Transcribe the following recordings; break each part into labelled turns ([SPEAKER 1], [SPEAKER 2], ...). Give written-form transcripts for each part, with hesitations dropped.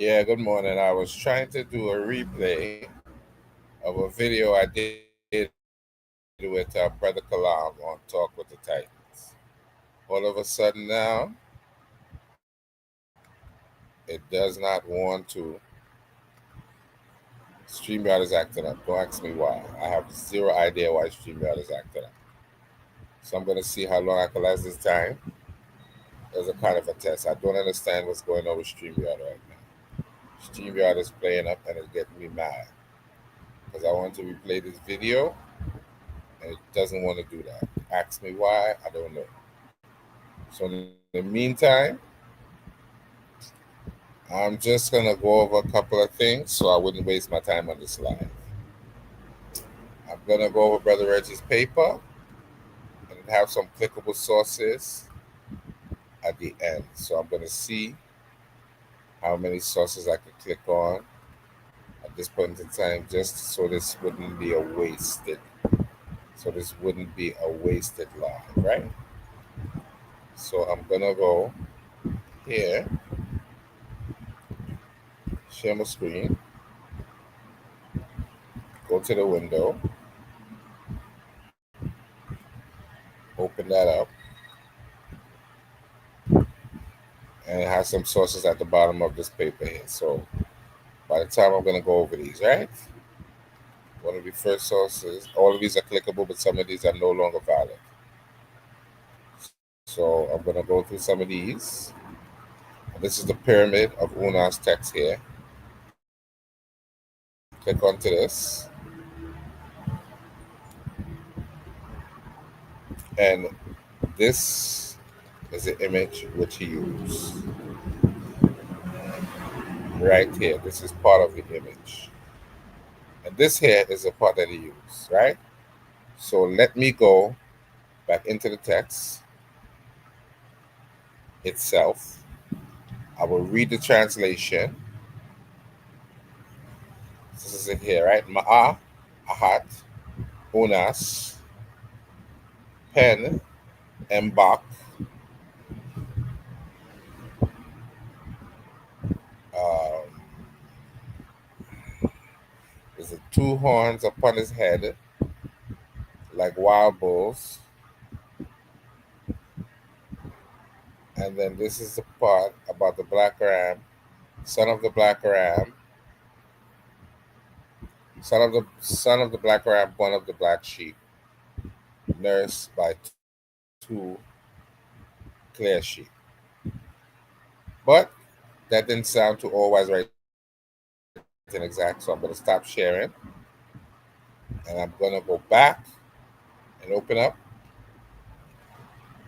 [SPEAKER 1] Yeah, good morning. I was trying to do a replay of a video I did with Brother Kalam on Talk with the Titans. All of a sudden now, it does not want to. StreamYard is acting up. Don't ask me why. I have zero idea why StreamYard is acting up. So I'm going to see how long I can last this time. As a kind of a test. I don't understand what's going on with StreamYard right now. StreamYard is playing up and it's getting me mad because I want to replay this video and it doesn't want to do that. Ask me why, I don't know. So in the meantime, I'm just gonna go over a couple of things so I wouldn't waste my time on this live. I'm gonna go over Brother Reggie's paper and have some clickable sources at the end. So I'm gonna see how many sources I can click on at this point in time, just so this wouldn't be a wasted. So this wouldn't be a wasted live, right? So I'm gonna go here, share my screen, go to the window, open that up, and it has some sources at the bottom of this paper here. So by the time I'm going to go over these, right? One of the first sources, all of these are clickable, but some of these are no longer valid. So I'm going to go through some of these. And this is the pyramid of Una's text here. Click onto this. And this is the image which he used. Right here. This is part of the image. And this here is the part that he used, right? So let me go back into the text itself. I will read the translation. This is it here, right? Ma'a, Ahat, Unas, Pen, Mbak. Um, there's the two horns upon his head, like wild bulls. And then this is the part about the black ram, son of the black ram, son of the black ram, one of the black sheep, nursed by two clear sheep. But that didn't sound too always right and exact, so I'm going to stop sharing and I'm going to go back and open up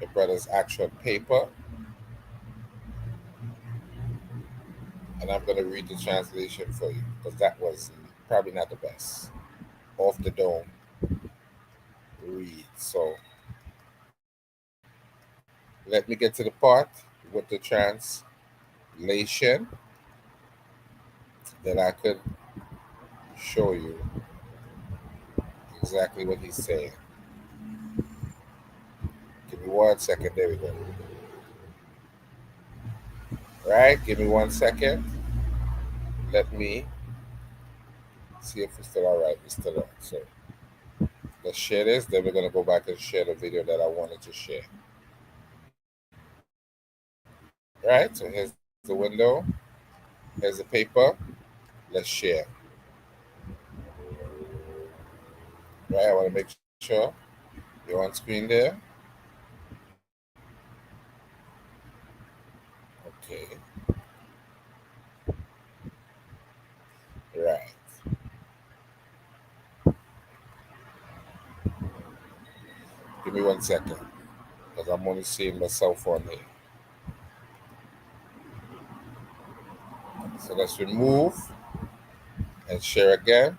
[SPEAKER 1] the brother's actual paper and I'm going to read the translation for you because that was probably not the best. Off the dome read. So let me get to the part with the translation that I could show you exactly what he's saying. Give me 1 second. There we go. Right? Give me 1 second. Let me see if it's still all right. It's still on. So let's share this. Then we're going to go back and share the video that I wanted to share. Right? So here's the window. Here's the paper. Let's share. Right? I want to make sure you're on screen there. Okay. Right. Give me 1 second because I'm only seeing my cell phone here. So let's remove and share again.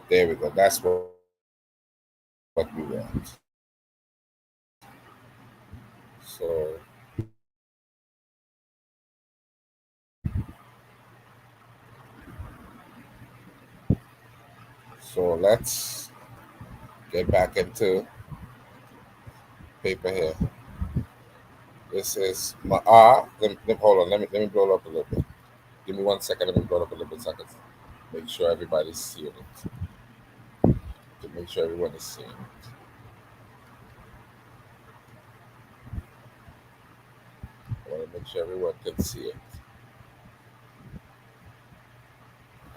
[SPEAKER 1] There we go. That's what we want. So let's get back into paper here. This is Ma'a. Hold on. Let me blow it up a little bit. Give me 1 second. Let me blow it up a little bit so I can make sure everybody's seeing it. To make sure everyone is seeing it. I want to make sure everyone can see it.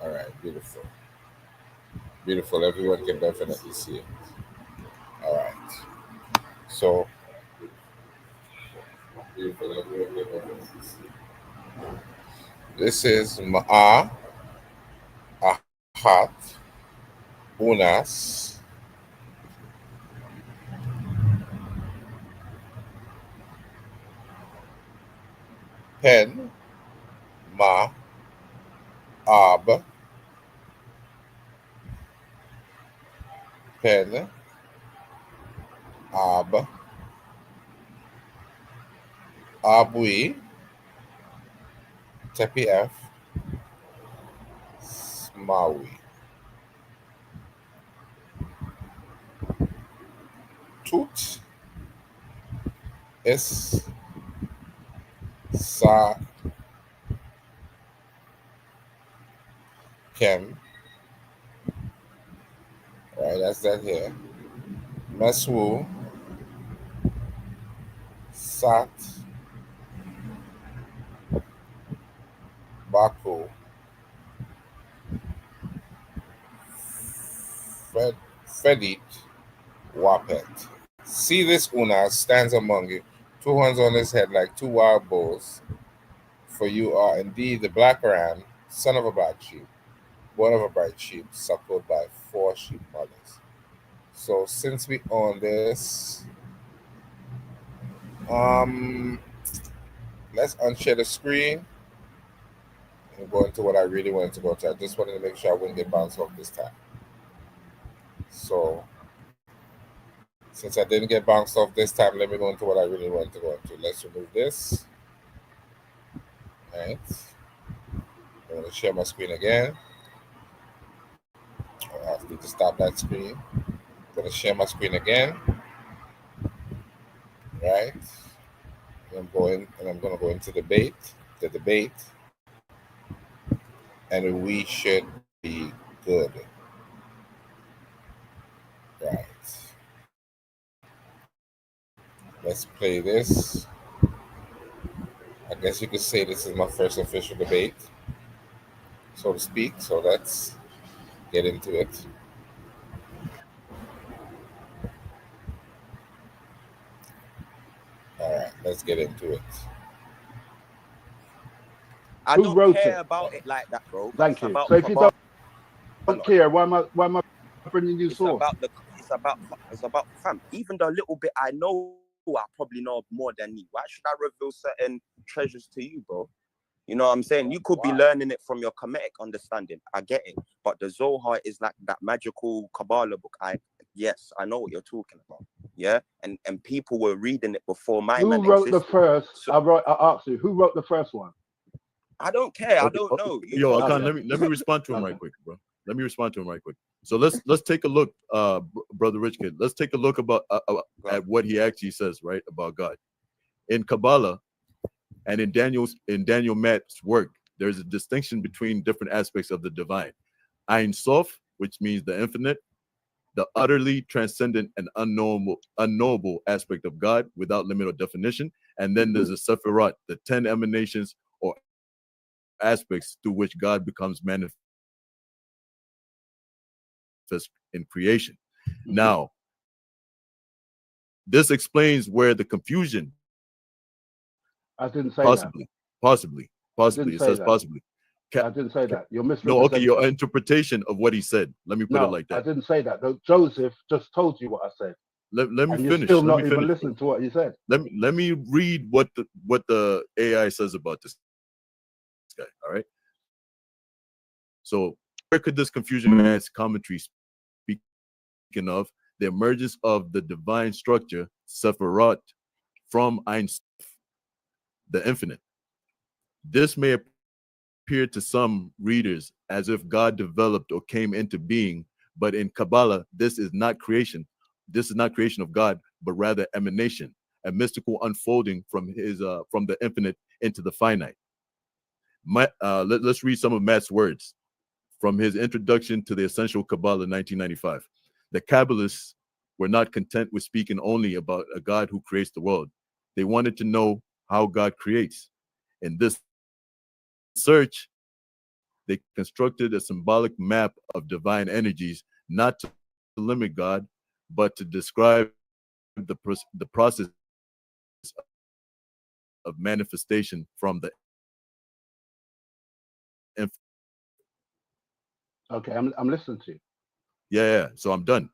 [SPEAKER 1] All right, beautiful. Beautiful. Everyone can definitely see it. All right. So, beautiful. Everyone can definitely see it. This is Ma'a, Ahat, Unas, Pen, Ma, Ab, Pen, Ab, Abui, Tepi F, Smawi. Tut, Es, Sa, Kem. Right, that's that here. Meswu, Sat, Baku, Fred, Fredit, Wapet. See this Unas stands among you, two horns on his head like two wild bulls. For you are indeed the black ram, son of a black sheep, born of a bright sheep, suckled by four sheep mothers. So since we own this, um, let's unshare the screen and go into what I really wanted to go to. I just wanted to make sure I wouldn't get bounced off this time. So since I didn't get bounced off this time, let me go into what I really wanted to go into. Let's remove this. All right. I'm going to share my screen again. I have to stop that screen. I'm going to share my screen again. Right. I'm going to go into the debate, and we should be good. Right. Let's play this. I guess you could say this is my first official debate, so to speak. So let's get into it. All right, let's get into it.
[SPEAKER 2] I
[SPEAKER 3] Who
[SPEAKER 2] don't
[SPEAKER 3] wrote
[SPEAKER 2] care
[SPEAKER 3] it?
[SPEAKER 2] about it like that, bro.
[SPEAKER 3] Thank
[SPEAKER 2] It's
[SPEAKER 3] you.
[SPEAKER 2] about
[SPEAKER 3] So if you
[SPEAKER 2] Kabbalah.
[SPEAKER 3] don't care, why am I bringing you
[SPEAKER 2] It's
[SPEAKER 3] source?
[SPEAKER 2] about the. It's about fam. Even the little bit I know, I probably know more than you. Why should I reveal certain treasures to you, bro? You know what I'm saying? You could be learning it from your Kemetic understanding. I get it, but the Zohar is like that magical Kabbalah book. Yes, I know what you're talking about. Yeah, and people were reading it before my
[SPEAKER 3] Who
[SPEAKER 2] man
[SPEAKER 3] wrote the
[SPEAKER 2] existed.
[SPEAKER 3] first?
[SPEAKER 2] So
[SPEAKER 3] I asked you, who wrote the first one?
[SPEAKER 2] I don't care. I
[SPEAKER 4] Okay,
[SPEAKER 2] don't know. You
[SPEAKER 4] yo,
[SPEAKER 2] told
[SPEAKER 4] Akan,
[SPEAKER 2] me.
[SPEAKER 4] let me respond to him right quick, bro. Let me respond to him right quick. So let's take a look, brother Rich Kid. Let's take a look about at what he actually says, right, about God in Kabbalah and in Daniel Matt's work. There's a distinction between different aspects of the divine. Ein Sof, which means the infinite, the utterly transcendent and unknowable aspect of God without limit or definition. And then there's a Sephirat, the 10 emanations or aspects through which God becomes manifest in creation. Now, this explains where the confusion
[SPEAKER 3] I didn't say that.
[SPEAKER 4] possibly,
[SPEAKER 3] I
[SPEAKER 4] it
[SPEAKER 3] didn't say
[SPEAKER 4] says
[SPEAKER 3] that.
[SPEAKER 4] possibly.
[SPEAKER 3] I didn't say that. You're
[SPEAKER 4] No,
[SPEAKER 3] misrepresenting.
[SPEAKER 4] okay, your interpretation of what he said. Let me put it
[SPEAKER 3] No,
[SPEAKER 4] like
[SPEAKER 3] I
[SPEAKER 4] that.
[SPEAKER 3] didn't say that. Joseph just told you what I said,
[SPEAKER 4] Let me
[SPEAKER 3] and you're
[SPEAKER 4] finish.
[SPEAKER 3] still
[SPEAKER 4] Let
[SPEAKER 3] not
[SPEAKER 4] me
[SPEAKER 3] even
[SPEAKER 4] finish.
[SPEAKER 3] listening to what you said.
[SPEAKER 4] Let me read what the AI says about this guy. All right. So where could this confusion man's commentary speaking of the emergence of the divine structure, Sephirat, from Ein Sof, the infinite? This may appear to some readers as if God developed or came into being, but in Kabbalah, this is not creation. This is not creation of God, but rather emanation, a mystical unfolding from the infinite into the finite. Let's read some of Matt's words from his introduction to the Essential Kabbalah, 1995. The Kabbalists were not content with speaking only about a God who creates the world. They wanted to know how God creates. In this search, they constructed a symbolic map of divine energies, not to limit God, but to describe the process of manifestation from the infinite.
[SPEAKER 3] Okay, I'm listening to you.
[SPEAKER 4] Yeah. So I'm done.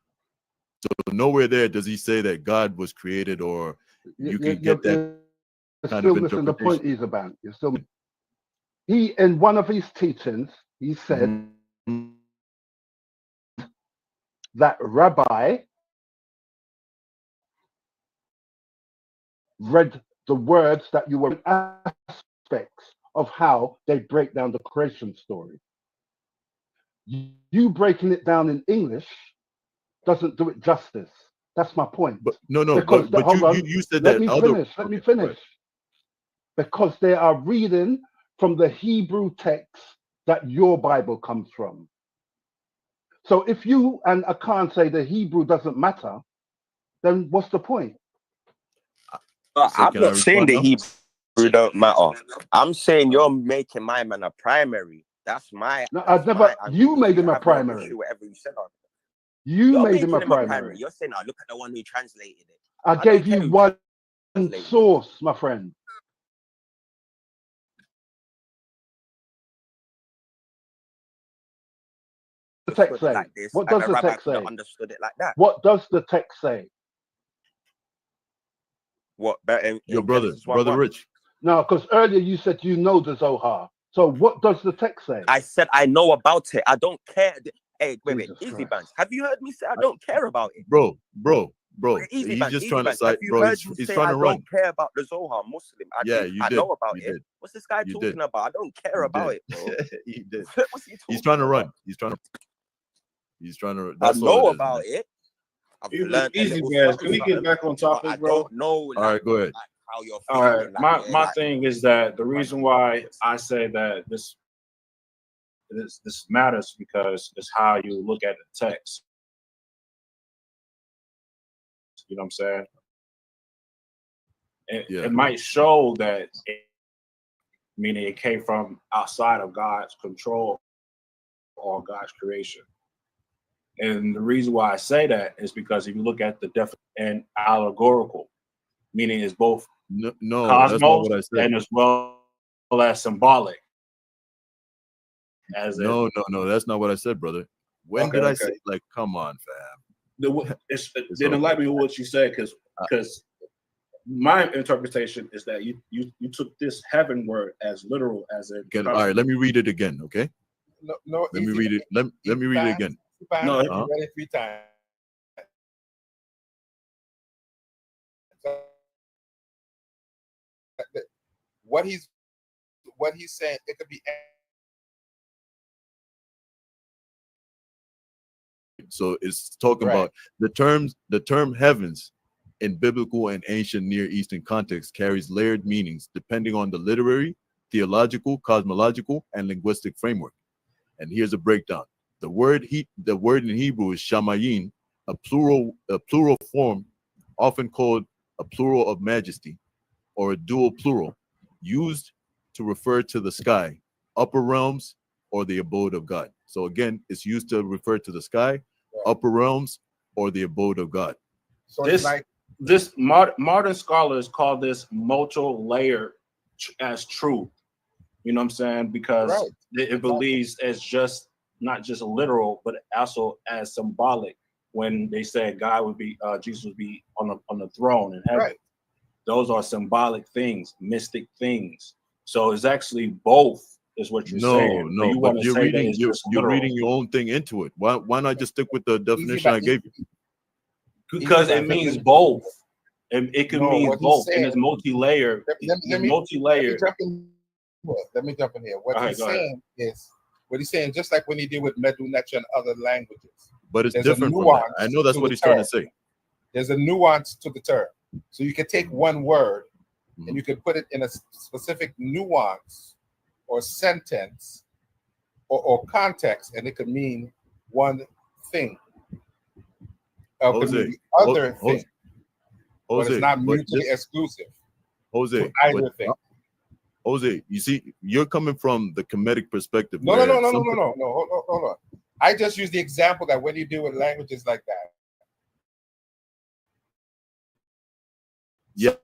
[SPEAKER 4] So nowhere there does he say that God was created, or you can get that
[SPEAKER 3] you're
[SPEAKER 4] kind
[SPEAKER 3] still
[SPEAKER 4] of
[SPEAKER 3] missing the point,
[SPEAKER 4] interpretation.
[SPEAKER 3] Isaban. You're still. He, in one of his teachings, he said that Rabbi read the words that you were aspects of how they break down the creation story. You breaking it down in English doesn't do it justice. That's my point.
[SPEAKER 4] But no,
[SPEAKER 3] because
[SPEAKER 4] but
[SPEAKER 3] hold on,
[SPEAKER 4] you said
[SPEAKER 3] let
[SPEAKER 4] that
[SPEAKER 3] me
[SPEAKER 4] other.
[SPEAKER 3] finish. Let me finish. Because they are reading from the Hebrew text that your Bible comes from. So if you and Akan say the Hebrew doesn't matter, then what's the point?
[SPEAKER 2] I'm not saying the Hebrew don't matter. I'm saying you're making my man a primary. That's my.
[SPEAKER 3] No, I've never. You made him a primary.
[SPEAKER 2] Whatever you said on.
[SPEAKER 3] You made him a primary.
[SPEAKER 2] You're saying, "Oh, look at the one who translated it."
[SPEAKER 3] I gave you one source, my friend. The text say?
[SPEAKER 2] Like this,
[SPEAKER 3] what does the text say?
[SPEAKER 2] Understood it like that.
[SPEAKER 3] What does the text say?
[SPEAKER 2] What?
[SPEAKER 4] Your brother Rich.
[SPEAKER 3] No, because earlier you said you know the Zohar. So what does the text say?
[SPEAKER 2] I said I know about it. I don't care. Hey, wait, Easy Bands. Have you heard me say I don't care about it?
[SPEAKER 4] Bro.
[SPEAKER 2] Easy
[SPEAKER 4] He's
[SPEAKER 2] Bands,
[SPEAKER 4] just
[SPEAKER 2] Easy
[SPEAKER 4] trying
[SPEAKER 2] Bands.
[SPEAKER 4] to cite, bro. He's trying to run.
[SPEAKER 2] I don't care about the Zohar Muslim. I know about it. What's this guy talking about? I don't care about it, bro.
[SPEAKER 4] He did.
[SPEAKER 2] What's he talking
[SPEAKER 4] He's trying to
[SPEAKER 2] about?
[SPEAKER 4] run. He's trying to.
[SPEAKER 2] I know about it. I've learned
[SPEAKER 5] Easy Bands. Can we get back on topic, bro?
[SPEAKER 2] I don't know.
[SPEAKER 4] All right, go ahead.
[SPEAKER 2] How you're
[SPEAKER 5] all right, my thing is that the reason why I say that this matters because it's how you look at the text. You know what I'm saying? It might show that, meaning it came from outside of God's control or God's creation. And the reason why I say that is because if you look at the definition and allegorical, meaning it's both cosmos
[SPEAKER 4] that's not what I said.
[SPEAKER 5] And as well as symbolic.
[SPEAKER 4] No, that's not what I said, brother. When did I say? Like, come on, fam.
[SPEAKER 5] Then enlighten me with what you said, because my interpretation is that you took this heaven word as literal as it.
[SPEAKER 4] All right, let me read it again, okay?
[SPEAKER 1] No.
[SPEAKER 4] Let me read it. Let me read it again.
[SPEAKER 5] No,
[SPEAKER 1] read it 3 times. What he's saying, it could be.
[SPEAKER 4] So it's talking about the term heavens in biblical and ancient Near Eastern context carries layered meanings depending on the literary, theological, cosmological, and linguistic framework. And here's a breakdown. The word in Hebrew is shamayin, a plural form, often called a plural of majesty, or a dual plural, used to refer to the sky, upper realms, or the abode of God. So again, it's used to refer to the sky, upper realms, or the abode of God.
[SPEAKER 5] So this modern scholars call this multi-layer as truth. You know what I'm saying? Because it believes as just not just literal, but also as symbolic. When they said God would be, Jesus would be on the throne in heaven. Those are symbolic things, mystic things. So it's actually both, is what you're saying.
[SPEAKER 4] No, but you're reading your own thing into it. Why not just stick with the definition I gave you?
[SPEAKER 5] Because it means both. It can mean both, and it's multi-layered.
[SPEAKER 1] Let me jump in here. What he's saying, just like when he did with Medu-Necha and other languages.
[SPEAKER 4] But it's different from that. I know that's what he's trying to say.
[SPEAKER 1] There's a nuance to the term. So you could take one word and you could put it in a specific nuance or sentence or context, and it could mean one thing. Or it could mean the other thing. But it's not mutually exclusive
[SPEAKER 4] Jose,
[SPEAKER 1] to either thing.
[SPEAKER 4] Jose, you see, you're coming from the Kemetic perspective.
[SPEAKER 1] No. Hold on. I just use the example that when you deal with languages like that,
[SPEAKER 4] yeah,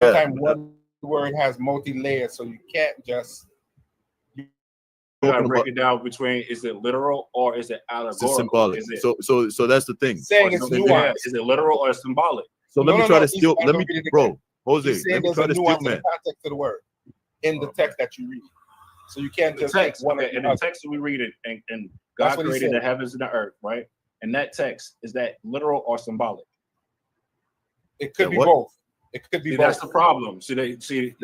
[SPEAKER 1] sometimes one word has multi-layers, so you can't just.
[SPEAKER 5] You gotta break it down between, is it literal or is it allegorical?
[SPEAKER 4] Symbolic.
[SPEAKER 5] Is it,
[SPEAKER 4] so that's the thing.
[SPEAKER 1] Saying it's nuanced.
[SPEAKER 5] Is it literal or symbolic?
[SPEAKER 4] So let me try to steal. Let me, bro, Jose. Let me try to steal, man.
[SPEAKER 1] The context of the word in the text that you read, so you can't just
[SPEAKER 5] text.
[SPEAKER 1] Take one.
[SPEAKER 5] Okay, in the text that we read it, and God created the heavens and the earth, right? And that text, is that literal or symbolic?
[SPEAKER 1] It could be both. It could be both.
[SPEAKER 5] That's the problem.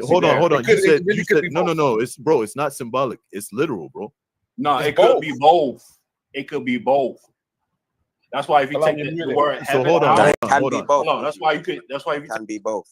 [SPEAKER 4] Hold on. You said no. It's not symbolic. It's literal, bro.
[SPEAKER 5] No, it could be both. It could be both. That's why if you take the word heaven,
[SPEAKER 4] so hold on.
[SPEAKER 5] That's why you can
[SPEAKER 2] be both.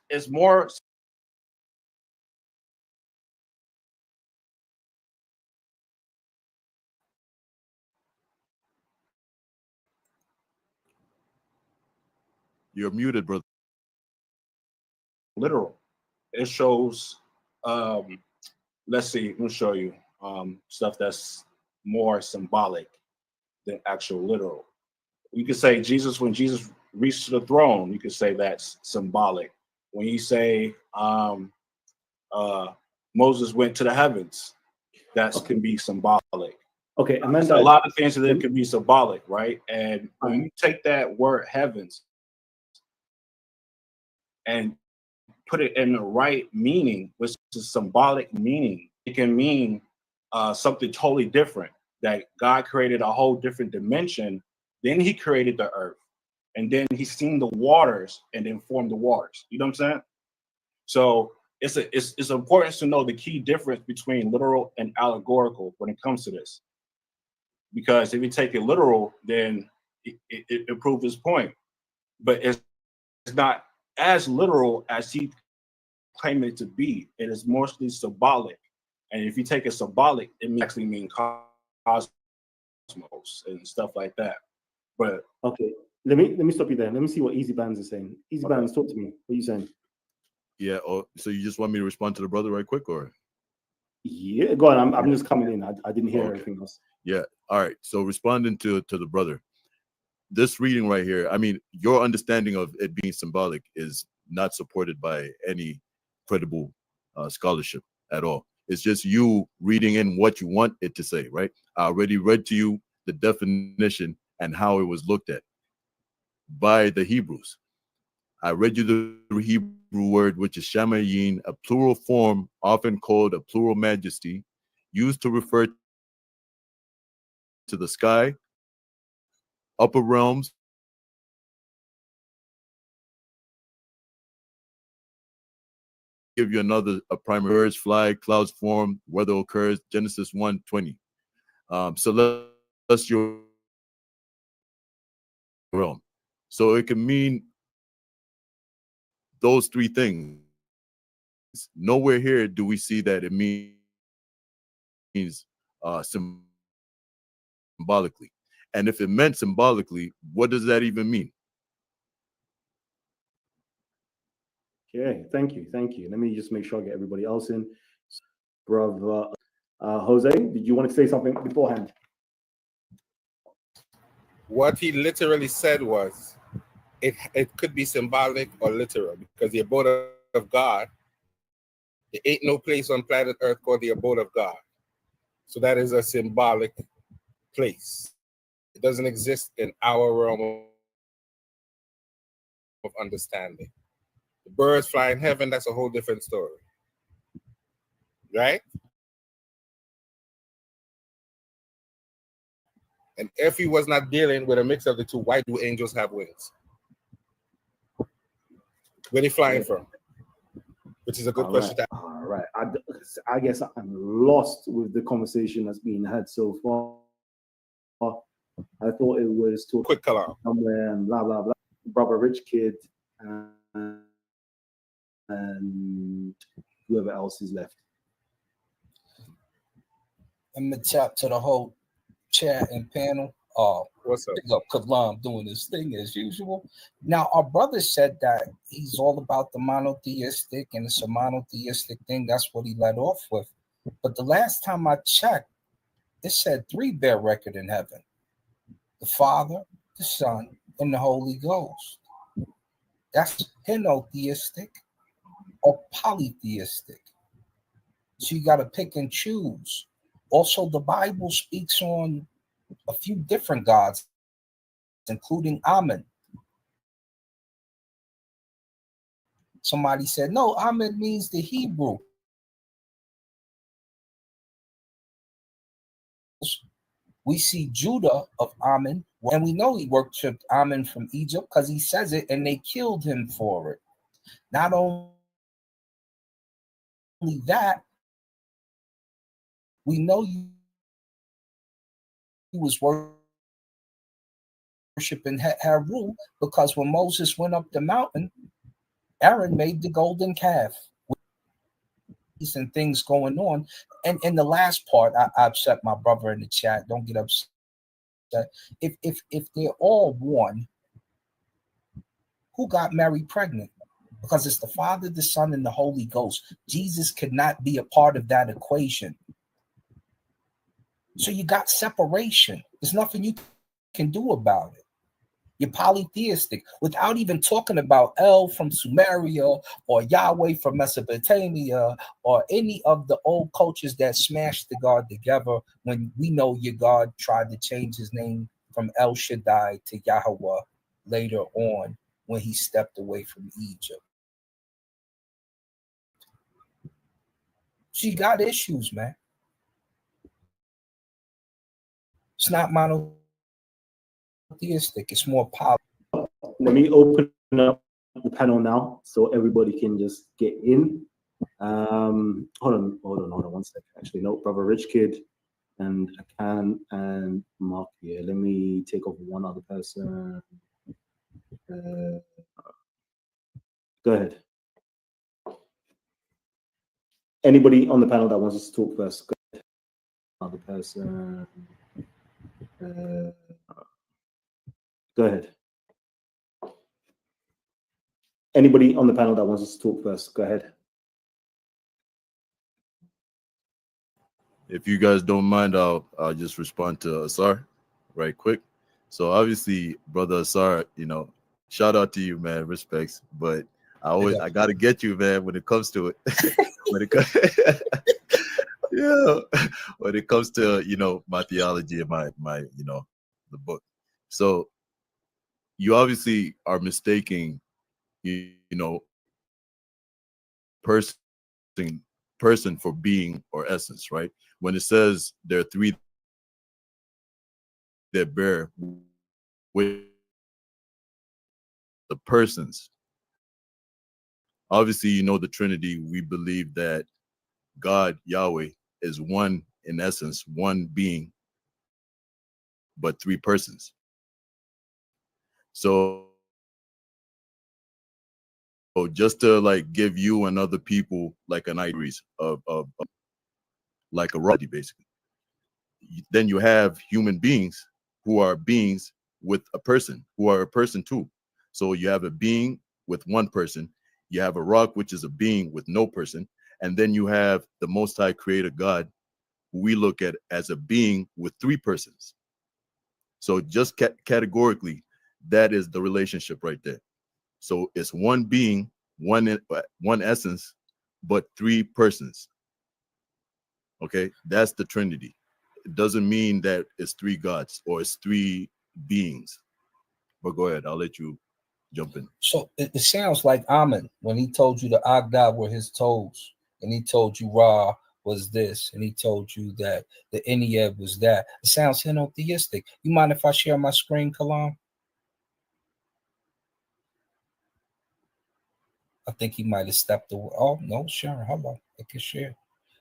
[SPEAKER 5] It's more.
[SPEAKER 4] You're muted, brother.
[SPEAKER 5] Literal. It shows. Let's see. Let me show you stuff that's more symbolic than actual literal. You could say when Jesus reached the throne, you could say that's symbolic. When you say Moses went to the heavens, that can be symbolic.
[SPEAKER 6] Okay,
[SPEAKER 5] Amanda, a lot of things that can be symbolic, right? And when you take that word heavens and put it in the right meaning, which is symbolic meaning, it can mean something totally different. That God created a whole different dimension. Then He created the earth, and then He seen the waters, and then formed the waters. You know what I'm saying? So it's important to know the key difference between literal and allegorical when it comes to this. Because if you take it literal, then it proves his point. But it's not as literal as he claimed it to be. It is mostly symbolic. And if you take it symbolic, it actually means cosmos and stuff like that. But
[SPEAKER 6] okay, let me stop you there. Let me see what Easy Bands is saying. Easy Bands, talk to me. What are you saying?
[SPEAKER 4] Yeah. Oh, so you just want me to respond to the brother right quick, or?
[SPEAKER 6] Yeah, go on. I'm just coming in. I didn't hear everything else.
[SPEAKER 4] Yeah. All right. So responding to the brother, this reading right here, I mean, your understanding of it being symbolic is not supported by any credible scholarship at all. It's just you reading in what you want it to say, right? I already read to you the definition and how it was looked at by the Hebrews. I read you the Hebrew word, which is shamayin, a plural form, often called a plural majesty, used to refer to the sky, upper realms, give you a primary birds fly, clouds form, weather occurs, Genesis 1:20. Celestial realm. So it can mean those three things. Nowhere here do we see that it means symbolically. And if it meant symbolically, what does that even mean?
[SPEAKER 6] Okay, thank you. Let me just make sure I get everybody else in. Brother Jose, did you want to say something beforehand?
[SPEAKER 1] What he literally said was, it could be symbolic or literal, because the abode of God, there ain't no place on planet Earth called the abode of God. So that is a symbolic place. It doesn't exist in our realm of understanding. The birds fly in heaven, that's a whole different story. Right? And if he was not dealing with a mix of the two, why do angels have wings? Where they flying from? Which is a good question.
[SPEAKER 6] All right. I guess I'm lost with the conversation that's being had so far. I thought it was to
[SPEAKER 1] Quick Kalam.
[SPEAKER 6] somewhere and blah blah blah. Brother Rich Kid and whoever else is left.
[SPEAKER 7] I'm gonna tap to the whole chat and panel.
[SPEAKER 1] What's up?
[SPEAKER 7] Big up Kalam doing his thing as usual. Now, our brother said that he's all about the monotheistic, and it's a monotheistic thing. That's what he led off with. But the last time I checked, it said 3 bear record in heaven: the Father, the Son, and the Holy Ghost. That's henotheistic or polytheistic. So you got to pick and choose. Also, the Bible speaks on a few different gods, including Amen. Somebody said, no, Amen means the Hebrew. We see Judah of Ammon, and we know he worshipped Ammon from Egypt because he says it, and they killed him for it. Not only that, we know he was worshiping Heru because when Moses went up the mountain, Aaron made the golden calf. And things going on. And in the last part, I upset my brother in the chat. Don't get upset. If they're all one, who got Mary pregnant? Because it's the Father, the Son, and the Holy Ghost. Jesus could not be a part of that equation. So you got separation. There's nothing you can do about it. You're polytheistic without even talking about El from Sumeria or Yahweh from Mesopotamia or any of the old cultures that smashed the God together when we know your God tried to change his name from El Shaddai to Yahweh later on when he stepped away from Egypt. She got issues, man. It's not monotheistic. It's more powerful.
[SPEAKER 6] Let me open up the panel now so everybody can just get in. Hold on 1 second. Actually, no, Brother Rich Kid and Akan and Mark here. Let me take off one other person. Go ahead. Anybody on the panel that wants us to talk first? Go ahead. Other person. Go ahead. Anybody on the panel that wants us to talk first? Go ahead.
[SPEAKER 4] If you guys don't mind, I'll just respond to Asar right quick. So obviously, brother Asar, shout out to you, man. Respects, but I gotta get you, man, when it comes to it. when it comes to my theology and my the book. So you obviously are mistaking person for being or essence, right? When it says there are 3 that bear with the persons, obviously the Trinity. We believe that God, Yahweh, is one in essence, one being, but 3 persons. So just to give you and other people an idea of like a reality, basically. Then you have human beings who are beings with a person, who are a person too. So you have a being with one person, you have a rock, which is a being with no person, and then you have the Most High Creator God, who we look at as a being with 3 persons. So just categorically, that is the relationship right there. So it's one being, one essence, but 3 persons. Okay, that's the Trinity. It doesn't mean that it's 3 gods or it's 3 beings. But go ahead, I'll let you jump in.
[SPEAKER 7] So it sounds like Amen when he told you the Agdad were his toes, and he told you Ra was this, and he told you that the Ennead was that. It sounds henotheistic. You mind if I share my screen, Kalam? I think he might have stepped away. Oh no, sure. Hello, it can share.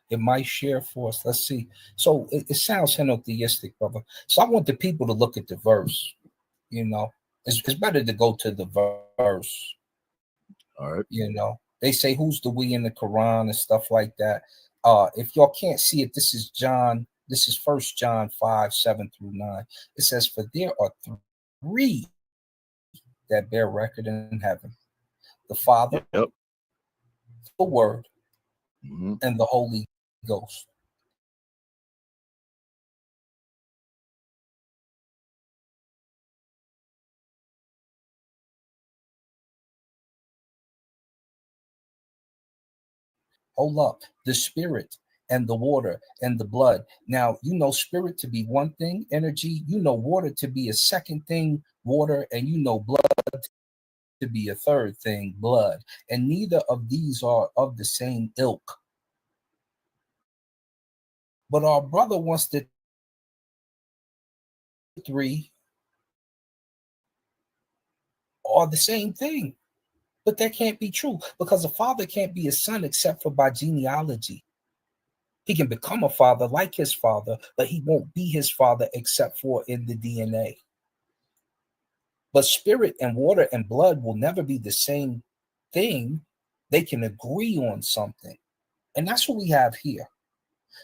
[SPEAKER 7] It might share for us. Let's see. So it sounds henotheistic, brother. So I want the people to look at the verse. You know, it's better to go to the verse.
[SPEAKER 4] All right.
[SPEAKER 7] You know, they say who's the we in the Quran and stuff like that. If y'all can't see it, this is John. This is 1 John 5:7-9. It says, "For there are three that bear record in heaven: the Father,
[SPEAKER 4] Yep.
[SPEAKER 7] the Word,
[SPEAKER 4] Mm-hmm.
[SPEAKER 7] and the Holy Ghost." Hold up. The spirit and the water and the blood. Now, you know spirit to be one thing, energy. You know water to be a second thing, water. And you know blood to be a third thing, blood. And neither of these are of the same ilk. But our brother wants the three are the same thing. But that can't be true because a father can't be a son except for by genealogy. He can become a father like his father, but he won't be his father except for in the DNA. But spirit and water and blood will never be the same thing. They can agree on something. And that's what we have here.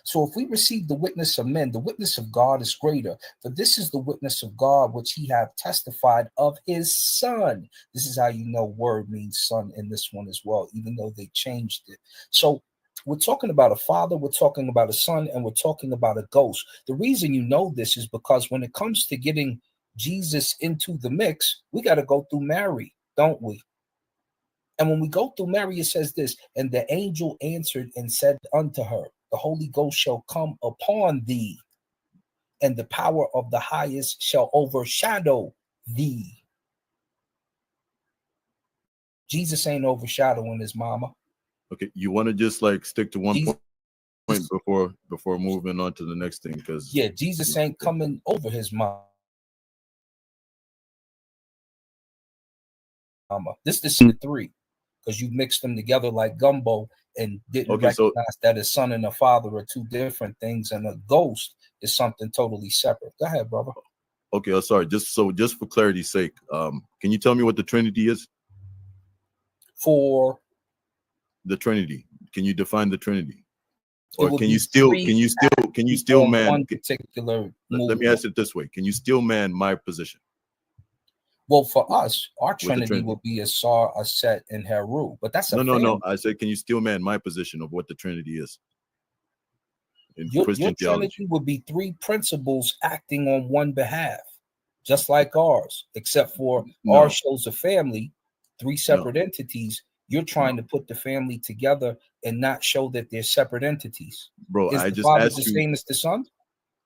[SPEAKER 7] So if we receive the witness of men, the witness of God is greater. For this is the witness of God, which he hath testified of his son. This is how you know word means son in this one as well, even though they changed it. So we're talking about a father, we're talking about a son, and we're talking about a ghost. The reason you know this is because when it comes to getting Jesus into the mix, we got to go through Mary, don't we? And when we go through Mary, it says this, and the angel answered and said unto her, the Holy Ghost shall come upon thee, and the power of the highest shall overshadow thee. Jesus ain't overshadowing his mama.
[SPEAKER 4] Okay, you want to just like stick to one
[SPEAKER 7] Jesus,
[SPEAKER 4] point before moving on to the next thing, because
[SPEAKER 7] yeah, Jesus ain't coming over his mama. This is the three, because you mixed them together like gumbo and didn't recognize that a son and a father are two different things, and a ghost is something totally separate. Go ahead, brother.
[SPEAKER 4] Okay, I'm sorry. Just for clarity's sake, can you tell me what the Trinity is?
[SPEAKER 7] For
[SPEAKER 4] the Trinity, can you define the Trinity? Or can you still man
[SPEAKER 7] one particular
[SPEAKER 4] let me ask it this way: can you still man my position?
[SPEAKER 7] Well, for us, our Trinity will be Asar, Aset, and Heru, but that's
[SPEAKER 4] no. I said, can you still man my position of what the Trinity is? In Christian
[SPEAKER 7] your Trinity would be three principles acting on one behalf, just like ours, except for ours shows a family, three separate entities. You're trying to put the family together and not show that they're separate entities.
[SPEAKER 4] Bro,
[SPEAKER 7] is
[SPEAKER 4] I
[SPEAKER 7] the
[SPEAKER 4] just
[SPEAKER 7] Father
[SPEAKER 4] asked
[SPEAKER 7] the
[SPEAKER 4] you,
[SPEAKER 7] same as the Son?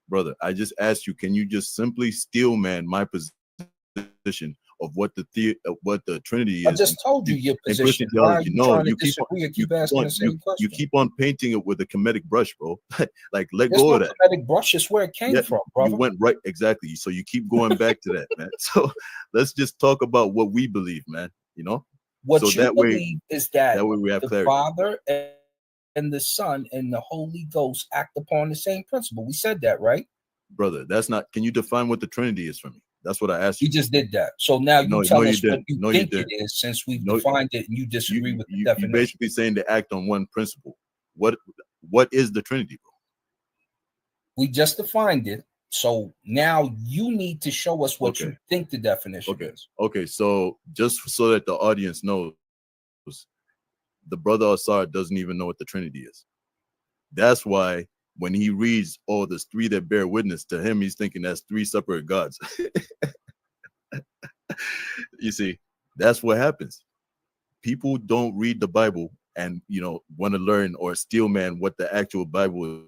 [SPEAKER 4] Brother, I just asked you, can you just simply steel man my position of what the Trinity is?
[SPEAKER 7] I just told you your position.
[SPEAKER 4] Christian theology. No, you keep on painting it with a Kemetic brush, bro. Like let go of that.
[SPEAKER 7] Kemetic brush is where it came from, brother.
[SPEAKER 4] You went right, exactly. So you keep going back to that, man. So let's just talk about what we believe, man. You know,
[SPEAKER 7] what
[SPEAKER 4] so
[SPEAKER 7] you
[SPEAKER 4] that
[SPEAKER 7] believe is that
[SPEAKER 4] way we have
[SPEAKER 7] the
[SPEAKER 4] clarity.
[SPEAKER 7] Father and the Son and the Holy Ghost act upon the same principle. We said that, right?
[SPEAKER 4] Brother, that's not. Can you define what the Trinity is for me? That's what I asked you.
[SPEAKER 7] You just did that. So now you tell us what you think it is, since we've defined it and you disagree with the definition.
[SPEAKER 4] You're basically saying they act on one principle. What is the Trinity, bro?
[SPEAKER 7] We just defined it. So now you need to show us what you think the definition is.
[SPEAKER 4] Okay, so just so that the audience knows, the brother Asar doesn't even know what the Trinity is. That's why when he reads, oh, there's three that bear witness, to him, he's thinking that's three separate gods. You see, that's what happens. People don't read the Bible and, want to learn or steel man what the actual Bible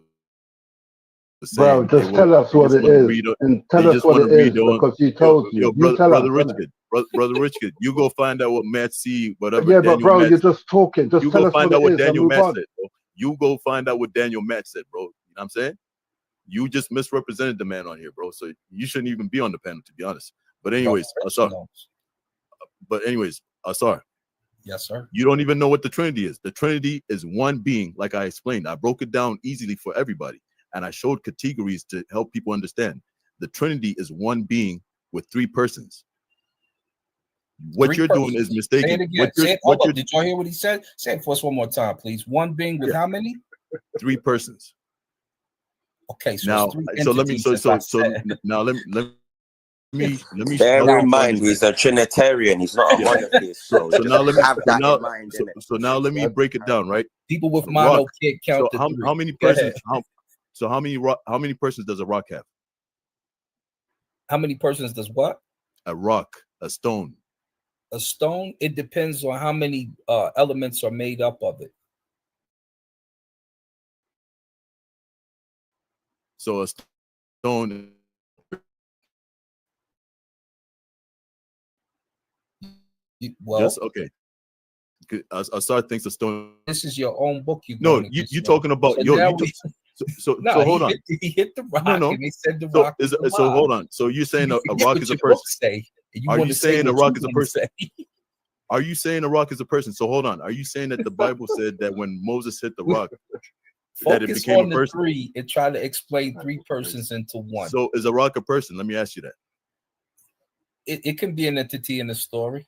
[SPEAKER 4] is saying.
[SPEAKER 3] Bro, just tell us what it is. And tell us what it is, because he told you.
[SPEAKER 4] Brother Richard, you go find out what Matt C, whatever.
[SPEAKER 3] Yeah, but bro, you're just talking. Just tell us what it is.
[SPEAKER 4] Daniel Matt said, bro. You go find out what Daniel Matt said, bro. You know what I'm saying? You just misrepresented the man on here, bro. So you shouldn't even be on the panel, to be honest. But anyways, Asar. Asar,
[SPEAKER 7] Yes, sir.
[SPEAKER 4] You don't even know what the Trinity is. The Trinity is one being, like I explained. I broke it down easily for everybody, and I showed categories to help people understand. The Trinity is one being with three persons. What
[SPEAKER 7] Three
[SPEAKER 4] you're doing
[SPEAKER 7] persons.
[SPEAKER 4] is mistaken.
[SPEAKER 7] Say it again. Say it.
[SPEAKER 4] What
[SPEAKER 7] Hold
[SPEAKER 4] you're,
[SPEAKER 7] up. Did y'all hear what he said? Say it for us one more time, please. One being with how many?
[SPEAKER 4] three persons.
[SPEAKER 7] Okay, so
[SPEAKER 4] Now,
[SPEAKER 7] it's three
[SPEAKER 4] so let me
[SPEAKER 7] entities,
[SPEAKER 4] so
[SPEAKER 7] as I said.
[SPEAKER 4] now let me
[SPEAKER 2] Bear
[SPEAKER 4] help
[SPEAKER 2] in
[SPEAKER 4] you
[SPEAKER 2] mind,
[SPEAKER 4] understand.
[SPEAKER 2] he's a Trinitarian. He's not a
[SPEAKER 4] Yeah.
[SPEAKER 2] monotheist. So,
[SPEAKER 4] So now let me
[SPEAKER 2] have
[SPEAKER 4] so
[SPEAKER 2] that
[SPEAKER 4] now
[SPEAKER 2] in mind.
[SPEAKER 4] so,
[SPEAKER 2] innit?
[SPEAKER 4] so now let me break it down, right?
[SPEAKER 7] People with
[SPEAKER 4] A
[SPEAKER 7] mono
[SPEAKER 4] rock.
[SPEAKER 7] can't count
[SPEAKER 4] So
[SPEAKER 7] to three.
[SPEAKER 4] how many
[SPEAKER 7] Go ahead.
[SPEAKER 4] persons? How many persons does a rock have?
[SPEAKER 7] How many persons does what?
[SPEAKER 4] A rock, a stone.
[SPEAKER 7] A stone? It depends on how many elements are made up of it.
[SPEAKER 4] So a stone.
[SPEAKER 7] Well,
[SPEAKER 4] Just okay. I start thinks a stone.
[SPEAKER 7] this is your own book.
[SPEAKER 4] No, you talking about
[SPEAKER 7] so
[SPEAKER 4] yo.
[SPEAKER 7] now
[SPEAKER 4] You so
[SPEAKER 7] no,
[SPEAKER 4] hold on.
[SPEAKER 7] he hit the rock,
[SPEAKER 4] No.
[SPEAKER 7] and they said the
[SPEAKER 4] So
[SPEAKER 7] rock is
[SPEAKER 4] so
[SPEAKER 7] alive.
[SPEAKER 4] hold on. So you're saying
[SPEAKER 7] You
[SPEAKER 4] a
[SPEAKER 7] forget
[SPEAKER 4] rock
[SPEAKER 7] what
[SPEAKER 4] is a
[SPEAKER 7] your
[SPEAKER 4] person?
[SPEAKER 7] book say, and
[SPEAKER 4] Are
[SPEAKER 7] want
[SPEAKER 4] you
[SPEAKER 7] to say
[SPEAKER 4] saying a
[SPEAKER 7] what
[SPEAKER 4] rock
[SPEAKER 7] you
[SPEAKER 4] is a
[SPEAKER 7] wanna
[SPEAKER 4] person?
[SPEAKER 7] say.
[SPEAKER 4] Are you saying a rock is a person? So hold on. Are you saying that the Bible said that when Moses hit the rock, that it
[SPEAKER 7] Focus
[SPEAKER 4] became
[SPEAKER 7] on
[SPEAKER 4] a
[SPEAKER 7] the
[SPEAKER 4] person?
[SPEAKER 7] three and try to explain three persons into one.
[SPEAKER 4] So is a rock a person? Let me ask you that.
[SPEAKER 7] It can be an entity in the story.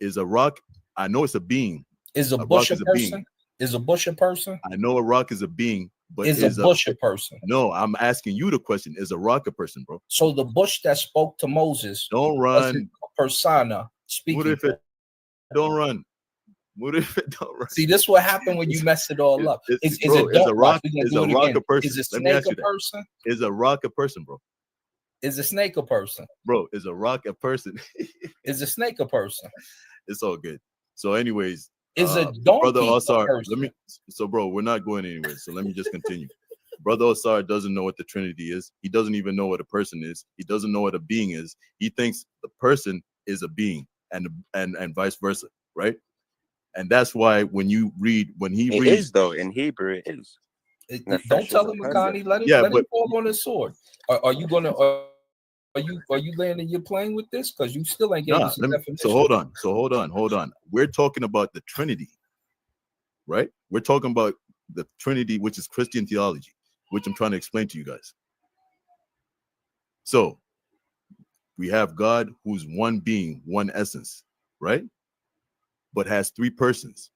[SPEAKER 4] Is a rock? I know it's a being.
[SPEAKER 7] Is a
[SPEAKER 4] rock
[SPEAKER 7] bush a
[SPEAKER 4] is a being.
[SPEAKER 7] person? Is a bush a person?
[SPEAKER 4] I know a rock is a being, but
[SPEAKER 7] Is a bush a person?
[SPEAKER 4] No, I'm asking you the question. Is a rock a person, bro?
[SPEAKER 7] So the bush that spoke to Moses
[SPEAKER 4] Don't
[SPEAKER 7] wasn't
[SPEAKER 4] run.
[SPEAKER 7] a persona speaking.
[SPEAKER 4] What if it don't run? What if it don't run?
[SPEAKER 7] See, this what happened when you mess it all up. Is a rock
[SPEAKER 4] a person?
[SPEAKER 7] Is a
[SPEAKER 4] Let me
[SPEAKER 7] snake
[SPEAKER 4] ask
[SPEAKER 7] a
[SPEAKER 4] you that.
[SPEAKER 7] person?
[SPEAKER 4] Is a rock a person, bro?
[SPEAKER 7] Is a snake a person?
[SPEAKER 4] Bro, is a rock a person?
[SPEAKER 7] Is a snake a person?
[SPEAKER 4] It's all good. So, anyways,
[SPEAKER 7] Is a
[SPEAKER 4] brother
[SPEAKER 7] donkey a
[SPEAKER 4] Osar,
[SPEAKER 7] person?
[SPEAKER 4] bro, we're not going anywhere. So let me just continue. Brother Osar doesn't know what the Trinity is. He doesn't even know what a person is. He doesn't know what a being is. He thinks the person is a being, and vice versa, right? And that's why when he reads,
[SPEAKER 2] It is though in Hebrew. It is.
[SPEAKER 7] Don't tell him, Makani. Let him fall on his sword. Are you gonna? Are you landing your plane with this? Because you still ain't getting some definition.
[SPEAKER 4] So hold on. We're talking about the Trinity, right? We're talking about the Trinity, which is Christian theology, which I'm trying to explain to you guys. So we have God, who's one being, one essence, right? But has three persons.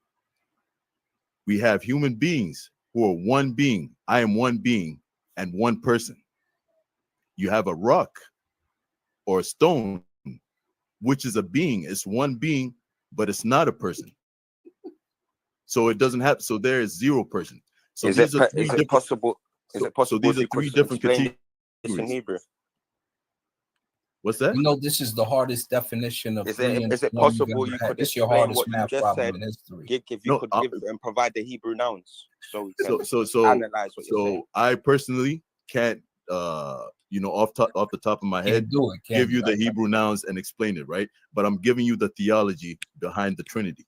[SPEAKER 4] We have human beings who are one being. I am one being and one person. You have a rock or a stone, which is a being. It's one being, but it's not a person. So it doesn't have. So there is zero person. So
[SPEAKER 2] is
[SPEAKER 4] these
[SPEAKER 2] it
[SPEAKER 4] are three different.
[SPEAKER 2] Possible? Is it possible?
[SPEAKER 4] So these
[SPEAKER 2] if
[SPEAKER 4] are
[SPEAKER 2] you
[SPEAKER 4] three
[SPEAKER 2] could
[SPEAKER 4] different
[SPEAKER 2] explain
[SPEAKER 4] categories.
[SPEAKER 2] this in Hebrew.
[SPEAKER 4] What's that?
[SPEAKER 7] You know, this is the hardest definition of
[SPEAKER 2] Is
[SPEAKER 7] three.
[SPEAKER 2] Is it possible you could
[SPEAKER 7] this is your
[SPEAKER 2] explain
[SPEAKER 7] hardest
[SPEAKER 2] what you
[SPEAKER 7] math
[SPEAKER 2] just
[SPEAKER 7] problem
[SPEAKER 2] said?
[SPEAKER 7] in history.
[SPEAKER 2] If you could give and provide the Hebrew nouns, so we can analyze what you're saying.
[SPEAKER 4] I personally can't, off the top of my head, give you the Hebrew nouns and explain it, right? But I'm giving you the theology behind the Trinity.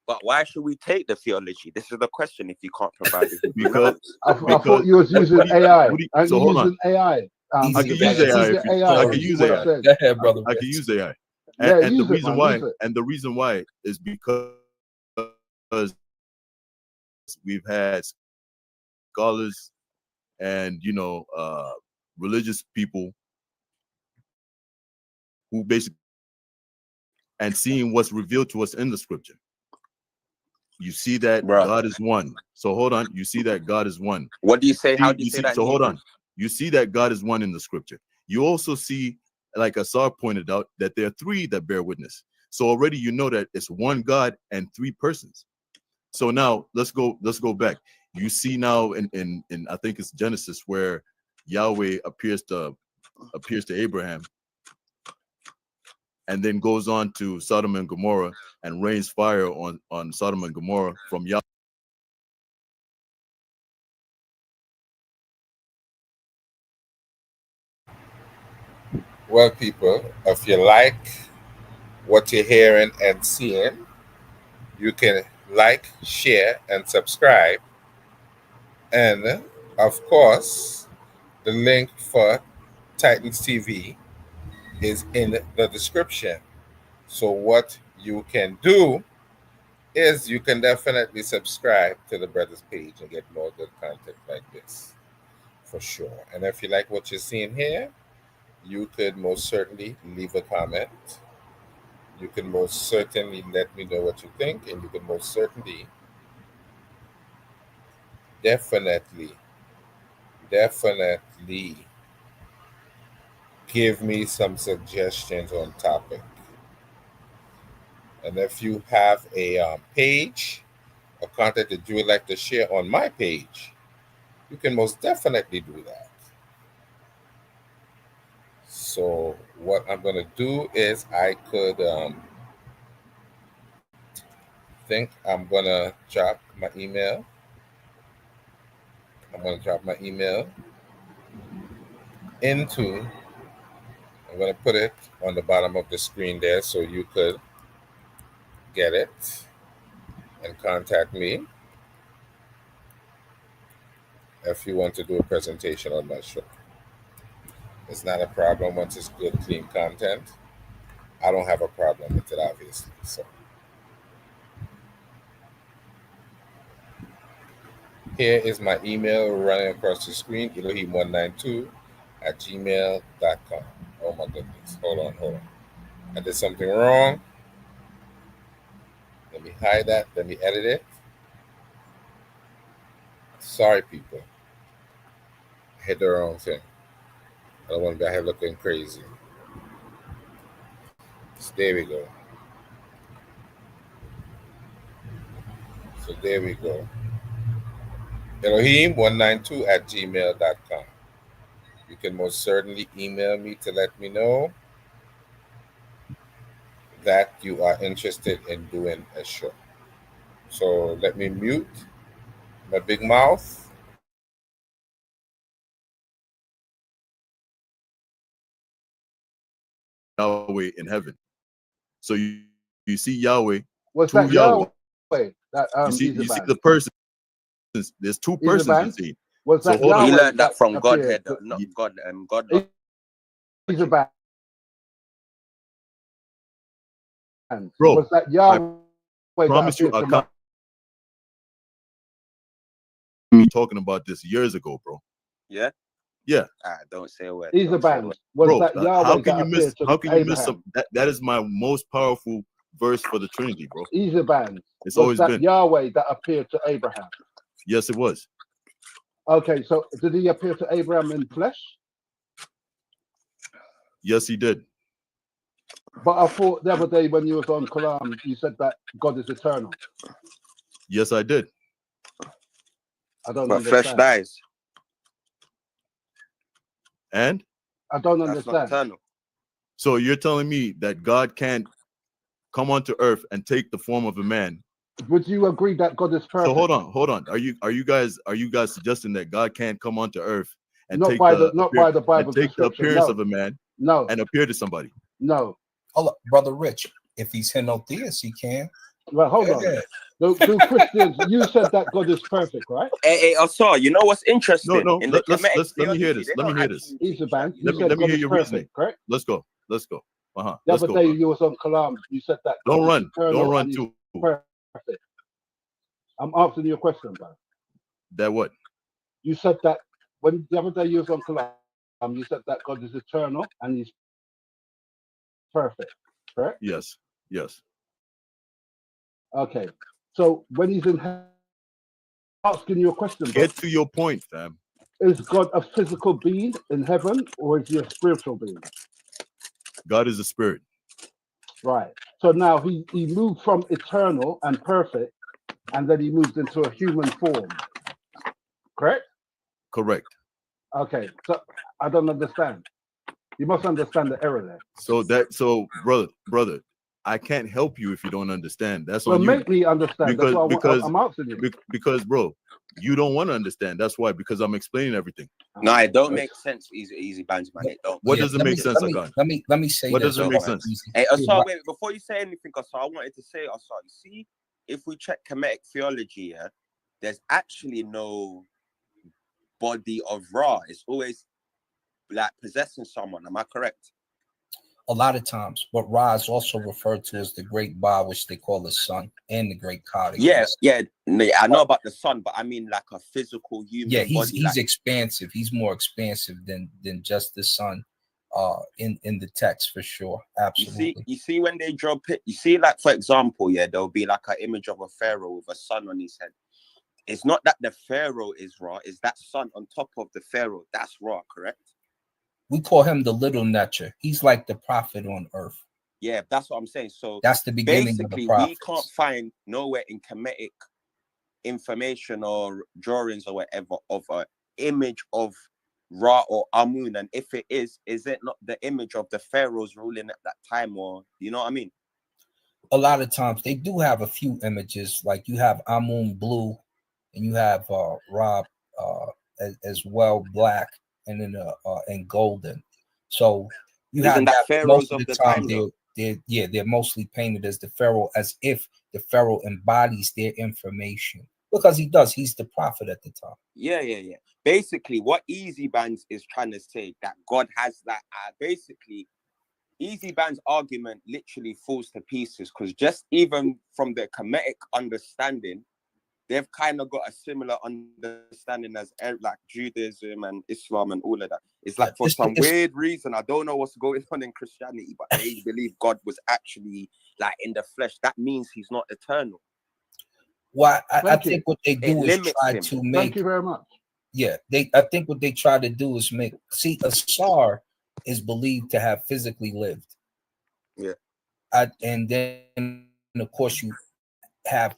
[SPEAKER 2] But why should we take the theology? This is the question. If you can't provide it,
[SPEAKER 3] because I thought you was using AI.
[SPEAKER 4] So hold on.
[SPEAKER 3] AI.
[SPEAKER 4] I can use AI. I can use AI.
[SPEAKER 7] Go ahead, brother.
[SPEAKER 4] I can use AI.
[SPEAKER 3] Yeah,
[SPEAKER 4] and the reason why is because we've had scholars and religious people who basically and seeing what's revealed to us in the scripture. You see that God is one. So hold on. You see that God is one.
[SPEAKER 2] What do you say? How do you say that?
[SPEAKER 4] So hold on. You see that God is one in the scripture. You also see, like Asar pointed out, that there are three that bear witness. So already you know that it's one God and three persons. So now let's go back. You see now in I think it's Genesis where Yahweh appears to Abraham and then goes on to Sodom and Gomorrah and rains fire on Sodom and Gomorrah from Yahweh.
[SPEAKER 1] Well, people, if you like what you're hearing and seeing, you can like, share, and subscribe. And of course, the link for Titans TV is in the description. So what you can do is you can definitely subscribe to the brothers page and get more good content like this, for sure. And if you like what you're seeing here, you could most certainly leave a comment. You can most certainly let me know what you think, and you can most certainly, definitely, definitely give me some suggestions on topic. And if you have a page or content that you would like to share on my page, you can most definitely do that. So what I'm gonna do is I could think I'm gonna drop my email. I'm gonna drop my email into. I'm gonna put it on the bottom of the screen there so you could get it and contact me if you want to do a presentation on my show. It's not a problem once it's good, clean content. I don't have a problem with it, obviously. So here is my email running across the screen, Elohim192@gmail.com. Oh my goodness. Hold on. I did something wrong. Let me hide that. Let me edit it. Sorry, people. I hit the wrong thing. I don't want to be out here looking crazy. So there we go. Elohim192@gmail.com. You can most certainly email me to let me know that you are interested in doing a show. So let me mute my big mouth.
[SPEAKER 4] Yahweh in heaven. So you see Yahweh,
[SPEAKER 3] Was
[SPEAKER 4] two
[SPEAKER 3] that
[SPEAKER 4] Yahweh.
[SPEAKER 3] Yahweh that
[SPEAKER 4] You see
[SPEAKER 3] Izaban?
[SPEAKER 4] the persons. There's two persons you
[SPEAKER 3] Izaban?
[SPEAKER 4] see.
[SPEAKER 3] Was
[SPEAKER 4] So
[SPEAKER 3] that
[SPEAKER 4] hold on.
[SPEAKER 2] He
[SPEAKER 3] Yahweh
[SPEAKER 2] learned that from
[SPEAKER 3] appeared
[SPEAKER 2] Godhead,
[SPEAKER 3] to
[SPEAKER 2] not God. God. Logic.
[SPEAKER 3] Izaban?
[SPEAKER 4] Bro,
[SPEAKER 3] Was that
[SPEAKER 4] I
[SPEAKER 3] Yahweh that
[SPEAKER 4] promise you,
[SPEAKER 3] appeared
[SPEAKER 4] I
[SPEAKER 3] to
[SPEAKER 4] can't be talking about this years ago, bro.
[SPEAKER 2] Yeah.
[SPEAKER 4] Yeah,
[SPEAKER 2] Don't say a word. Don't say a
[SPEAKER 3] Izaban?
[SPEAKER 2] word.
[SPEAKER 3] Was
[SPEAKER 4] bro.
[SPEAKER 3] that
[SPEAKER 4] How
[SPEAKER 3] Yahweh
[SPEAKER 4] can
[SPEAKER 3] that
[SPEAKER 4] you miss?
[SPEAKER 3] appeared to
[SPEAKER 4] How can you miss
[SPEAKER 3] Abraham?
[SPEAKER 4] some? That is my most powerful verse for the Trinity, bro.
[SPEAKER 3] Izaban?
[SPEAKER 4] It's
[SPEAKER 3] Was
[SPEAKER 4] always
[SPEAKER 3] that
[SPEAKER 4] been.
[SPEAKER 3] Yahweh that appeared to Abraham?
[SPEAKER 4] Yes, it was.
[SPEAKER 3] Okay, so did he appear to Abraham in flesh?
[SPEAKER 4] Yes, he did.
[SPEAKER 3] But I thought the other day when you was on Kalam, you said that God is eternal.
[SPEAKER 4] Yes, I did.
[SPEAKER 3] I don't
[SPEAKER 2] But flesh
[SPEAKER 3] understand.
[SPEAKER 2] dies.
[SPEAKER 4] And
[SPEAKER 3] I don't
[SPEAKER 2] That's not
[SPEAKER 3] understand.
[SPEAKER 2] eternal.
[SPEAKER 4] so you're telling me that God can't come onto earth and take the form of a man?
[SPEAKER 3] Would you agree that God is perfect?
[SPEAKER 4] So hold on. Are you guys suggesting that God can't come onto earth and
[SPEAKER 3] Not
[SPEAKER 4] take
[SPEAKER 3] by
[SPEAKER 4] the
[SPEAKER 3] Bible description.
[SPEAKER 4] appearance
[SPEAKER 3] No.
[SPEAKER 4] of a man
[SPEAKER 3] No.
[SPEAKER 4] and appear to somebody?
[SPEAKER 3] No.
[SPEAKER 7] Hold up, brother Rich. If he's henotheist, he can.
[SPEAKER 3] Well, hold on. Do Christians? You said that God is perfect, right?
[SPEAKER 2] Hey, Asar, you know what's interesting?
[SPEAKER 4] No.
[SPEAKER 2] In the
[SPEAKER 4] Let
[SPEAKER 2] Kemetic
[SPEAKER 4] me hear
[SPEAKER 2] theology,
[SPEAKER 4] this.
[SPEAKER 2] they
[SPEAKER 4] Let me
[SPEAKER 2] don't
[SPEAKER 4] hear this.
[SPEAKER 2] actually
[SPEAKER 3] He's a
[SPEAKER 2] teach that.
[SPEAKER 3] band.
[SPEAKER 2] You
[SPEAKER 3] You
[SPEAKER 2] know,
[SPEAKER 3] said
[SPEAKER 4] Let me
[SPEAKER 3] God
[SPEAKER 4] hear
[SPEAKER 3] is
[SPEAKER 4] your
[SPEAKER 3] perfect,
[SPEAKER 4] reasoning.
[SPEAKER 3] correct?
[SPEAKER 4] Let's go.
[SPEAKER 3] The
[SPEAKER 4] Let's
[SPEAKER 3] other
[SPEAKER 4] go,
[SPEAKER 3] day
[SPEAKER 4] bro.
[SPEAKER 3] you was on Kalam. You said that God
[SPEAKER 4] Don't
[SPEAKER 3] is
[SPEAKER 4] run.
[SPEAKER 3] eternal
[SPEAKER 4] Don't run
[SPEAKER 3] and he's
[SPEAKER 4] too.
[SPEAKER 3] perfect. I'm answering your question, bro.
[SPEAKER 4] That what?
[SPEAKER 3] You said that when the other day you was on Kalam, you said that God is eternal and he's perfect, correct?
[SPEAKER 4] Yes.
[SPEAKER 3] Okay. So when he's in heaven, asking you a question, bro.
[SPEAKER 4] Get to your point, fam.
[SPEAKER 3] Is God a physical being in heaven or is he a spiritual being?
[SPEAKER 4] God is a spirit.
[SPEAKER 3] Right. So now he moved from eternal and perfect and then he moved into a human form. Correct?
[SPEAKER 4] Correct.
[SPEAKER 3] Okay. So I don't understand. You must understand the error there.
[SPEAKER 4] So brother, I can't help you if you don't understand. That's
[SPEAKER 3] Well,
[SPEAKER 4] on you.
[SPEAKER 3] make me understand. That's why I'm answering you.
[SPEAKER 4] Because bro, you don't want to understand. That's why, because I'm explaining everything.
[SPEAKER 2] No, it don't make sense. Easy bands, man. It don't.
[SPEAKER 4] What doesn't make sense, Akan?
[SPEAKER 7] Let me say
[SPEAKER 4] what
[SPEAKER 7] this.
[SPEAKER 4] doesn't make sense?
[SPEAKER 2] Hey, Asar, wait, before you say anything, Asar, I wanted to say, Asar, you see, if we check Kemetic theology, yeah, there's actually no body of Ra. It's always like possessing someone. Am I correct?
[SPEAKER 7] A lot of times, but Ra is also referred to as the great Ba, which they call the sun, and the great Ka.
[SPEAKER 2] Yeah, I know about the sun, but I mean like a physical human
[SPEAKER 7] Yeah,
[SPEAKER 2] body.
[SPEAKER 7] he's expansive. He's more expansive than just the sun, in the text for sure. Absolutely.
[SPEAKER 2] You see when they draw you see, like for example, there'll be like an image of a pharaoh with a sun on his head. It's not that the pharaoh is Ra, it's that sun on top of the pharaoh. That's Ra, correct?
[SPEAKER 7] We call him the little Necher. He's like the prophet on earth.
[SPEAKER 2] Yeah, that's what I'm saying. So
[SPEAKER 7] that's the beginning
[SPEAKER 2] basically,
[SPEAKER 7] of the
[SPEAKER 2] we can't find nowhere in Kemetic information or drawings or whatever of an image of Ra or Amun. And if it is it not the image of the pharaohs ruling at that time? Or you know what I mean?
[SPEAKER 7] A lot of times they do have a few images, like you have Amun blue, and you have Ra as well, black, and then and golden. So you
[SPEAKER 2] Isn't
[SPEAKER 7] have
[SPEAKER 2] that pharaohs
[SPEAKER 7] most of the
[SPEAKER 2] time
[SPEAKER 7] they're mostly painted as the pharaoh, as if the pharaoh embodies their information, because he does. He's the prophet at the time.
[SPEAKER 2] Yeah. Basically, what Easy Bands is trying to say, that God has that. Basically, Easy Band's argument literally falls to pieces, because just even from the Kemetic understanding, they've kind of got a similar understanding as like Judaism and Islam and all of that. It's like for some weird reason, I don't know what's going on in Christianity, but they believe God was actually like in the flesh. That means he's not eternal.
[SPEAKER 7] Well, I think what they do is try to make.
[SPEAKER 3] Thank you very much.
[SPEAKER 7] Yeah, I think what they try to do is make. See, a star is believed to have physically lived.
[SPEAKER 2] Yeah.
[SPEAKER 7] And then of course you have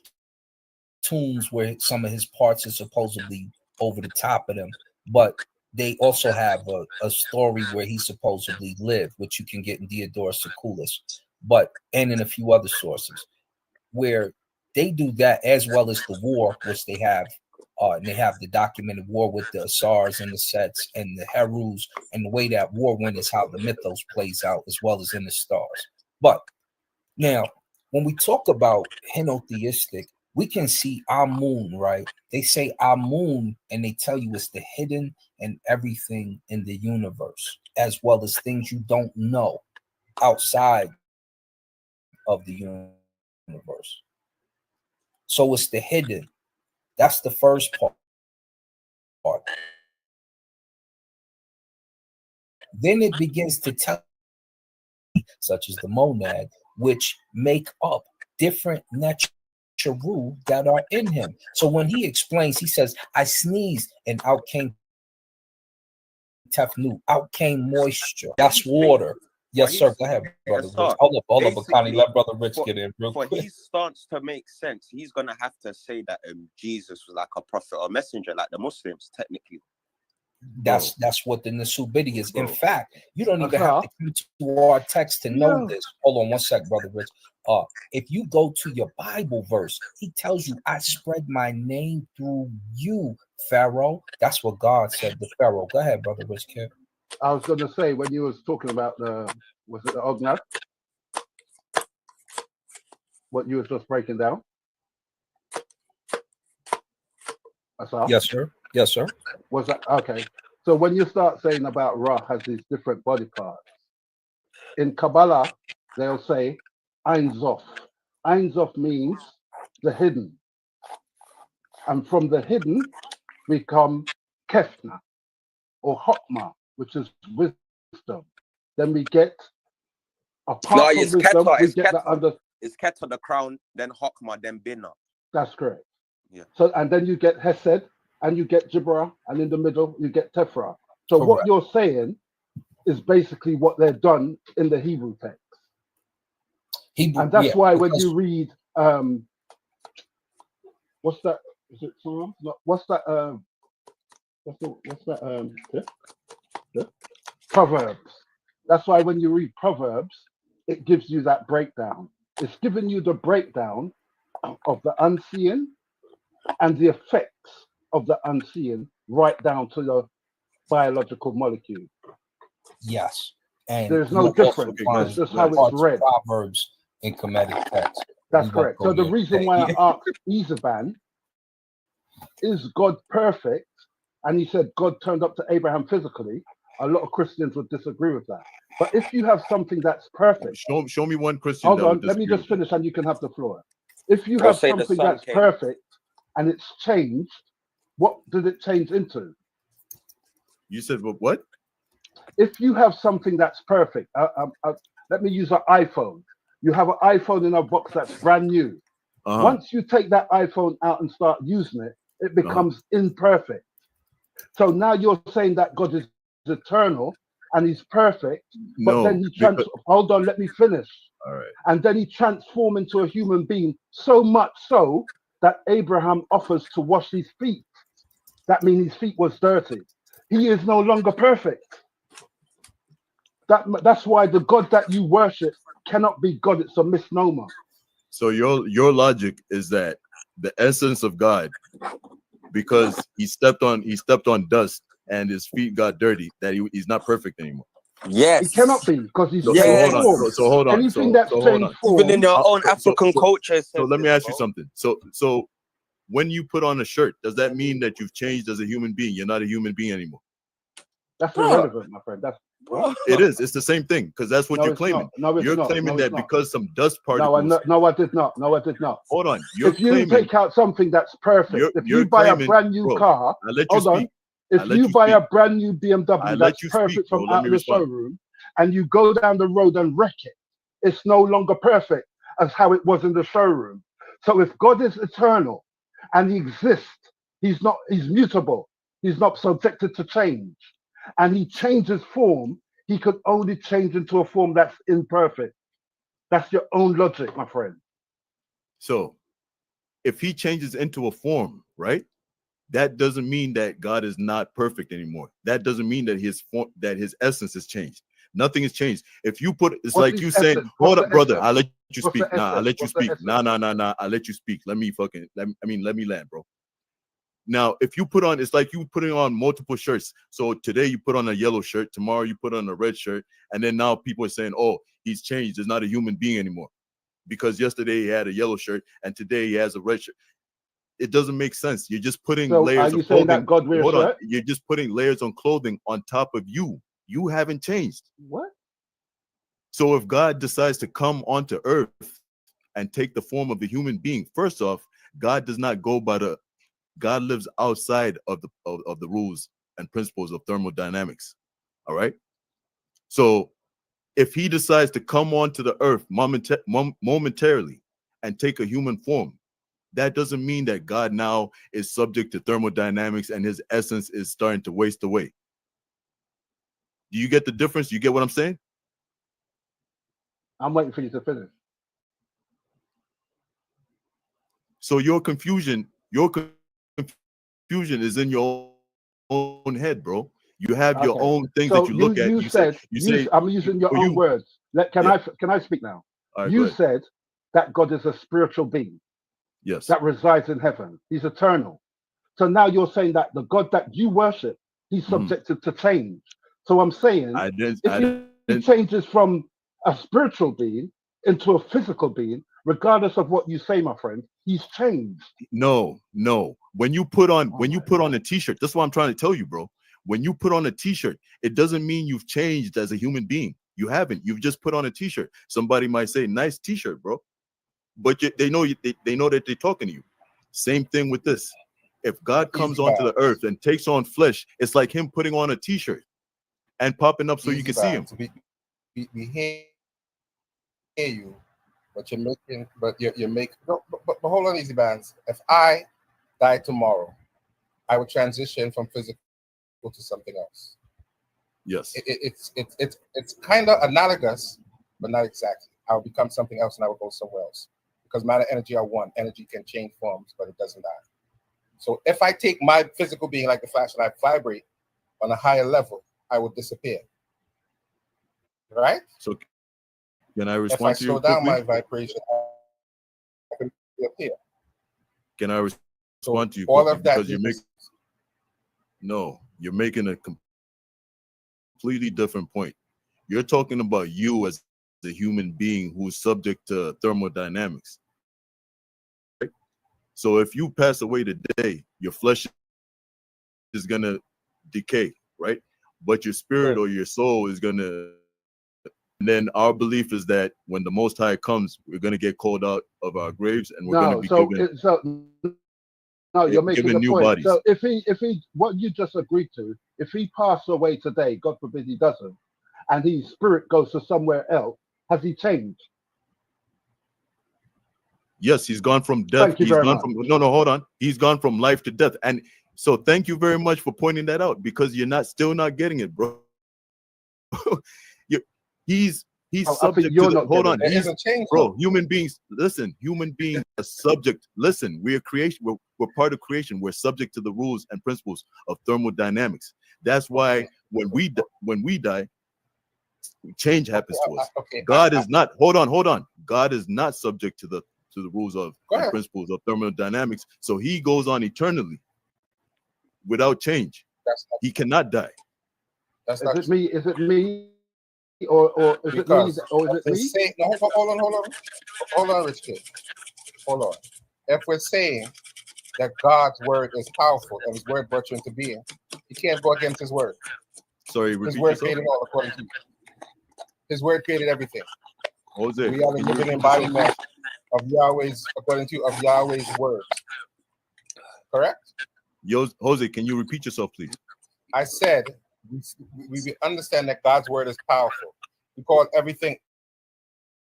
[SPEAKER 7] tombs where some of his parts are supposedly over the top of them, but they also have a story where he supposedly lived, which you can get in Diodorus Siculus, and in a few other sources, where they do that, as well as the war, which they have, and they have the documented war with the Asars and the Sets and the Herus, and the way that war went is how the mythos plays out, as well as in the stars. But now, when we talk about henotheistic, we can see Amun, right? They say Amun, and they tell you it's the hidden and everything in the universe, as well as things you don't know outside of the universe. So it's the hidden. That's the first part. Then it begins to tell, such as the monad, which make up different natural that are in him. So when he explains, he says, I sneezed and out came Tefnu, out came moisture. That's water. Yes, sir. Go ahead, brother Rich. Hold up, Bakani. Let brother Rich get in real quick.
[SPEAKER 2] For his stance to make sense, he's gonna have to say that Jesus was like a prophet or messenger, like the Muslims, technically.
[SPEAKER 7] That's what the Nasubidi is. In fact, you don't even have to come to our text to know this. Hold on one sec, brother Rich. If you go to your Bible verse, he tells you, I spread my name through you, Pharaoh. That's what God said to Pharaoh. Go ahead, brother Rich Kid.
[SPEAKER 3] I was going to say, when you was talking about was it the Ognad? What you was just breaking down?
[SPEAKER 7] Yes, sir. Yes, sir.
[SPEAKER 3] Was that okay? So when you start saying about Ra has these different body parts, in Kabbalah, they'll say Ein Sof. Ein Sof means the hidden. And from the hidden, we come Kefna or Hokmah, which is wisdom. Then we get, apart from wisdom, we get the under.
[SPEAKER 2] It's Keter, the crown, then Hokmah, then Bina.
[SPEAKER 3] That's correct.
[SPEAKER 2] Yeah.
[SPEAKER 3] So, and then you get Hesed, and you get Jibra, and in the middle, you get Tefra. So correct. What you're saying is basically what they've done in the Hebrew text. And that's why when you read, what's that? Is it Psalm? No, what's that? Proverbs. That's why when you read Proverbs, it gives you that breakdown. It's giving you the breakdown of the unseen and the effects of the unseen, right down to the biological molecule.
[SPEAKER 7] Yes. And
[SPEAKER 3] there's no difference. It's just how it's read.
[SPEAKER 7] Proverbs in Kemetic text.
[SPEAKER 3] That's correct. So the reason why I asked Izaban, is God perfect? And he said God turned up to Abraham physically. A lot of Christians would disagree with that. But if you have something that's perfect,
[SPEAKER 4] Show me one Christian.
[SPEAKER 3] hold
[SPEAKER 4] that would
[SPEAKER 3] on, let me
[SPEAKER 4] disagree
[SPEAKER 3] just
[SPEAKER 4] with that.
[SPEAKER 3] finish and you can have the floor. If you
[SPEAKER 2] Or
[SPEAKER 3] have
[SPEAKER 2] say the
[SPEAKER 3] something
[SPEAKER 2] sun
[SPEAKER 3] that's
[SPEAKER 2] came.
[SPEAKER 3] perfect and it's changed, what did it change into?
[SPEAKER 4] You said what?
[SPEAKER 3] If you have something that's perfect, let me use an iPhone. You have an iPhone in a box that's brand new. Once you take that iPhone out and start using it, it becomes imperfect. So now you're saying that God is eternal and he's perfect, but
[SPEAKER 4] No,
[SPEAKER 3] then he
[SPEAKER 4] because
[SPEAKER 3] hold on, let me finish.
[SPEAKER 4] all right.
[SPEAKER 3] And then he transformed into a human being, so much so that Abraham offers to wash his feet. That means his feet was dirty. He is no longer perfect. That's why the God that you worship cannot be God. It's a misnomer.
[SPEAKER 4] So your logic is that the essence of God, because he stepped on dust and his feet got dirty, that he's not perfect anymore.
[SPEAKER 3] He cannot
[SPEAKER 2] Yes.
[SPEAKER 3] be because he's
[SPEAKER 4] So,
[SPEAKER 3] changed
[SPEAKER 4] hold on.
[SPEAKER 3] form.
[SPEAKER 4] So hold on.
[SPEAKER 3] Anything
[SPEAKER 4] So
[SPEAKER 3] that's
[SPEAKER 4] hold on.
[SPEAKER 3] changed form.
[SPEAKER 2] Even in your own
[SPEAKER 4] So-
[SPEAKER 2] African culture, it
[SPEAKER 4] So
[SPEAKER 2] says
[SPEAKER 4] let me
[SPEAKER 2] this,
[SPEAKER 4] ask you
[SPEAKER 2] bro.
[SPEAKER 4] something. So when you put on a shirt, does that mean that you've changed as a human being? You're not a human being anymore.
[SPEAKER 3] That's
[SPEAKER 2] Bro.
[SPEAKER 3] irrelevant, my friend. That's
[SPEAKER 2] Bro.
[SPEAKER 4] It is. It's the same thing because that's what
[SPEAKER 3] no,
[SPEAKER 4] you're
[SPEAKER 3] it's
[SPEAKER 4] claiming.
[SPEAKER 3] not. No, it's
[SPEAKER 4] You're
[SPEAKER 3] not.
[SPEAKER 4] claiming
[SPEAKER 3] No,
[SPEAKER 4] that
[SPEAKER 3] it's not.
[SPEAKER 4] because some dust
[SPEAKER 3] No,
[SPEAKER 4] particles.
[SPEAKER 3] no, I did not. No, I did not.
[SPEAKER 4] Hold on. You're
[SPEAKER 3] If you
[SPEAKER 4] claiming.
[SPEAKER 3] take out something that's perfect, if
[SPEAKER 4] You're
[SPEAKER 3] you buy a
[SPEAKER 4] claiming,
[SPEAKER 3] brand new
[SPEAKER 4] bro.
[SPEAKER 3] car,
[SPEAKER 4] I let you
[SPEAKER 3] hold on.
[SPEAKER 4] speak.
[SPEAKER 3] If you buy a brand new
[SPEAKER 4] I
[SPEAKER 3] BMW
[SPEAKER 4] let
[SPEAKER 3] that's
[SPEAKER 4] you speak,
[SPEAKER 3] perfect
[SPEAKER 4] bro.
[SPEAKER 3] from
[SPEAKER 4] Let
[SPEAKER 3] out
[SPEAKER 4] me
[SPEAKER 3] of the
[SPEAKER 4] respond.
[SPEAKER 3] showroom, and you go down the road and wreck it, it's no longer perfect as how it was in the showroom. So if God is eternal and he exists, he's mutable, he's not subjected to change, and he changes form, he could only change into a form that's imperfect. That's your own logic, my friend.
[SPEAKER 4] So if he changes into a form, right? That doesn't mean that God is not perfect anymore. That doesn't mean that his form, that his essence has changed. Nothing has changed. If you put, it's
[SPEAKER 3] What's
[SPEAKER 4] like you
[SPEAKER 3] his
[SPEAKER 4] saying,
[SPEAKER 3] essence?
[SPEAKER 4] hold
[SPEAKER 3] What's
[SPEAKER 4] up,
[SPEAKER 3] the
[SPEAKER 4] brother.
[SPEAKER 3] essence?
[SPEAKER 4] I'll let you
[SPEAKER 3] What's
[SPEAKER 4] speak.
[SPEAKER 3] the
[SPEAKER 4] Nah, I'll
[SPEAKER 3] essence?
[SPEAKER 4] let you
[SPEAKER 3] What's the
[SPEAKER 4] speak.
[SPEAKER 3] essence?
[SPEAKER 4] Nah. I'll let you speak. Let me land, bro. Now, if you put on, it's like you putting on multiple shirts. So today you put on a yellow shirt, tomorrow you put on a red shirt, and then now people are saying, oh, he's changed. He's not a human being anymore. Because yesterday he had a yellow shirt and today he has a red shirt. It doesn't make sense. You're just putting
[SPEAKER 3] So are
[SPEAKER 4] layers
[SPEAKER 3] you
[SPEAKER 4] of
[SPEAKER 3] saying
[SPEAKER 4] clothing.
[SPEAKER 3] that God wears
[SPEAKER 4] Hold on.
[SPEAKER 3] shirt?
[SPEAKER 4] You're just putting layers on clothing on top of you. You haven't changed.
[SPEAKER 3] What?
[SPEAKER 4] So if God decides to come onto earth and take the form of a human being, first off, God does not go by the, God lives outside of the rules and principles of thermodynamics. All right. So if he decides to come onto the earth momentarily and take a human form, that doesn't mean that God now is subject to thermodynamics and his essence is starting to waste away. Do you get the difference? You get what I'm saying?
[SPEAKER 3] I'm waiting for you to finish.
[SPEAKER 4] So your confusion is in your own head, bro. You have your
[SPEAKER 3] Okay.
[SPEAKER 4] own things
[SPEAKER 3] So
[SPEAKER 4] that you look at. You say,
[SPEAKER 3] I'm using your
[SPEAKER 4] for
[SPEAKER 3] own
[SPEAKER 4] you.
[SPEAKER 3] words. Can
[SPEAKER 4] Yeah.
[SPEAKER 3] I speak now?
[SPEAKER 4] All right, go
[SPEAKER 3] You
[SPEAKER 4] ahead.
[SPEAKER 3] said that God is a spiritual being
[SPEAKER 4] Yes.
[SPEAKER 3] that resides in heaven. He's eternal. So now you're saying that the God that you worship, he's subjected to change. So I'm saying if he changes from a spiritual being into a physical being, regardless of what you say, my friend, he's changed.
[SPEAKER 4] No. When you put on a t-shirt, that's what I'm trying to tell you, bro. When you put on a t-shirt, it doesn't mean you've changed as a human being. You haven't. You've just put on a t-shirt. Somebody might say, nice t-shirt, bro. But they know they know that they're talking to you. Same thing with this. If God comes onto the earth and takes on flesh, it's like him putting on a t-shirt and popping up so you can see him.
[SPEAKER 1] We hear you, but you're making. No, but hold on, easy bands. If I die tomorrow, I would transition from physical to something else.
[SPEAKER 4] Yes.
[SPEAKER 1] It's kind of analogous, but not exactly. I will become something else and I will go somewhere else. Because matter, energy are one. Energy can change forms, but it doesn't die. So if I take my physical being like the flash and I vibrate on a higher level, I will disappear. Right?
[SPEAKER 4] So can I respond to you
[SPEAKER 1] quickly? If I slow down
[SPEAKER 4] quickly?
[SPEAKER 1] my vibration, I can disappear.
[SPEAKER 4] Can I respond to you
[SPEAKER 1] all
[SPEAKER 4] quickly?
[SPEAKER 1] of that
[SPEAKER 4] Because you're making a completely different point. You're talking about you as the human being who's subject to thermodynamics. Right? So if you pass away today, your flesh is gonna decay, right? But your spirit or your soul is gonna then our belief is that when the Most High comes, we're going to get called out of our graves, and we're going to be
[SPEAKER 3] you're making
[SPEAKER 4] given
[SPEAKER 3] the
[SPEAKER 4] new
[SPEAKER 3] point.
[SPEAKER 4] bodies.
[SPEAKER 3] So if he, what you just agreed to, if he passed away today, God forbid he doesn't, and his spirit goes to somewhere else, has he changed?
[SPEAKER 4] Yes, he's gone from death.
[SPEAKER 3] Thank you
[SPEAKER 4] He's
[SPEAKER 3] very
[SPEAKER 4] gone
[SPEAKER 3] much.
[SPEAKER 4] from hold on. He's gone from life to death. And so thank you very much for pointing that out, because you're still not getting it, bro. He's subject to the, hold on. He's, bro, human beings, listen, human beings are subject. Listen, we're part of creation. We're subject to the rules and principles of thermodynamics. That's why when we die, change happens to us. God is not, hold on. God is not subject to the rules of and principles of thermodynamics. So he goes on eternally without change. He cannot die.
[SPEAKER 3] Is it me? Or is it me? Or is it me?
[SPEAKER 1] No, hold on, Rich Kid. Hold on. If we're saying that God's word is powerful and his word brought you into being, you can't go against his word.
[SPEAKER 4] Sorry,
[SPEAKER 1] his word created all according to you. His word created everything.
[SPEAKER 4] Jose,
[SPEAKER 1] we are the living embodiment of Yahweh's, according to of Yahweh's words. Correct?
[SPEAKER 4] Jose, can you repeat yourself, please?
[SPEAKER 1] I said we understand that God's word is powerful. We call everything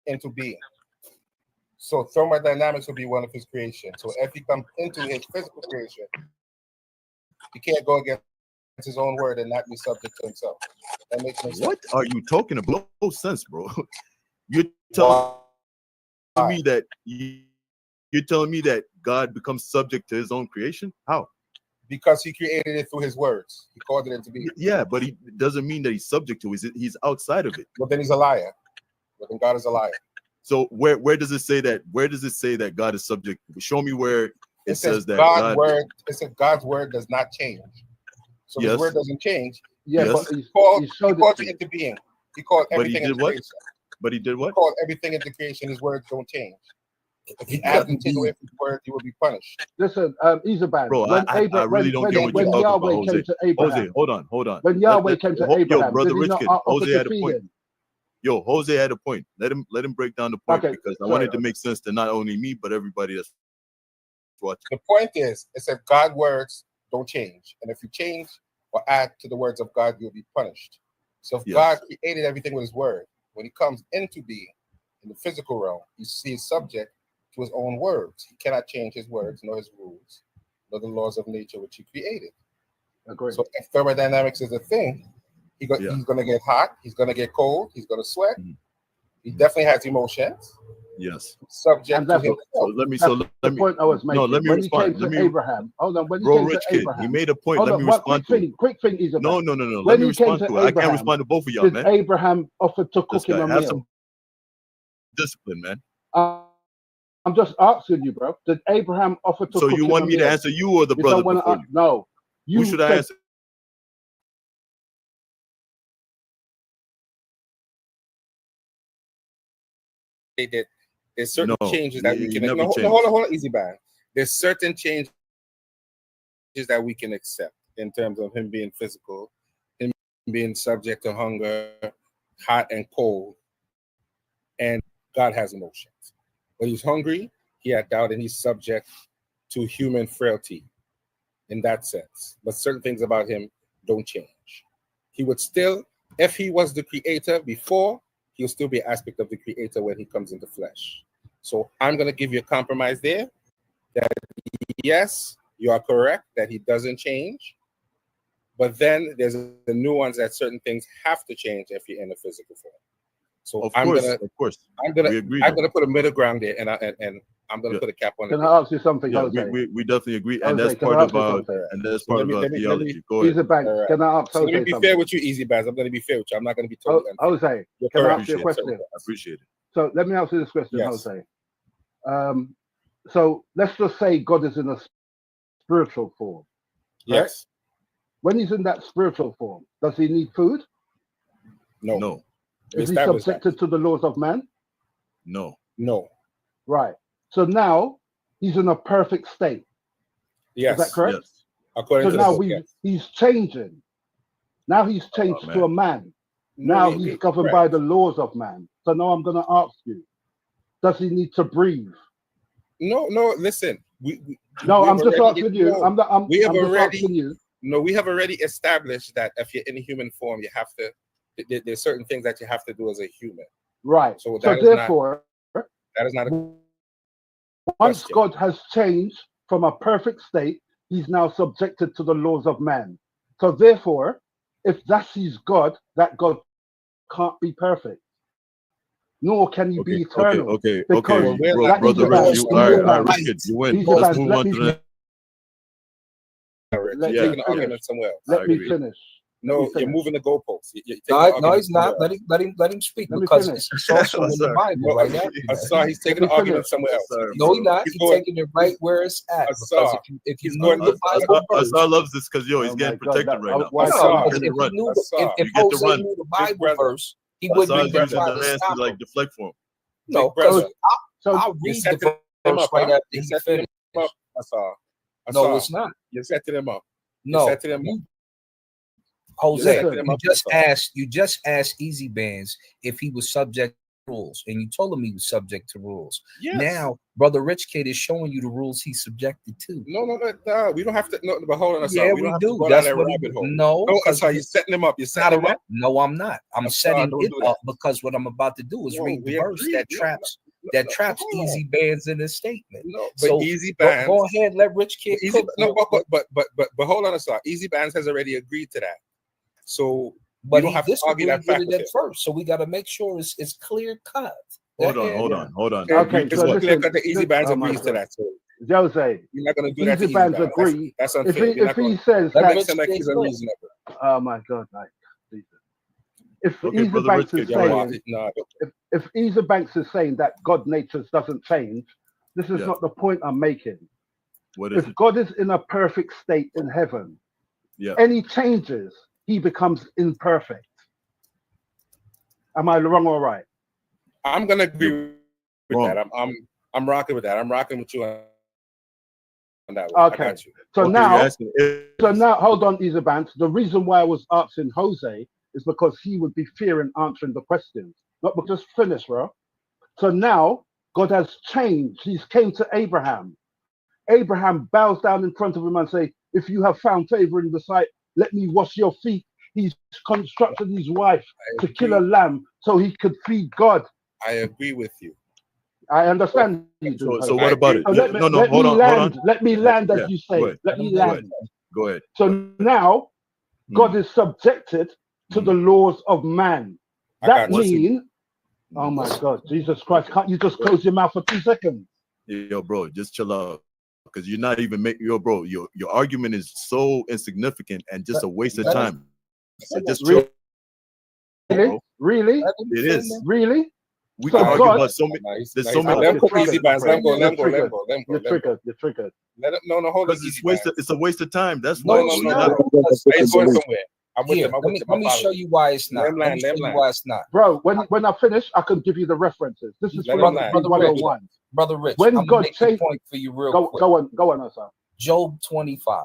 [SPEAKER 1] into being. So thermodynamics will be one of his creations. So if he comes into his physical creation, he can't go against his own word and not be subject to himself. That makes no sense.
[SPEAKER 4] What are you talking about? No sense, bro. You're telling me that you're telling me that God becomes subject to his own creation? How?
[SPEAKER 1] Because he created it through his words. He called it into being.
[SPEAKER 4] Yeah, but he doesn't mean that he's subject to it. He's outside of it.
[SPEAKER 1] Well, then he's a liar. Well, then God is a liar.
[SPEAKER 4] So where does it say that? Where does it say that God is subject? Show me where it says that
[SPEAKER 1] God's word. It says God's word does not change. So his word doesn't change.
[SPEAKER 3] Yeah,
[SPEAKER 1] yes.
[SPEAKER 3] but
[SPEAKER 1] he called it into being. He called everything into creation.
[SPEAKER 4] But he did what?
[SPEAKER 1] He called everything into creation. His words don't change. If he adds and take away his word, he will be punished.
[SPEAKER 3] Listen, Isaban,
[SPEAKER 4] bro, I really don't get what you're talking about, Jose. Jose, hold on.
[SPEAKER 3] When Yahweh came to Abraham,
[SPEAKER 4] brother
[SPEAKER 3] did he not
[SPEAKER 4] Rich
[SPEAKER 3] offer
[SPEAKER 4] Jose
[SPEAKER 3] to
[SPEAKER 4] had a
[SPEAKER 3] feed
[SPEAKER 4] point.
[SPEAKER 3] him?
[SPEAKER 4] Yo, Jose had a point. Let him break down the point, because I wanted to make sense to not only me but everybody that's watching.
[SPEAKER 1] The point is, it said God's words don't change, and if you change or add to the words of God, you'll be punished. So if God created everything with his word, when he comes into being in the physical realm, he is subject to his own words. He cannot change his words, nor his rules, nor the laws of nature which he created.
[SPEAKER 3] Agreed.
[SPEAKER 1] So if thermodynamics is a thing, he's going to get hot, he's going to get cold, he's going to sweat. He definitely has emotions.
[SPEAKER 4] Yes.
[SPEAKER 1] Subject to himself.
[SPEAKER 4] So let me
[SPEAKER 3] point I was making.
[SPEAKER 4] No, let me
[SPEAKER 3] when
[SPEAKER 4] respond.
[SPEAKER 3] He came to Abraham. Hold on. When he
[SPEAKER 4] bro,
[SPEAKER 3] came
[SPEAKER 4] Rich
[SPEAKER 3] to
[SPEAKER 4] Kid,
[SPEAKER 3] Abraham,
[SPEAKER 4] he made a point. Let me respond to it.
[SPEAKER 3] Quick thing, Isaban.
[SPEAKER 4] No.
[SPEAKER 3] When
[SPEAKER 4] Let me
[SPEAKER 3] he came
[SPEAKER 4] respond
[SPEAKER 3] to
[SPEAKER 4] to it. I can't
[SPEAKER 3] Abraham,
[SPEAKER 4] respond to both of y'all,
[SPEAKER 3] did
[SPEAKER 4] man.
[SPEAKER 3] Abraham offer to cook him a
[SPEAKER 4] have
[SPEAKER 3] meal?
[SPEAKER 4] some discipline, man.
[SPEAKER 3] I'm just asking you, bro. Did Abraham offer to cook him a meal?
[SPEAKER 4] So you want me to answer you or the brother before you?
[SPEAKER 3] No.
[SPEAKER 4] Who should I answer?
[SPEAKER 1] There's certain changes that we can
[SPEAKER 4] hold
[SPEAKER 1] on, easy band. There's certain changes that we can accept in terms of him being physical, him being subject to hunger, hot and cold, and God has emotions. When he's hungry, he had doubt, and he's subject to human frailty in that sense. But certain things about him don't change. He would still, if he was the creator before, he'll still be an aspect of the creator when he comes into flesh. So I'm going to give you a compromise there that yes, you are correct that he doesn't change. But then there's a nuance that certain things have to change if you're in a physical form. So
[SPEAKER 4] of course,
[SPEAKER 1] I'm gonna put a middle ground there, and I'm gonna put a cap on it.
[SPEAKER 3] Can I ask you something,
[SPEAKER 4] Yeah,
[SPEAKER 3] Jose?
[SPEAKER 4] we definitely agree, and
[SPEAKER 3] Jose,
[SPEAKER 4] that's part of our theology. Go ahead.
[SPEAKER 3] Isaban, can I ask Jose
[SPEAKER 1] let me be fair with you, Easy Baz. I'm gonna be fair with you. I'm not gonna be totally unfair.
[SPEAKER 3] Jose, can I ask you a question?
[SPEAKER 4] I appreciate it.
[SPEAKER 3] So let me ask you this question,
[SPEAKER 1] Yes.
[SPEAKER 3] Jose. So let's just say God is in a spiritual form. Right?
[SPEAKER 1] Yes.
[SPEAKER 3] When he's in that spiritual form, does he need food?
[SPEAKER 1] No.
[SPEAKER 3] Is he subjected to the laws of man?
[SPEAKER 4] No.
[SPEAKER 3] Right. So now he's in a perfect state.
[SPEAKER 1] Yes.
[SPEAKER 3] Is that correct?
[SPEAKER 4] Yes.
[SPEAKER 3] So now he's changing. Now he's changed to a man. Now he's governed by the laws of man. So now I'm going to ask you, does he need to breathe?
[SPEAKER 1] No, listen.
[SPEAKER 3] I'm just asking you.
[SPEAKER 1] No,
[SPEAKER 3] I'm just
[SPEAKER 1] already,
[SPEAKER 3] asking you.
[SPEAKER 1] No, we have already established that if you're in human form, you have to, there's certain things that you have to do as a human.
[SPEAKER 3] Right.
[SPEAKER 1] So
[SPEAKER 3] therefore,
[SPEAKER 1] that is not a
[SPEAKER 3] once
[SPEAKER 1] question.
[SPEAKER 3] God has changed from a perfect state, he's now subjected to the laws of man. So therefore, if that's his God, that God can't be perfect. Nor can he be eternal.
[SPEAKER 4] Okay.
[SPEAKER 3] Because
[SPEAKER 4] Brother Rich, all right, Rich Kid, you win. Let's move on to the
[SPEAKER 1] You're taking the argument somewhere else.
[SPEAKER 3] Let me finish.
[SPEAKER 1] No, you're moving the goalposts.
[SPEAKER 7] No, he's not. Let him speak because it's also in the Bible right now.
[SPEAKER 1] I saw he's taking the argument somewhere else.
[SPEAKER 7] No, he's not. He's taking it right where it's at. Because if you know the Bible verse,
[SPEAKER 4] Azar loves this because he's getting protected right now.
[SPEAKER 7] If Jose knew the Bible verse, he wouldn't even try to stop him.
[SPEAKER 4] Like deflect for him.
[SPEAKER 7] No, because I'll read the verse right after he finishes. No, it's not.
[SPEAKER 1] You're setting him up.
[SPEAKER 7] No, Jose, you just asked Easy Bands if he was subject to rules, and you told him he was subject to rules. Yes. Now, Brother Rich Kid is showing you the rules he's subjected to.
[SPEAKER 1] No, we don't have to. No, but hold on.
[SPEAKER 7] Yeah, we do. That's what No,
[SPEAKER 1] that's how you're setting him up. You're setting him up.
[SPEAKER 7] No, I'm not. I'm setting it up because what I'm about to do is read the verse that traps Easy Bands in his statement.
[SPEAKER 1] No, but Easy Bands.
[SPEAKER 7] Go ahead, let Rich Kid.
[SPEAKER 1] But hold on a second. Easy Bands has already agreed to that. So,
[SPEAKER 7] but you don't have to argue that fact with it first. So we got to make sure it's clear cut.
[SPEAKER 4] Hold on.
[SPEAKER 3] Okay,
[SPEAKER 1] so clear cut. The Easy Bands agrees to that. So
[SPEAKER 3] Jose,
[SPEAKER 1] you're not going to do that.
[SPEAKER 3] Easy Bands agree.
[SPEAKER 1] That's unfair.
[SPEAKER 3] If he says
[SPEAKER 1] that makes him like he's unreasonable.
[SPEAKER 3] Oh my God, if Easy Banks is saying, if Easy Banks is saying that God nature doesn't change, this is not the point I'm making. If God is in a perfect state in heaven, any changes, he becomes imperfect. Am I wrong or right?
[SPEAKER 1] I'm gonna agree with that. I'm rocking with that. I'm rocking with you on that one.
[SPEAKER 3] Okay. So now, hold on, Easy Banks. The reason why I was asking Jose is because he would be fearing answering the questions. Not but just finish, bro. So now God has changed. He's came to Abraham. Abraham bows down in front of him and say, "If you have found favor in the sight, let me wash your feet." He's constructed his wife to kill a lamb so he could feed God.
[SPEAKER 1] I agree with you.
[SPEAKER 3] I understand you do.
[SPEAKER 4] So what about it?
[SPEAKER 3] So hold on. Let me land, as you say. Let me land.
[SPEAKER 4] Go ahead.
[SPEAKER 3] So now God is subjected to the laws of man. That means, oh my God, Jesus Christ, can't you just close your mouth for 2 seconds?
[SPEAKER 4] Yo, bro, just chill out. Because you're not even making your argument is so insignificant and just a waste of time. So just chill.
[SPEAKER 3] Really?
[SPEAKER 4] It is.
[SPEAKER 3] Really?
[SPEAKER 4] We can argue about so many. There's so many.
[SPEAKER 1] Easy Bands. Let him go.
[SPEAKER 3] You're triggered.
[SPEAKER 1] No, hold on.
[SPEAKER 4] It's a waste of time. That's
[SPEAKER 1] why.
[SPEAKER 4] No.
[SPEAKER 1] It's going somewhere.
[SPEAKER 7] Let me show you why it's not. Let me show you why it's not.
[SPEAKER 3] Bro, when I finish, I can give you the references. This is from Brother 101.
[SPEAKER 7] Brother Rich,
[SPEAKER 3] when God changed,
[SPEAKER 7] point for you real quick.
[SPEAKER 3] Go on, sir.
[SPEAKER 7] Job 25.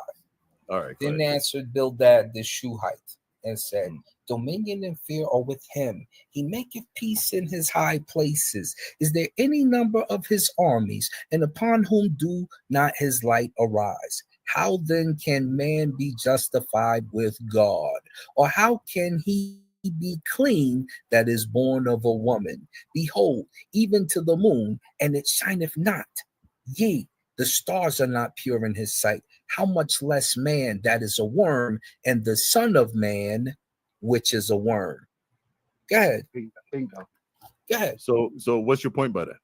[SPEAKER 4] All right.
[SPEAKER 7] Then answered Bildad the Shuhite and said, "Dominion and fear are with him. He maketh peace in his high places. Is there any number of his armies, and upon whom do not his light arise? How then can man be justified with God? Or how can he be clean that is born of a woman? Behold, even to the moon, and it shineth not. Yea, the stars are not pure in his sight. How much less man that is a worm, and the son of man, which is a worm." Go ahead.
[SPEAKER 3] Bingo.
[SPEAKER 7] Go ahead.
[SPEAKER 4] So what's your point by that?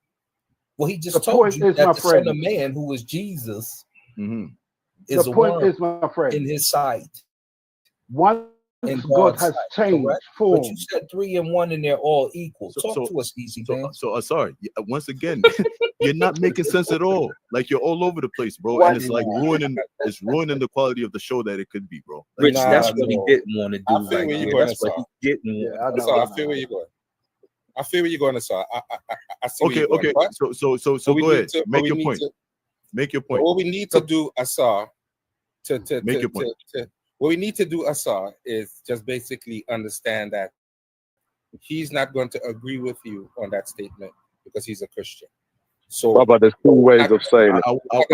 [SPEAKER 7] Well, he just told you that the son of man, who is Jesus, is a worm in his sight.
[SPEAKER 3] Once God has changed form.
[SPEAKER 7] But you said 3 and 1 and they're all equal. Talk to us, Easy Man.
[SPEAKER 4] Sorry. Once again, you're not making sense at all. Like you're all over the place, bro. And it's like ruining the quality of the show that it could be, bro.
[SPEAKER 7] Rich, that's what he didn't want to do.
[SPEAKER 1] I feel where you're going. That's what he didn't want. I feel where you're going. I feel where you're going, sir. I see.
[SPEAKER 4] Okay. So go ahead. Make your point. Make your point.
[SPEAKER 1] What we need to do, Asar,
[SPEAKER 4] make your point.
[SPEAKER 1] What we need to do, Asar, is just basically understand that he's not going to agree with you on that statement because he's a Christian. So,
[SPEAKER 8] Brother, there's two ways of saying it.
[SPEAKER 4] I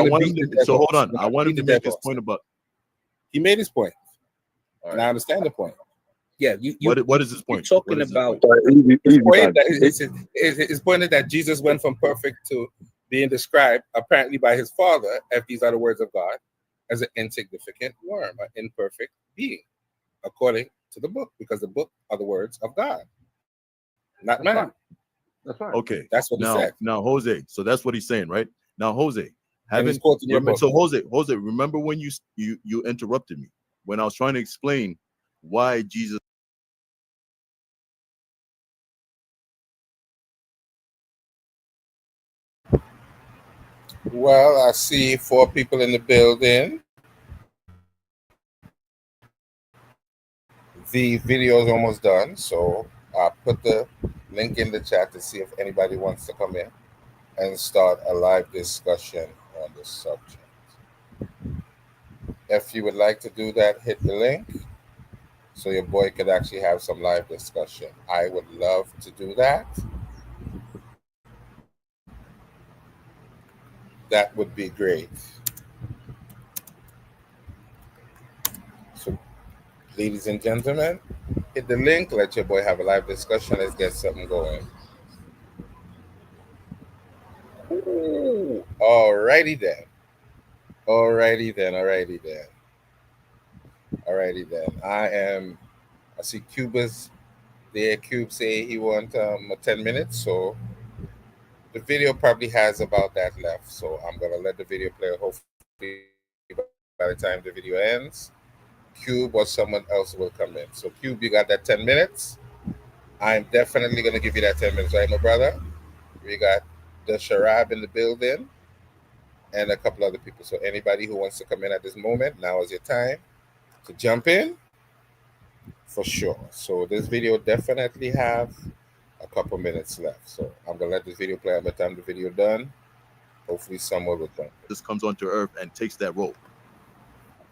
[SPEAKER 4] want him to, so hold on. I want him to make his point about.
[SPEAKER 1] He made his point,
[SPEAKER 4] All
[SPEAKER 1] and
[SPEAKER 4] right.
[SPEAKER 1] I understand the point.
[SPEAKER 7] Yeah,
[SPEAKER 4] What is his point?
[SPEAKER 7] You're talking
[SPEAKER 4] What is his
[SPEAKER 7] about
[SPEAKER 4] point?
[SPEAKER 1] His point is that Jesus went from perfect to being described, apparently by his Father, if these are the words of God, as an insignificant worm, an imperfect being, according to the book, because the book are the words of God, not man.
[SPEAKER 3] Right. That's right.
[SPEAKER 4] Okay,
[SPEAKER 1] That's what he said.
[SPEAKER 4] Now, Jose. So that's what he's saying, right? Now, Jose,
[SPEAKER 1] And he's quoting your book.
[SPEAKER 4] so Jose, remember when you interrupted me when I was trying to explain why Jesus.
[SPEAKER 1] Well, I see 4 people in the building. The video is almost done, so I'll put the link in the chat to see if anybody wants to come in and start a live discussion on this subject. If you would like to do that, hit the link so your boy could actually have some live discussion. I would love to do that. That would be great. So, ladies and gentlemen, hit the link, let your boy have a live discussion. Let's get something going. Ooh, alrighty then. I see Cuba's there. Cube say he want 10 minutes, so the video probably has about that left. So I'm gonna let the video play. Hopefully by the time the video ends, Cube or someone else will come in. So Cube, you got that 10 minutes? I'm definitely gonna give you that 10 minutes, right, my brother? We got the Sharab in the building and a couple other people. So anybody who wants to come in at this moment, now is your time to jump in for sure. So this video definitely have a couple minutes left. So I'm gonna let this video play. By the time the video done, hopefully someone will come.
[SPEAKER 4] This comes onto earth and takes that role.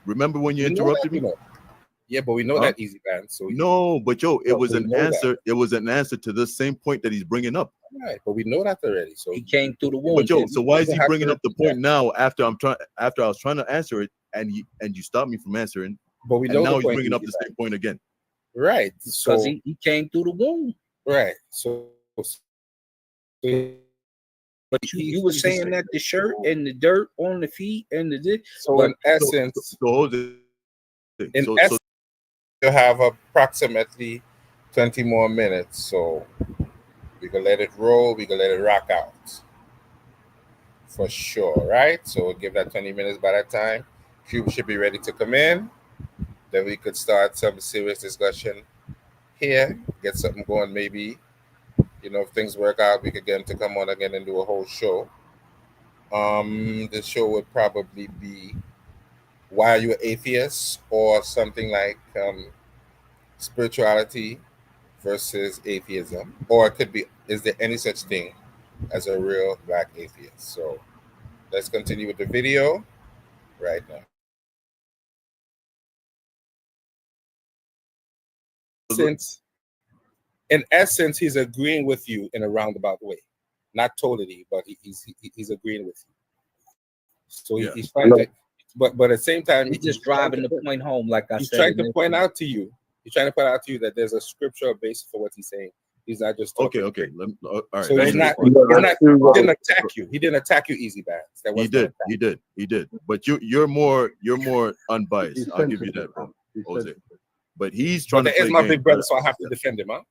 [SPEAKER 4] Remember when you interrupted me?
[SPEAKER 1] Yeah, but we know that, Easy Man. So
[SPEAKER 4] no, but it was
[SPEAKER 1] we
[SPEAKER 4] an
[SPEAKER 1] know
[SPEAKER 4] answer.
[SPEAKER 1] that.
[SPEAKER 4] It was an answer to the same point that he's bringing up.
[SPEAKER 1] Right, but we know that already. So
[SPEAKER 7] he came through the womb.
[SPEAKER 4] But so why is he
[SPEAKER 1] have
[SPEAKER 4] bringing
[SPEAKER 1] to
[SPEAKER 4] up the
[SPEAKER 1] repeat
[SPEAKER 4] point now after I was trying to answer it and you stopped me from answering?
[SPEAKER 1] But we know
[SPEAKER 4] and now
[SPEAKER 1] the
[SPEAKER 4] he's
[SPEAKER 1] point,
[SPEAKER 4] bringing up
[SPEAKER 1] Easy
[SPEAKER 4] the
[SPEAKER 1] Man.
[SPEAKER 4] same point again.
[SPEAKER 1] Right.
[SPEAKER 7] Because
[SPEAKER 1] So
[SPEAKER 7] he came through the womb.
[SPEAKER 1] right. So
[SPEAKER 7] But you were saying that the shirt and the dirt on the feet and the this.
[SPEAKER 1] So in essence, you have approximately 20 more minutes. So we can let it roll. We can let it rock out for sure, right? So we'll give that 20 minutes. By that time, Cube should be ready to come in. Then we could start some serious discussion here. Get something going. Maybe, if things work out, we could get him to come on again and do a whole show. The show would probably be Why Are You an Atheist? Or something like spirituality versus atheism. Or it could be, is there any such thing as a real black atheist? So let's continue with the video right now. In essence, he's agreeing with you in a roundabout way. Not totally, but he's agreeing with you. So he's trying to, but at the same time,
[SPEAKER 7] he's just driving the point home, like I said.
[SPEAKER 1] He's trying to point out to you. He's trying to point out to you that there's a scriptural basis for what he's saying. He's not just talking.
[SPEAKER 4] Okay. All right.
[SPEAKER 1] So he didn't attack you. He didn't attack you, Easy Bands.
[SPEAKER 4] He did. But you're more unbiased. I'll give you that, bro, Jose. But he's trying to play
[SPEAKER 1] my
[SPEAKER 4] games,
[SPEAKER 1] big brother, so I have to defend him, huh?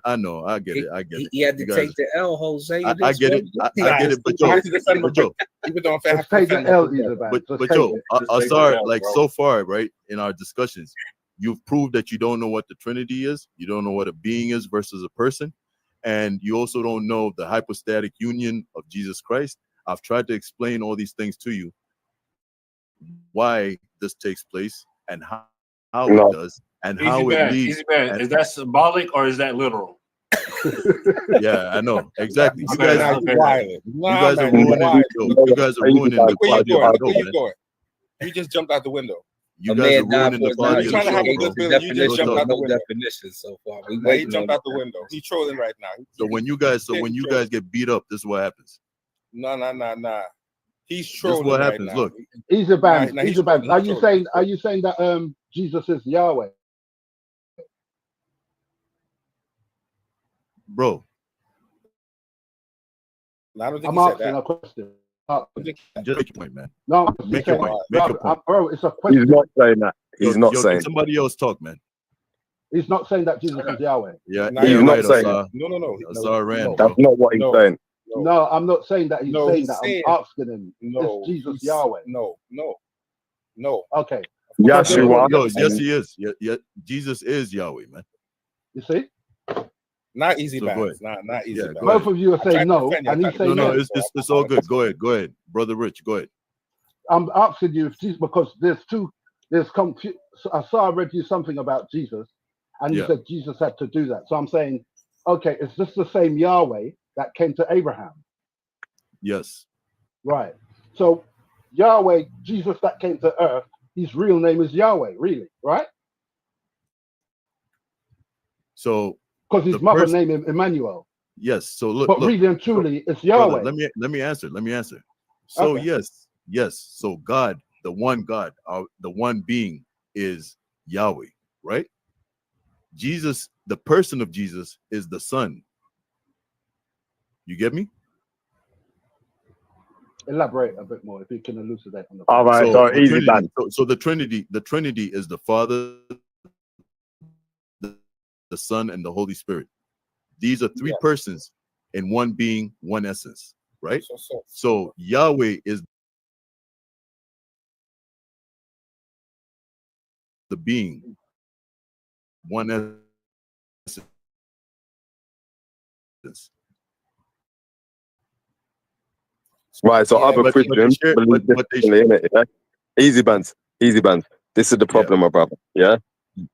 [SPEAKER 4] I know. I get it.
[SPEAKER 7] He had to take the L, Jose.
[SPEAKER 4] I get it. I get it. But Joe,
[SPEAKER 3] Let's take the L, Easy Bands.
[SPEAKER 4] But Joe, Asar, like so far, right, in our discussions, you've proved that you don't know what the Trinity is. You don't know what a being is versus a person. And you also don't know the hypostatic union of Jesus Christ. I've tried to explain all these things to you, why this takes place and how it does, and how it leads.
[SPEAKER 5] Is that symbolic or is that literal?
[SPEAKER 4] Yeah, I know. Exactly. You guys are
[SPEAKER 1] ruining
[SPEAKER 4] the
[SPEAKER 1] Where you going? You just jumped out the window.
[SPEAKER 4] You
[SPEAKER 7] A
[SPEAKER 4] guys are
[SPEAKER 7] man died
[SPEAKER 4] ruining
[SPEAKER 7] for
[SPEAKER 4] the
[SPEAKER 7] his
[SPEAKER 4] quality
[SPEAKER 1] He's
[SPEAKER 4] of
[SPEAKER 1] trying
[SPEAKER 4] the
[SPEAKER 1] to have
[SPEAKER 4] show,
[SPEAKER 1] a
[SPEAKER 4] bro.
[SPEAKER 1] good build. You just jumped
[SPEAKER 4] Real
[SPEAKER 1] out the
[SPEAKER 7] no
[SPEAKER 1] window.
[SPEAKER 7] definition so far. We
[SPEAKER 1] Now he
[SPEAKER 7] waiting
[SPEAKER 1] jumped
[SPEAKER 7] on
[SPEAKER 1] out the window. He's trolling right now.
[SPEAKER 4] So when you guys get beat up, this is what happens.
[SPEAKER 1] Nah. He's
[SPEAKER 4] This is
[SPEAKER 1] trolling
[SPEAKER 4] what
[SPEAKER 1] right
[SPEAKER 4] happens.
[SPEAKER 1] now.
[SPEAKER 4] Look,
[SPEAKER 3] He's a band.
[SPEAKER 1] Nah,
[SPEAKER 3] He's
[SPEAKER 1] he's
[SPEAKER 3] a band.
[SPEAKER 1] trolling.
[SPEAKER 3] Are you saying that Jesus is Yahweh?
[SPEAKER 4] bro,
[SPEAKER 1] No, I don't think
[SPEAKER 3] I'm
[SPEAKER 1] he said
[SPEAKER 3] asking
[SPEAKER 1] that.
[SPEAKER 3] a question.
[SPEAKER 4] just make your point, man.
[SPEAKER 3] No,
[SPEAKER 4] Make your point. Make your point.
[SPEAKER 3] bro, it's a question.
[SPEAKER 8] He's not saying that. He's not
[SPEAKER 4] Yo,
[SPEAKER 8] saying.
[SPEAKER 4] let somebody else talk, man.
[SPEAKER 3] He's not saying that Jesus is Yahweh.
[SPEAKER 4] Yeah,
[SPEAKER 1] Nah,
[SPEAKER 8] He's
[SPEAKER 4] yeah,
[SPEAKER 8] not
[SPEAKER 4] right.
[SPEAKER 8] saying
[SPEAKER 1] No.
[SPEAKER 4] Asar ran,
[SPEAKER 8] That's
[SPEAKER 4] bro.
[SPEAKER 8] not what he's saying.
[SPEAKER 3] No, I'm not saying that he's saying
[SPEAKER 1] he's
[SPEAKER 3] that.
[SPEAKER 1] saying-
[SPEAKER 3] I'm asking him,
[SPEAKER 1] No.
[SPEAKER 3] is Jesus
[SPEAKER 1] he's-
[SPEAKER 3] Yahweh?
[SPEAKER 1] No.
[SPEAKER 3] Okay.
[SPEAKER 8] Yeshua.
[SPEAKER 4] Yo, yes, he is. Yeah, Jesus is Yahweh, man.
[SPEAKER 3] You see?
[SPEAKER 1] Not easy
[SPEAKER 4] So go
[SPEAKER 1] bands. Not easy
[SPEAKER 4] Yeah,
[SPEAKER 1] bands.
[SPEAKER 4] go
[SPEAKER 3] Both
[SPEAKER 4] ahead.
[SPEAKER 3] of you are
[SPEAKER 1] I tried
[SPEAKER 3] saying
[SPEAKER 1] to
[SPEAKER 3] no,
[SPEAKER 1] defend you.
[SPEAKER 3] and
[SPEAKER 1] I
[SPEAKER 3] he's
[SPEAKER 1] tried to
[SPEAKER 3] saying
[SPEAKER 4] No,
[SPEAKER 3] yes.
[SPEAKER 4] it's all good. Go ahead, brother Rich. Go ahead.
[SPEAKER 3] I'm asking you if Jesus, because there's confusion. I saw I read you something about Jesus, and you
[SPEAKER 4] Yeah.
[SPEAKER 3] said Jesus had to do that. So I'm saying, okay, is this the same Yahweh that came to Abraham?
[SPEAKER 4] Yes.
[SPEAKER 3] Right. So Yahweh, Jesus that came to earth, his real name is Yahweh, really, right?
[SPEAKER 4] So
[SPEAKER 3] Because his
[SPEAKER 4] The
[SPEAKER 3] mother
[SPEAKER 4] person-
[SPEAKER 3] named him Emmanuel.
[SPEAKER 4] yes. So look,
[SPEAKER 3] But
[SPEAKER 4] look.
[SPEAKER 3] really and truly, it's
[SPEAKER 4] Brother,
[SPEAKER 3] Yahweh.
[SPEAKER 4] let me answer. So
[SPEAKER 3] Okay.
[SPEAKER 4] yes. So God, the one God, the one being is Yahweh, right? Jesus, the person of Jesus is the Son. You get me?
[SPEAKER 3] Elaborate a bit more if you can elucidate on the
[SPEAKER 8] All
[SPEAKER 3] point.
[SPEAKER 8] right, so
[SPEAKER 4] the
[SPEAKER 8] easy
[SPEAKER 4] Trinity,
[SPEAKER 8] band.
[SPEAKER 4] so the Trinity is the Father, the Son, and the Holy Spirit. These are three persons in one being, one essence, right? So Yahweh is the being, one essence.
[SPEAKER 8] Right, so
[SPEAKER 1] Yeah,
[SPEAKER 8] other
[SPEAKER 4] but
[SPEAKER 8] Christians
[SPEAKER 4] they share-
[SPEAKER 8] believe
[SPEAKER 4] but they
[SPEAKER 8] differently, innit? Yeah? Easy bands. This is the problem, my brother. Yeah,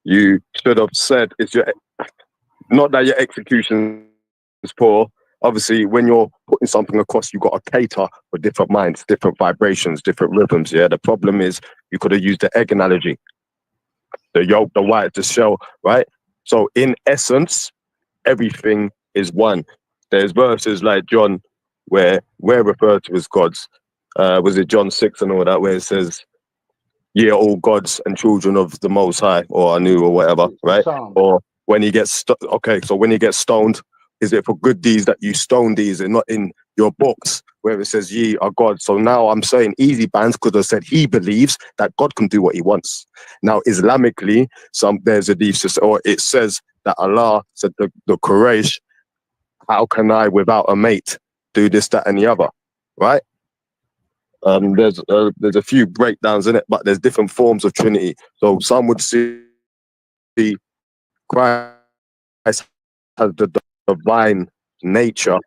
[SPEAKER 8] you should have said it's your. Not that your execution is poor. Obviously, when you're putting something across, you got to cater for different minds, different vibrations, different rhythms. Yeah, the problem is you could have used the egg analogy, the yolk, the white, the shell, right? So in essence, everything is one. There's verses like John where we're referred to as gods. Was it John 6 and all that, where it says, "Ye are all gods and children of the Most High," or Anu, or whatever, right?
[SPEAKER 3] Psalm.
[SPEAKER 8] Or when he gets so when he gets stoned, is it for good deeds that you stone these, and not in your books where it says ye are God? So now I'm saying easy bands could have said he believes that God can do what he wants. Now Islamically, there's a deep or it says that Allah said the Quraysh, how can I without a mate do this, that, and the other, right? There's a few breakdowns in it, but there's different forms of Trinity. So some would see Christ has the divine nature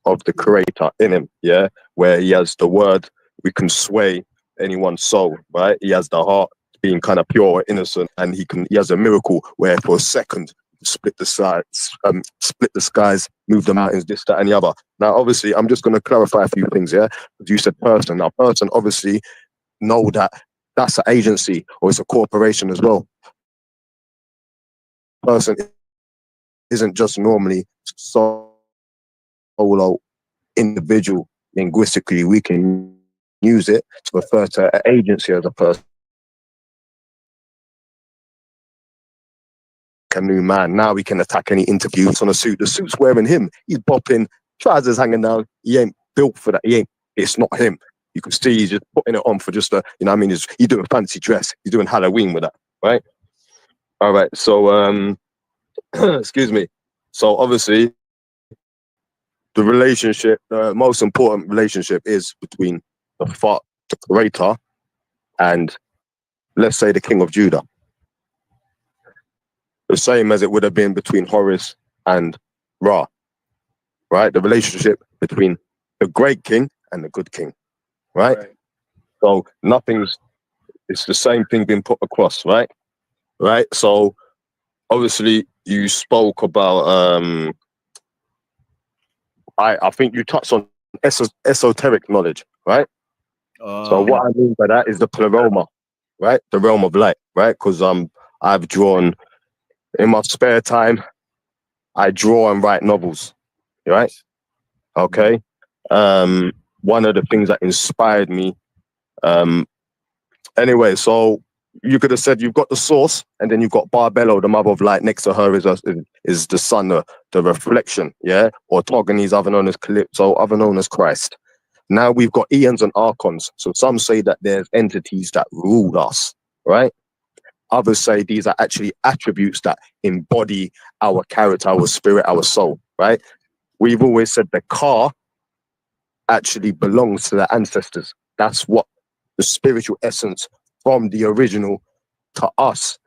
[SPEAKER 8] of the creator in him, yeah, where he has the word, we can sway anyone's soul, right? He has the heart being kind of pure or innocent, and he has a miracle where for a second split the skies, move the mountains, this, that, and the other. Now, obviously, I'm just going to clarify a few things, yeah? You said person. Now, person, obviously, know that that's an agency or it's a corporation as well. Person isn't just normally solo individual. Linguistically, we can use it to refer to an agency as a person. A new man. Now we can attack any interviews on a suit. The suit's wearing him. He's bopping, trousers hanging down. He ain't built for that. It's not him. You can see he's just putting it on for just you know what I mean? He's doing fancy dress. He's doing Halloween with that, right? All right. So, excuse me. So obviously, the relationship, the most important relationship is between the creator, and let's say the king of Judah. The same as it would have been between Horus and Ra, right? The relationship between the great king and the good king, right? So it's the same thing being put across, right? Right. So obviously you spoke about, I think you touched on esoteric knowledge, right? So what I mean by that is the pleroma. right? The realm of light, right? Because I've drawn in my spare time. I draw and write novels, right? Okay. One of the things that inspired me. Anyway, so you could have said you've got the source, and then you've got Barbello, the mother of light. Next to her is the sun, the reflection, yeah, or Togones, other known as Calypso, other known as Christ. Now we've got eons and archons. So some say that there's entities that rule us, right? Others say these are actually attributes that embody our character, our spirit, our soul, right? We've always said the car actually belongs to the ancestors. That's what the spiritual essence from the original to us,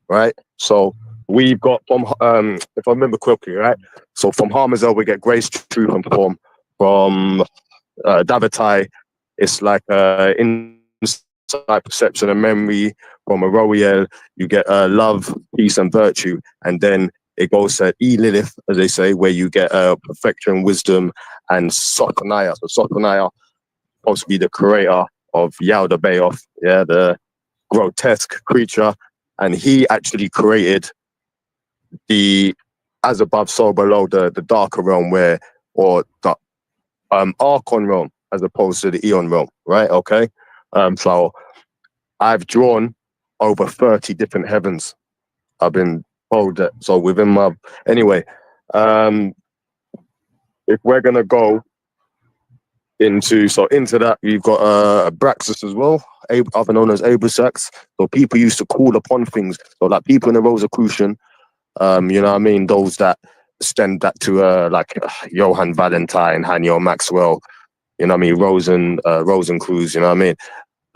[SPEAKER 8] right? So we've got from if I remember correctly, right? So from Harmazel we get grace, truth, and form. From Davatai, it's like insight, perception, and memory. From Aroriel, you get love, peace, and virtue, and then it goes to Lilith, as they say, where you get perfection, wisdom, and Sotonaya. So Sotonaya supposed to be the creator of Yalda Bayoff, yeah, the grotesque creature, and he actually created the as above, so below, the darker realm, where or the Archon realm as opposed to the Eon realm, right? Okay, so I've drawn over 30 different heavens. I've been told that. So within my anyway, if we're gonna go into that, we've got Abraxas as well, other known as Abrasax. So people used to call upon things. So like people in the Rosicrucian, you know what I mean? Those that extend that to like Johann Valentine, Haniel Maxwell, you know what I mean? Rosencruz, you know what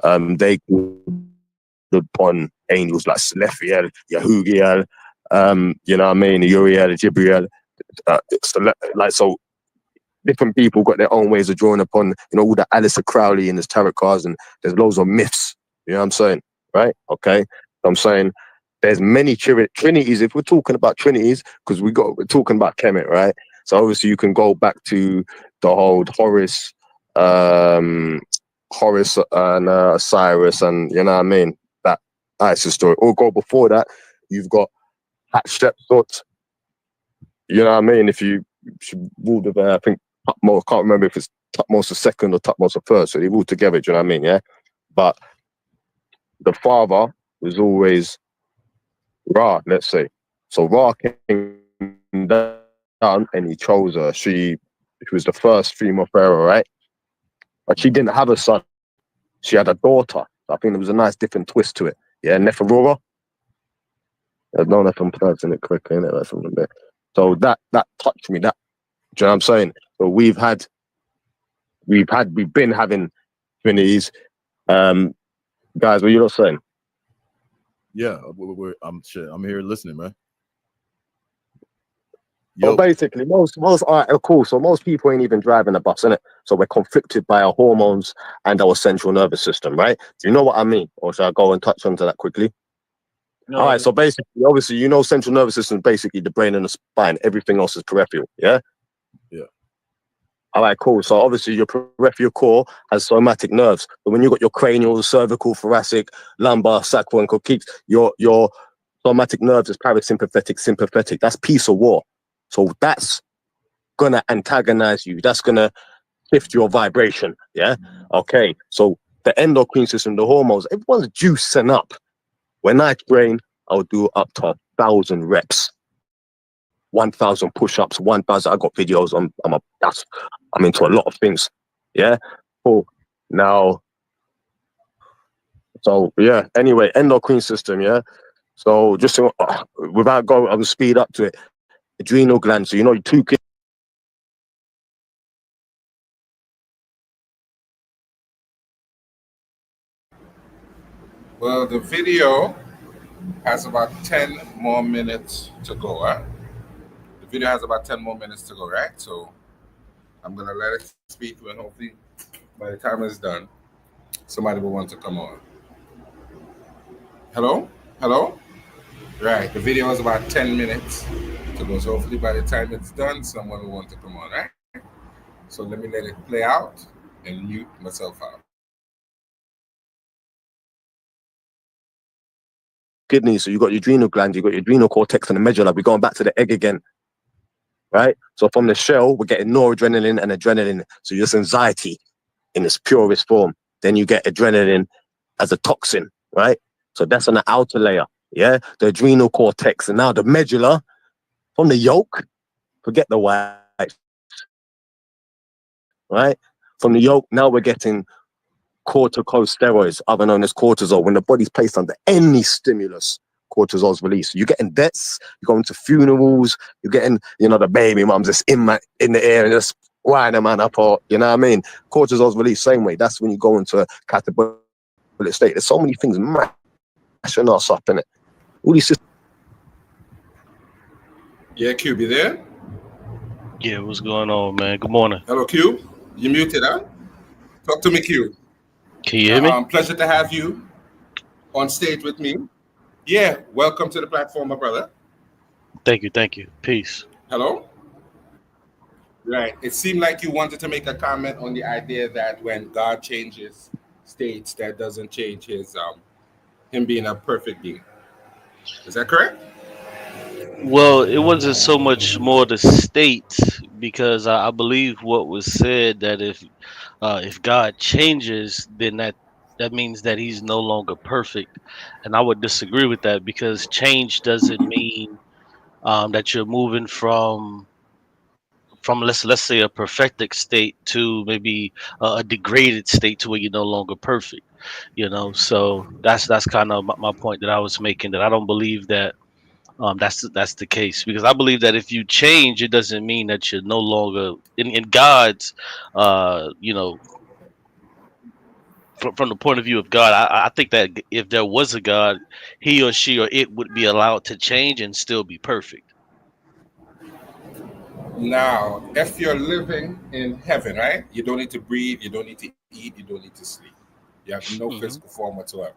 [SPEAKER 8] I mean? They called upon angels like Selephiel, Yahugiel, you know what I mean? Uriel, Jibriel, like so. Different people got their own ways of drawing upon, you know, all the Alistair Crowley and his tarot cards, and there's loads of myths. You know what I'm saying? Right? Okay. I'm saying there's many trinities. If we're talking about trinities, because we're talking about Kemet, right? So obviously you can go back to the whole Horus and Cyrus, and you know what I mean? That Isis story. Or go before that, you've got Hatshepsut. You know what I mean? If you ruled with, I think, Tutmos, I can't remember if it's Tutmos the second or Tutmos the first, so they ruled together, do you know what I mean? Yeah. But the father was always Ra, let's say. So Ra came down and he chose her. She was the first female pharaoh, right? But she didn't have a son. She had a daughter. I think there was a nice different twist to it. Yeah, Neferora. I don't know if I'm pronouncing it correctly, innit? Or something there. So that touched me. That, do you know what I'm saying? So we've been having trinities. Guys, what you not saying?
[SPEAKER 4] Yeah, I'm here listening, man.
[SPEAKER 8] Well, basically, most all right, cool. So most people ain't even driving a bus, innit? So we're conflicted by our hormones and our central nervous system, right? Do you know what I mean? Or shall I go and touch onto that quickly? No, all right. So basically, obviously, you know, central nervous system is basically the brain and the spine. Everything else is peripheral. Yeah.
[SPEAKER 4] Yeah.
[SPEAKER 8] All right, cool. So obviously your peripheral core has somatic nerves. But when you got your cranial, cervical, thoracic, lumbar, sacral, and coccyx, your somatic nerves is parasympathetic, sympathetic. That's peace or war. So that's gonna antagonize you. That's gonna shift your vibration. Yeah. Okay. So the endocrine system, the hormones, everyone's juicing up. When I train, I'll do up to 1,000 reps. 1,000 push-ups, 1,000. I got videos. I'm into a lot of things. Yeah. Cool. Now, so yeah. Anyway, endocrine system. Yeah. So just without going, I will speed up to it. Adrenal glands. So you know, two.
[SPEAKER 1] Well, the video has about 10 more minutes to go. Huh? The video has about 10 more minutes to go, right? So I'm gonna let it speak, and hopefully by the time it's done, somebody will want to come on. Hello? Right, the video has about 10 minutes to go. So hopefully by the time it's done, someone will want to come on, right? So let me let it play out and mute myself out.
[SPEAKER 8] kidneys, so you got your adrenal glands, you got your adrenal cortex and the medulla. We're going back to the egg again, right? So from the shell, we're getting noradrenaline and adrenaline. So just anxiety in its purest form. Then you get adrenaline as a toxin, right? So that's on the outer layer, yeah? The adrenal cortex. And now the medulla from the yolk, forget the white, right? From the yolk, now we're getting corticosteroids, other known as cortisol. When the body's placed under any stimulus, cortisol's released. You're getting deaths, you're going to funerals, you're getting, the baby mums just in the air and just wind a man up, or, you know what I mean? Cortisol's released same way. That's when you go into a catabolic state. There's so many things mashing us up in it. All these systems.
[SPEAKER 1] Yeah, Cube, you there?
[SPEAKER 9] Yeah, what's going on, man? Good morning.
[SPEAKER 1] Hello, Cube. You muted, huh? Talk to me, Cube.
[SPEAKER 9] Can you hear me?
[SPEAKER 1] Pleasure to have you on stage with me. Yeah, welcome to the platform, my brother.
[SPEAKER 9] Thank you. Peace.
[SPEAKER 1] Hello? Right. It seemed like you wanted to make a comment on the idea that when God changes states, that doesn't change him being a perfect being. Is that correct?
[SPEAKER 9] Well, it wasn't so much more the state, because I believe what was said, that if God changes, then that means that he's no longer perfect. And I would disagree with that, because change doesn't mean that you're moving from let's say a perfected state to maybe a degraded state to where you're no longer perfect. So that's kind of my point that I was making, that I don't believe that that's the case, because I believe that if you change, it doesn't mean that you're no longer in God's from the point of view of God. I think that if there was a God, he or she or it would be allowed to change and still be perfect.
[SPEAKER 1] Now, if you're living in heaven, right? You don't need to breathe, you don't need to eat, you don't need to sleep. You have no physical form whatsoever.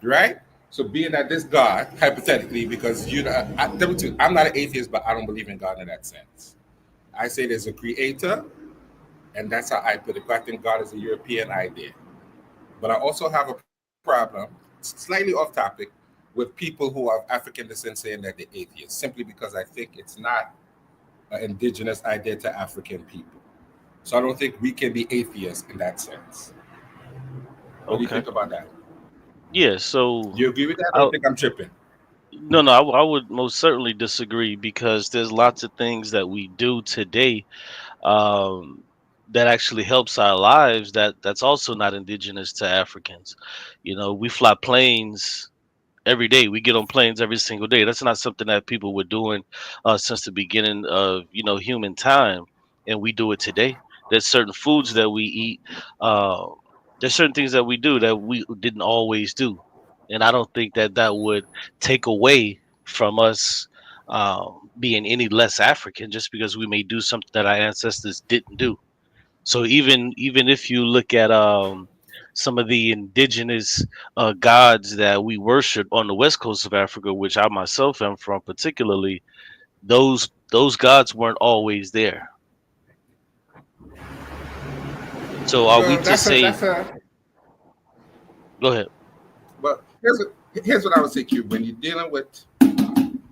[SPEAKER 1] Right? So being that this God, hypothetically, because I'm not an atheist, but I don't believe in God in that sense. I say there's a creator, and that's how I put it. I think God is a European idea. But I also have a problem, slightly off topic, with people who have African descent saying that they're atheists, simply because I think it's not an indigenous idea to African people. So I don't think we can be atheists in that sense. What do you think about that?
[SPEAKER 9] Yeah, so
[SPEAKER 1] Do you agree with that? I don't think I'm tripping.
[SPEAKER 9] No, I would most certainly disagree, because there's lots of things that we do today that actually helps our lives that's also not indigenous to Africans. We fly planes every day. We get on planes every single day. That's not something that people were doing since the beginning of human time, and we do it today. There's certain foods that we eat. Uh, there's certain things that we do that we didn't always do, and I don't think that would take away from us being any less African, just because we may do something that our ancestors didn't do. So even if you look at some of the indigenous gods that we worship on the west coast of Africa, which I myself am from particularly, those gods weren't always there. So are we to say? Go ahead.
[SPEAKER 1] But here's what I would say, Q. When you're dealing with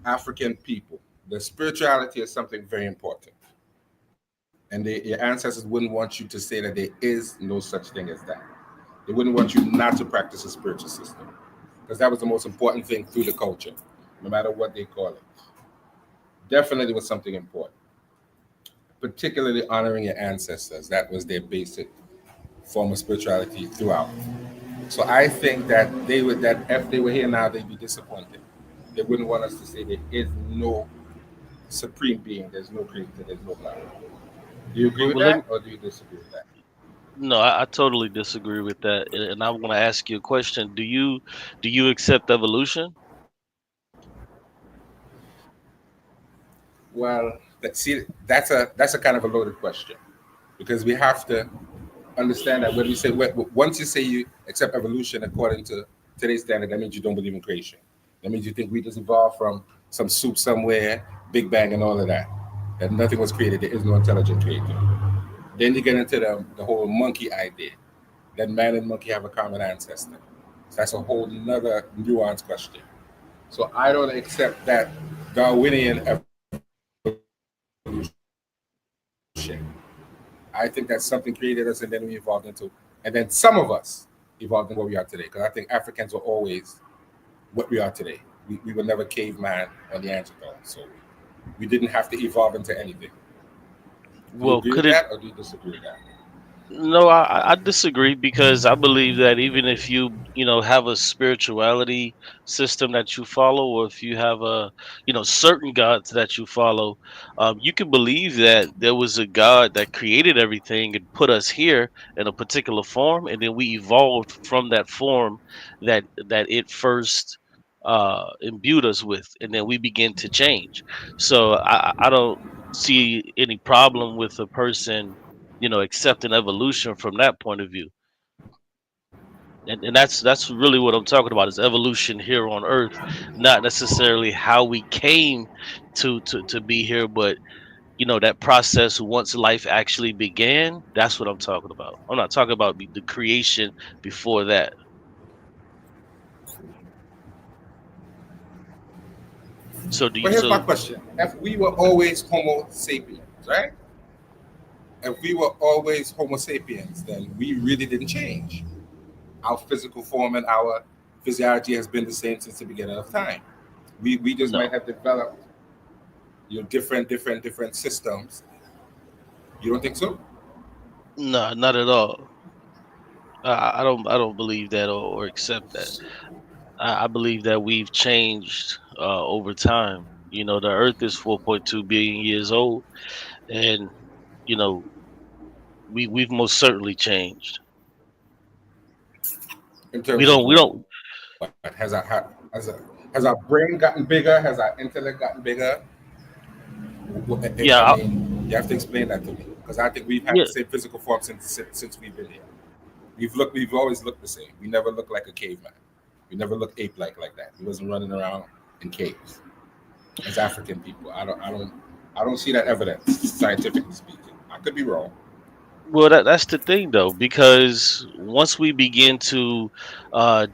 [SPEAKER 1] African people, the spirituality is something very important. And your ancestors wouldn't want you to say that there is no such thing as that. They wouldn't want you not to practice a spiritual system, because that was the most important thing through the culture, no matter what they call it. Definitely was something important, particularly honoring your ancestors. That was their basic form of spirituality throughout. So I think that if they were here now, they'd be disappointed. They wouldn't want us to say there is no supreme being, there's no creator, there's no God. Do you agree with that, or do you disagree with that?
[SPEAKER 9] No, I totally disagree with that, and I want to ask you a question. Do you accept evolution?
[SPEAKER 1] Well, that's a kind of a loaded question, because we have to understand that when we say once you say you accept evolution according to today's standard, that means you don't believe in creation. That means you think we just evolved from some soup somewhere, Big Bang, and all of that. That nothing was created. There is no intelligent creator. Then you get into the whole monkey idea, that man and monkey have a common ancestor. So that's a whole another nuanced question. So I don't accept that Darwinian I think that's something created us and then we evolved into, and then some of us evolved into what we are today. Because I think Africans were always what we are today. We were never caveman or Neanderthal, so we didn't have to evolve into anything. Do you
[SPEAKER 9] Well,
[SPEAKER 1] agree with
[SPEAKER 9] could it?
[SPEAKER 1] that, or do you disagree with that?
[SPEAKER 9] No, I disagree because I believe that even if you have a spirituality system that you follow, or if you have certain gods that you follow, you can believe that there was a God that created everything and put us here in a particular form, and then we evolved from that form that it first imbued us with, and then we begin to change. So I don't see any problem with a person accepting evolution from that point of view. And that's really what I'm talking about is evolution here on Earth, not necessarily how we came to be here, but that process once life actually began. That's what I'm talking about. I'm not talking about the creation before that. So do you
[SPEAKER 1] But here's my
[SPEAKER 9] so
[SPEAKER 1] question: if we were always Homo sapiens, right? If we were always Homo sapiens, then we really didn't change. Our physical form and our physiology has been the same since the beginning of time. We just might
[SPEAKER 9] no,
[SPEAKER 1] have developed different systems. You don't think so?
[SPEAKER 9] no, not at all. I don't believe that or accept that. I believe that we've changed over time. The Earth is 4.2 billion years old, and you know we've most certainly changed.
[SPEAKER 1] In
[SPEAKER 9] We
[SPEAKER 1] terms of
[SPEAKER 9] don't we
[SPEAKER 1] what?
[SPEAKER 9] don't
[SPEAKER 1] Has our brain gotten bigger? Has our intellect gotten bigger?
[SPEAKER 9] yeah
[SPEAKER 1] I mean, you have to explain that to me because I think we've had
[SPEAKER 9] yeah
[SPEAKER 1] the same physical form since we've been here. We've always looked the same. We never looked like a caveman. We never looked ape like that. We wasn't running around in caves as African people. I don't see that evidence scientifically speaking. I could be wrong.
[SPEAKER 9] Well, that's the thing though, because once we begin to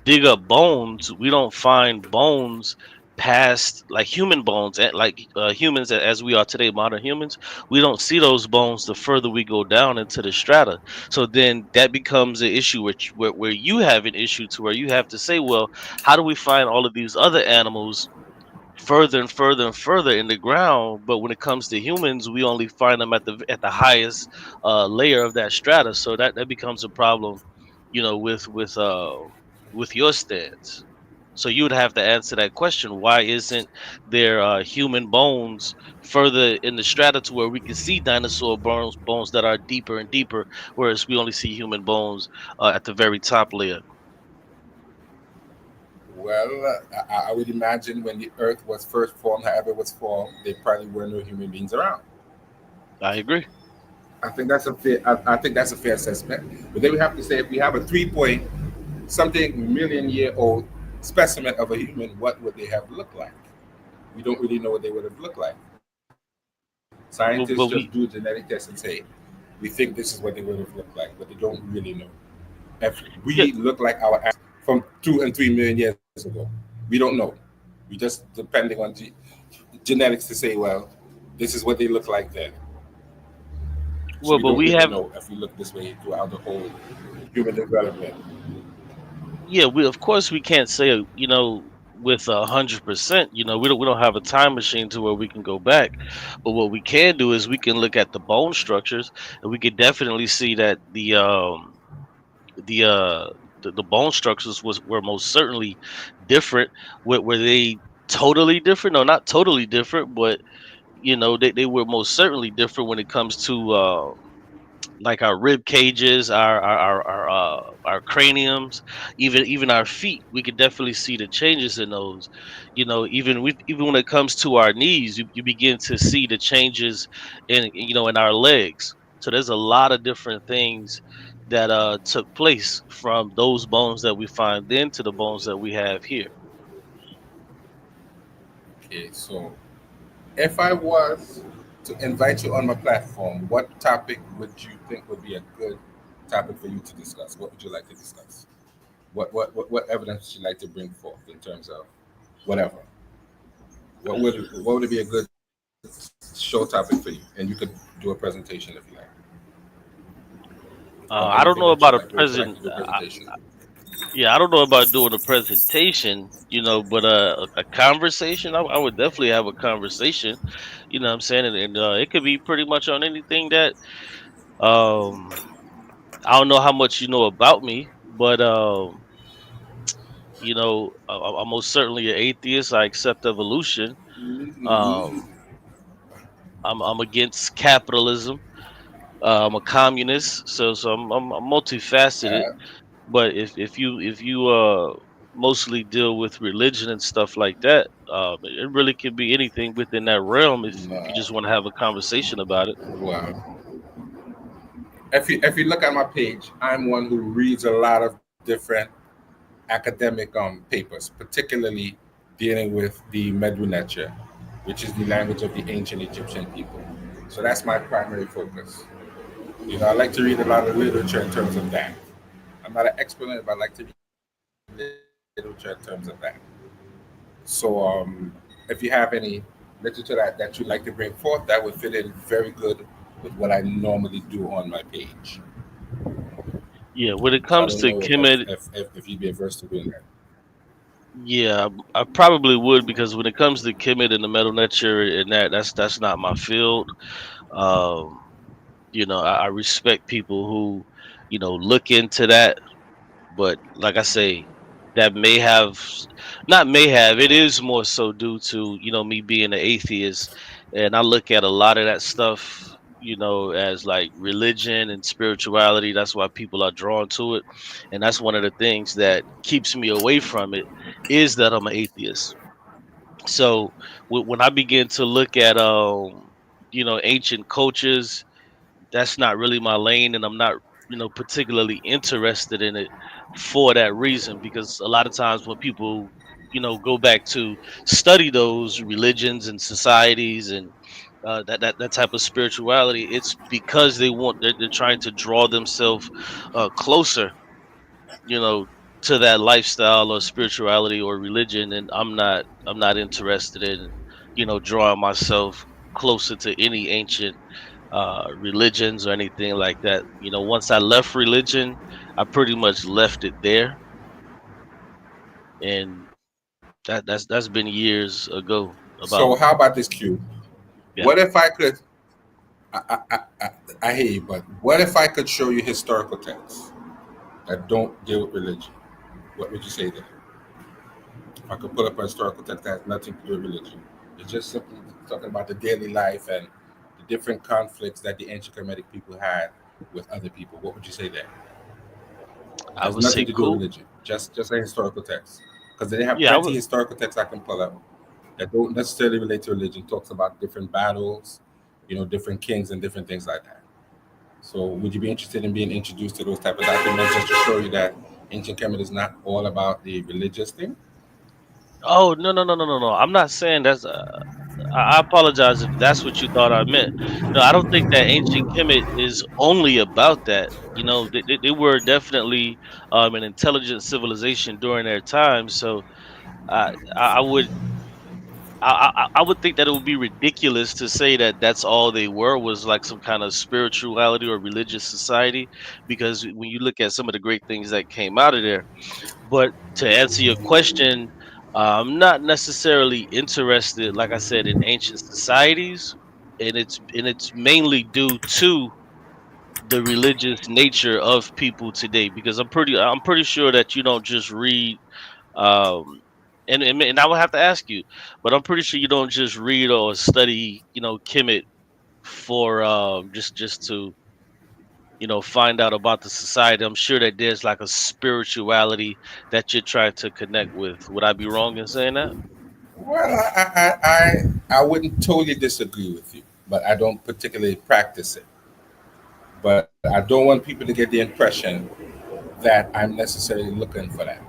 [SPEAKER 9] dig up bones, we don't find bones past like human bones, like humans as we are today, modern humans. We don't see those bones the further we go down into the strata. So then that becomes an issue where you have an issue to where you have to say, well, how do we find all of these other animals further and further and further in the ground, but when it comes to humans we only find them at the highest layer of that strata, so that becomes a problem with your stance. So you would have to answer that question: why isn't there human bones further in the strata to where we can see dinosaur bones that are deeper and deeper, whereas we only see human bones at the very top layer?
[SPEAKER 1] Well, I would imagine when the Earth was first formed, however it was formed, there probably were no human beings around.
[SPEAKER 9] I agree.
[SPEAKER 1] I think that's a fair assessment. But then we have to say if we have a 3 point something million year old specimen of a human, what would they have looked like? We don't really know what they would have looked like. Scientists just do a
[SPEAKER 9] But we
[SPEAKER 1] genetic test and say, we think this is what they would have looked like, but they don't really know. If we
[SPEAKER 9] yeah,
[SPEAKER 1] look like our ancestors from 2 and 3 million years ago, we don't know. We just depending on genetics to say, well, this is what they look like then. So
[SPEAKER 9] well
[SPEAKER 1] we
[SPEAKER 9] but
[SPEAKER 1] don't
[SPEAKER 9] we
[SPEAKER 1] really
[SPEAKER 9] have
[SPEAKER 1] know if we look this way throughout the whole human development.
[SPEAKER 9] yeah, we of course we can't say with 100%. We don't have a time machine to where we can go back, but what we can do is we can look at the bone structures, and we can definitely see that the uh the bone structures were most certainly different. Were they totally different? No, not totally different, but they were most certainly different when it comes to like our rib cages, our craniums, even our feet. We could definitely see the changes in those. Even when it comes to our knees, you begin to see the changes in our legs. So there's a lot of different things that took place from those bones that we find then to the bones that we have here.
[SPEAKER 1] Okay, so if I was to invite you on my platform, what topic would you think would be a good topic for you to discuss? What would you like to discuss? What evidence would you like to bring forth in terms of whatever? what would it be a good show topic for you? And you could do a presentation if you like.
[SPEAKER 9] I don't
[SPEAKER 1] Anything
[SPEAKER 9] know
[SPEAKER 1] that you
[SPEAKER 9] about a
[SPEAKER 1] like. Would you like
[SPEAKER 9] present.
[SPEAKER 1] to do a presentation?
[SPEAKER 9] Yeah, I don't know about doing a presentation, but a conversation. I would definitely have a conversation. You know what I'm saying? And it could be pretty much on anything that um I don't know how much you know about me, but I'm most certainly an atheist. I accept evolution. Um, I'm against capitalism. I'm a communist, so I'm multifaceted. But if you mostly deal with religion and stuff like that, it really can be anything within that realm. If you just want to have a conversation about it.
[SPEAKER 1] Well, if you look at my page, I'm one who reads a lot of different academic papers, particularly dealing with the Medu, which is the language of the ancient Egyptian people. So that's my primary focus. I like to read a lot of literature in terms of that. I'm not an expert in it, but I like to read literature in terms of that. So if you have any literature that you'd like to bring forth, that would fit in very good with what I normally do on my page.
[SPEAKER 9] Yeah, when it
[SPEAKER 1] So I
[SPEAKER 9] comes
[SPEAKER 1] don't
[SPEAKER 9] to
[SPEAKER 1] know if
[SPEAKER 9] Kemet,
[SPEAKER 1] if, if, if you'd be averse to doing that.
[SPEAKER 9] yeah, I probably would because when it comes to Kemet and the metal nature and that's not my field. Um, I respect people who, look into that. But like I say, that may have, not may have, it is more so due to, me being an atheist. And I look at a lot of that stuff, as like religion and spirituality. That's why people are drawn to it. And that's one of the things that keeps me away from it is that I'm an atheist. So when I begin to look at, ancient cultures, that's not really my lane, and I'm not particularly interested in it for that reason, because a lot of times when people go back to study those religions and societies and that type of spirituality, it's because they're trying to draw themselves closer, you know to that lifestyle or spirituality or religion, and I'm not interested in drawing myself closer to any ancient religions or anything like that. Once I left religion, I pretty much left it there, and that's been years ago. About
[SPEAKER 1] So how about this, Q?
[SPEAKER 9] Yeah.
[SPEAKER 1] What if I could? I hear you, but what if I could show you historical texts that don't deal with religion? What would you say there? If I could pull up a historical text that has nothing to do with religion, it's just simply talking about the daily life and the different conflicts that the ancient Kemetic people had with other people. What would you say there?
[SPEAKER 9] I
[SPEAKER 1] Has
[SPEAKER 9] would
[SPEAKER 1] nothing
[SPEAKER 9] say
[SPEAKER 1] to do with
[SPEAKER 9] cool.
[SPEAKER 1] religion. Just a historical text, because they have
[SPEAKER 9] Yeah, I
[SPEAKER 1] plenty
[SPEAKER 9] would.
[SPEAKER 1] historical texts I can pull up that don't necessarily relate to religion. Talks about different battles, different kings and different things like that. So, would you be interested in being introduced to those type of documents just to show you that ancient Kemet is not all about the religious thing?
[SPEAKER 9] Oh, no, no, no, no, no, no. I'm not saying that's. I apologize if that's what you thought I meant. No, I don't think that ancient Kemet is only about that. They were definitely an intelligent civilization during their time. So I would I would think that it would be ridiculous to say that that's all they were was like some kind of spirituality or religious society, because when you look at some of the great things that came out of there. But to answer your question, I'm not necessarily interested, like I said, in ancient societies, and it's mainly due to the religious nature of people today. Because I'm pretty sure that you don't just read um, and I would have to ask you, but I'm pretty sure you don't just read or study, Kemet for just to find out about the society. I'm sure that there's like a spirituality that you're trying to connect with. Would I be wrong in saying that?
[SPEAKER 1] Well, I wouldn't totally disagree with you, but I don't particularly practice it. But I don't want people to get the impression that I'm necessarily looking for that,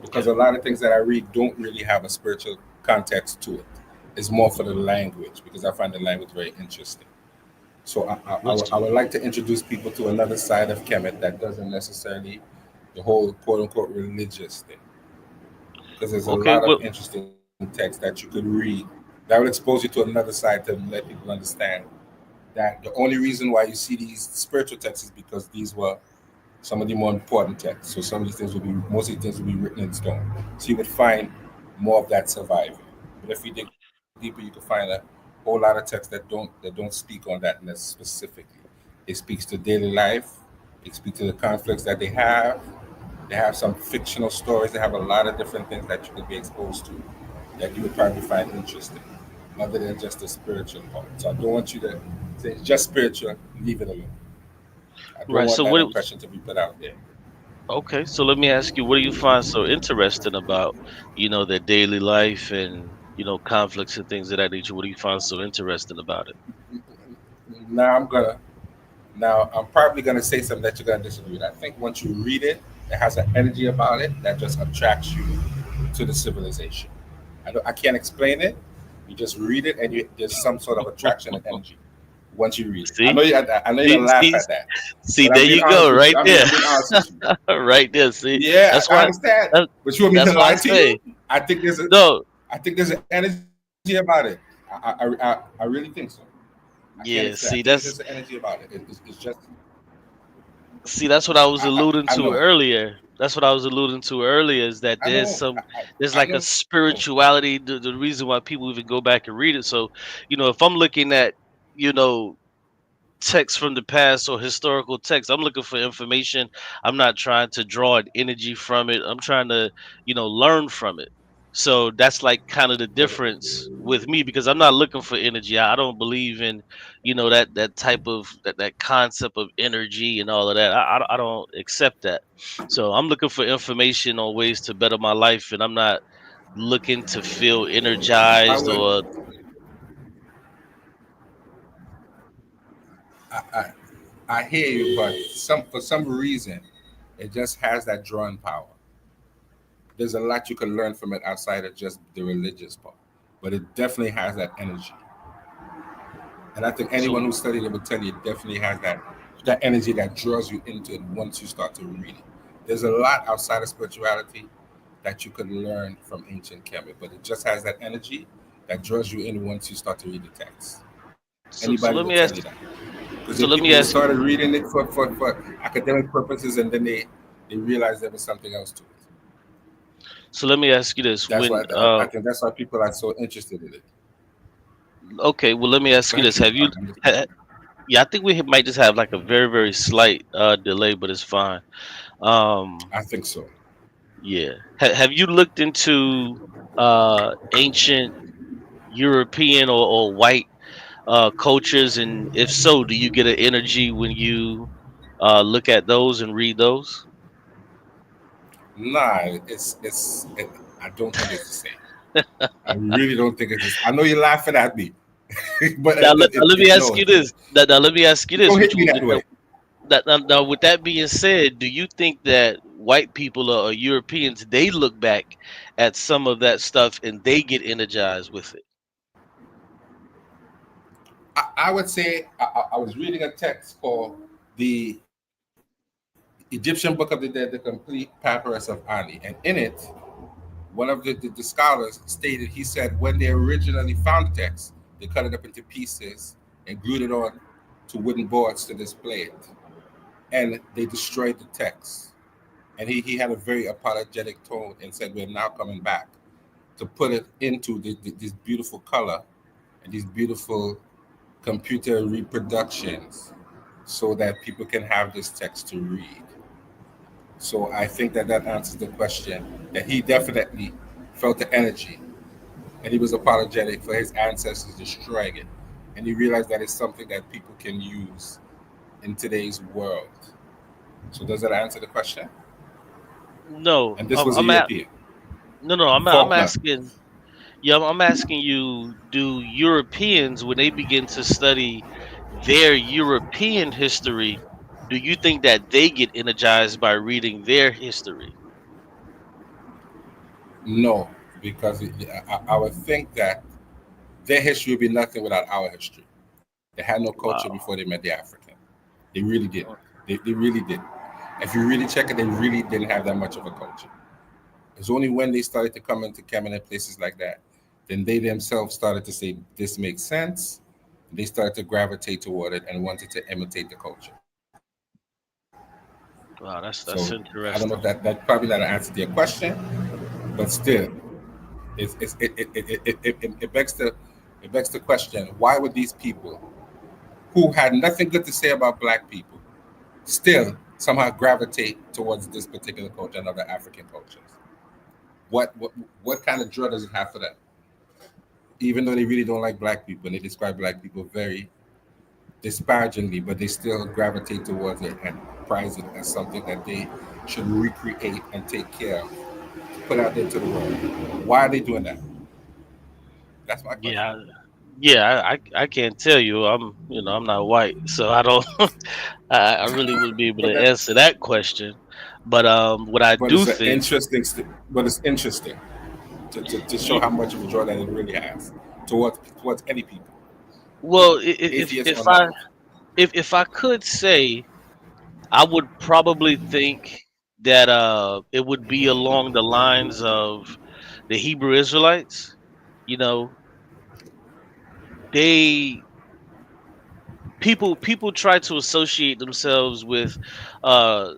[SPEAKER 1] because a
[SPEAKER 9] Yeah.
[SPEAKER 1] lot of things that I read don't really have a spiritual context to it. It's more for the language, because I find the language very interesting. So
[SPEAKER 9] What's
[SPEAKER 1] I would like to introduce people to another side of Kemet that doesn't necessarily the whole quote unquote religious thing, because there's a
[SPEAKER 9] okay?
[SPEAKER 1] lot of
[SPEAKER 9] Well,
[SPEAKER 1] interesting
[SPEAKER 10] text that you could read that would expose you to another side to let people understand that the only reason why you see these spiritual texts is because these were some of the more important texts. So some of these things will be, most of these things will be written in stone. So you would find more of that surviving. But if you dig deeper, you can find a whole lot of texts that don't speak on that specifically. It speaks to daily life. It speaks to the conflicts that they have. They have some fictional stories. They have a lot of different things that you could be exposed to that you would probably find interesting, other than just the spiritual part. So I don't want you to say it's just spiritual, leave it alone. I don't
[SPEAKER 9] Right.
[SPEAKER 10] want
[SPEAKER 9] So
[SPEAKER 10] that
[SPEAKER 9] what?
[SPEAKER 10] impression to be put out there.
[SPEAKER 9] Okay. So let me ask you, what do you find so interesting about, their daily life and conflicts and things of that nature? What do you find so interesting about it?
[SPEAKER 10] Now I'm gonna Now I'm probably gonna say something that you're gonna disagree with. I think once you read it, it has an energy about it that just attracts you to the civilization. I can't explain it. You just read it, and there's some sort of attraction and energy once you read it.
[SPEAKER 9] See,
[SPEAKER 10] I know you're
[SPEAKER 9] see,
[SPEAKER 10] gonna laugh
[SPEAKER 9] see,
[SPEAKER 10] at that,
[SPEAKER 9] see.
[SPEAKER 10] but
[SPEAKER 9] There
[SPEAKER 10] I'm being
[SPEAKER 9] you
[SPEAKER 10] honest
[SPEAKER 9] go,
[SPEAKER 10] with you.
[SPEAKER 9] right there,
[SPEAKER 10] I'm being honest with you.
[SPEAKER 9] right there. See,
[SPEAKER 10] Yeah,
[SPEAKER 9] that's
[SPEAKER 10] I
[SPEAKER 9] why.
[SPEAKER 10] understand,
[SPEAKER 9] That,
[SPEAKER 10] but you want me to
[SPEAKER 9] that's why I
[SPEAKER 10] lie to you?
[SPEAKER 9] say
[SPEAKER 10] I think there's a
[SPEAKER 9] no.
[SPEAKER 10] I think there's an energy about it. I really think so. I can't explain. I
[SPEAKER 9] Yeah.
[SPEAKER 10] think it's
[SPEAKER 9] See,
[SPEAKER 10] just an
[SPEAKER 9] that's
[SPEAKER 10] energy about it. It's just
[SPEAKER 9] See, that's what I was alluding
[SPEAKER 10] I
[SPEAKER 9] to
[SPEAKER 10] know.
[SPEAKER 9] earlier. That's what I was alluding to earlier is that
[SPEAKER 10] I know.
[SPEAKER 9] there's
[SPEAKER 10] I
[SPEAKER 9] like a
[SPEAKER 10] know.
[SPEAKER 9] spirituality. The reason why people even go back and read it. So, if I'm looking at, you know, text from the past or historical text, I'm looking for information. I'm not trying to draw an energy from it. I'm trying to, learn from it. So that's like kind of the
[SPEAKER 10] But
[SPEAKER 9] difference with me because I'm not looking for energy. I don't believe in, that type of that concept of energy and all of that. I don't accept that. So I'm looking for information on ways to better my life, and I'm not looking to feel
[SPEAKER 10] I
[SPEAKER 9] energized
[SPEAKER 10] would.
[SPEAKER 9] or
[SPEAKER 10] I, I, I hear you, but for some reason, it just has that drawing power. There's a lot you can learn from it outside of just the religious part, but it definitely has that energy. And I think anyone
[SPEAKER 9] so.
[SPEAKER 10] who studied it would tell you it definitely has that energy that draws you into it once you start to read it. There's a lot outside of spirituality that you could learn from ancient Kemet, but it just has that energy that draws you in once you start to read the text. Anybody
[SPEAKER 9] So
[SPEAKER 10] will
[SPEAKER 9] let
[SPEAKER 10] tell
[SPEAKER 9] me
[SPEAKER 10] you
[SPEAKER 9] ask.
[SPEAKER 10] that. Because there are
[SPEAKER 9] So let
[SPEAKER 10] people
[SPEAKER 9] me
[SPEAKER 10] who
[SPEAKER 9] ask.
[SPEAKER 10] started reading it for academic purposes and then they realized there was something else to it.
[SPEAKER 9] So let me ask you this:
[SPEAKER 10] That's why
[SPEAKER 9] when
[SPEAKER 10] I think that's why people are so interested in it.
[SPEAKER 9] okay, well, let me ask
[SPEAKER 10] Go
[SPEAKER 9] you
[SPEAKER 10] ahead,
[SPEAKER 9] this:
[SPEAKER 10] King.
[SPEAKER 9] have you?
[SPEAKER 10] I'm listening.
[SPEAKER 9] Yeah, I think we might just have like a very very slight delay, but it's fine. Um,
[SPEAKER 10] I think so.
[SPEAKER 9] yeah. Have you looked into ancient European or white cultures, and if so, do you get an energy when you look at those and read those?
[SPEAKER 10] Nah, I don't think it's the same. I really don't think it's the same. I know you're laughing at me, but
[SPEAKER 9] Let me ask
[SPEAKER 10] no,
[SPEAKER 9] you this. Now let me ask you
[SPEAKER 10] it
[SPEAKER 9] this,
[SPEAKER 10] don't hit
[SPEAKER 9] which
[SPEAKER 10] me
[SPEAKER 9] will
[SPEAKER 10] that way.
[SPEAKER 9] now, with that being said, do you think that white people or Europeans they look back at some of that stuff and they get energized with it?
[SPEAKER 10] I would say I was reading a text called the Egyptian Book of the Dead, the complete papyrus of Ani, and in it, one of the scholars stated he said when they originally found the text, they cut it up into pieces and glued it on to wooden boards to display it, and they destroyed the text. And he had a very apologetic tone and said, "We're now coming back to put it into this beautiful color and these beautiful computer reproductions so that people can have this text to read." So I think that answers the question that he definitely felt the energy and he was apologetic for his ancestors destroying it. And he realized that it's something that people can use in today's world. So does that answer the question?
[SPEAKER 9] No,
[SPEAKER 10] And this was a
[SPEAKER 9] I'm at
[SPEAKER 10] European.
[SPEAKER 9] no, I'm
[SPEAKER 10] Faulkner.
[SPEAKER 9] asking. Yeah, I'm asking you. Do Europeans, when they begin to study their European history, do you think that they get energized by reading their history?
[SPEAKER 10] No, because I would think that their history would be nothing without our history. They had no culture before they
[SPEAKER 9] Wow.
[SPEAKER 10] met the African. They really didn't. They really didn't. If you really check it, they really didn't have that much of a culture. It's only when they started to come into Kemet and places like that Then they themselves started to say, this makes sense. They started to gravitate toward it and wanted to imitate the culture.
[SPEAKER 9] Wow,
[SPEAKER 10] So
[SPEAKER 9] that's
[SPEAKER 10] I don't know if
[SPEAKER 9] interesting.
[SPEAKER 10] that probably not an answer to your question, but still, it begs the question: why would these people who had nothing good to say about black people still somehow gravitate towards this particular culture and other African cultures? What what what kind of draw does it have for them? Even though they really don't like black people and they describe black people very disparagingly, but they still gravitate towards it and prize it as something that they should recreate and take care of, put out there to the world. Why are they doing that? That's my question.
[SPEAKER 9] Yeah, yeah, I can't tell you. I'm not white, so I don't. I really wouldn't be able
[SPEAKER 10] But
[SPEAKER 9] to
[SPEAKER 10] that,
[SPEAKER 9] answer that question. But what I
[SPEAKER 10] but
[SPEAKER 9] do
[SPEAKER 10] it's an
[SPEAKER 9] think,
[SPEAKER 10] interesting, but it's interesting to show
[SPEAKER 9] y-
[SPEAKER 10] how much of a draw that it really has towards any people,
[SPEAKER 9] well,
[SPEAKER 10] atheist or
[SPEAKER 9] if
[SPEAKER 10] not.
[SPEAKER 9] if I could say, I would probably think that it would be along the lines of the Hebrew Israelites. You know, they people try to associate themselves with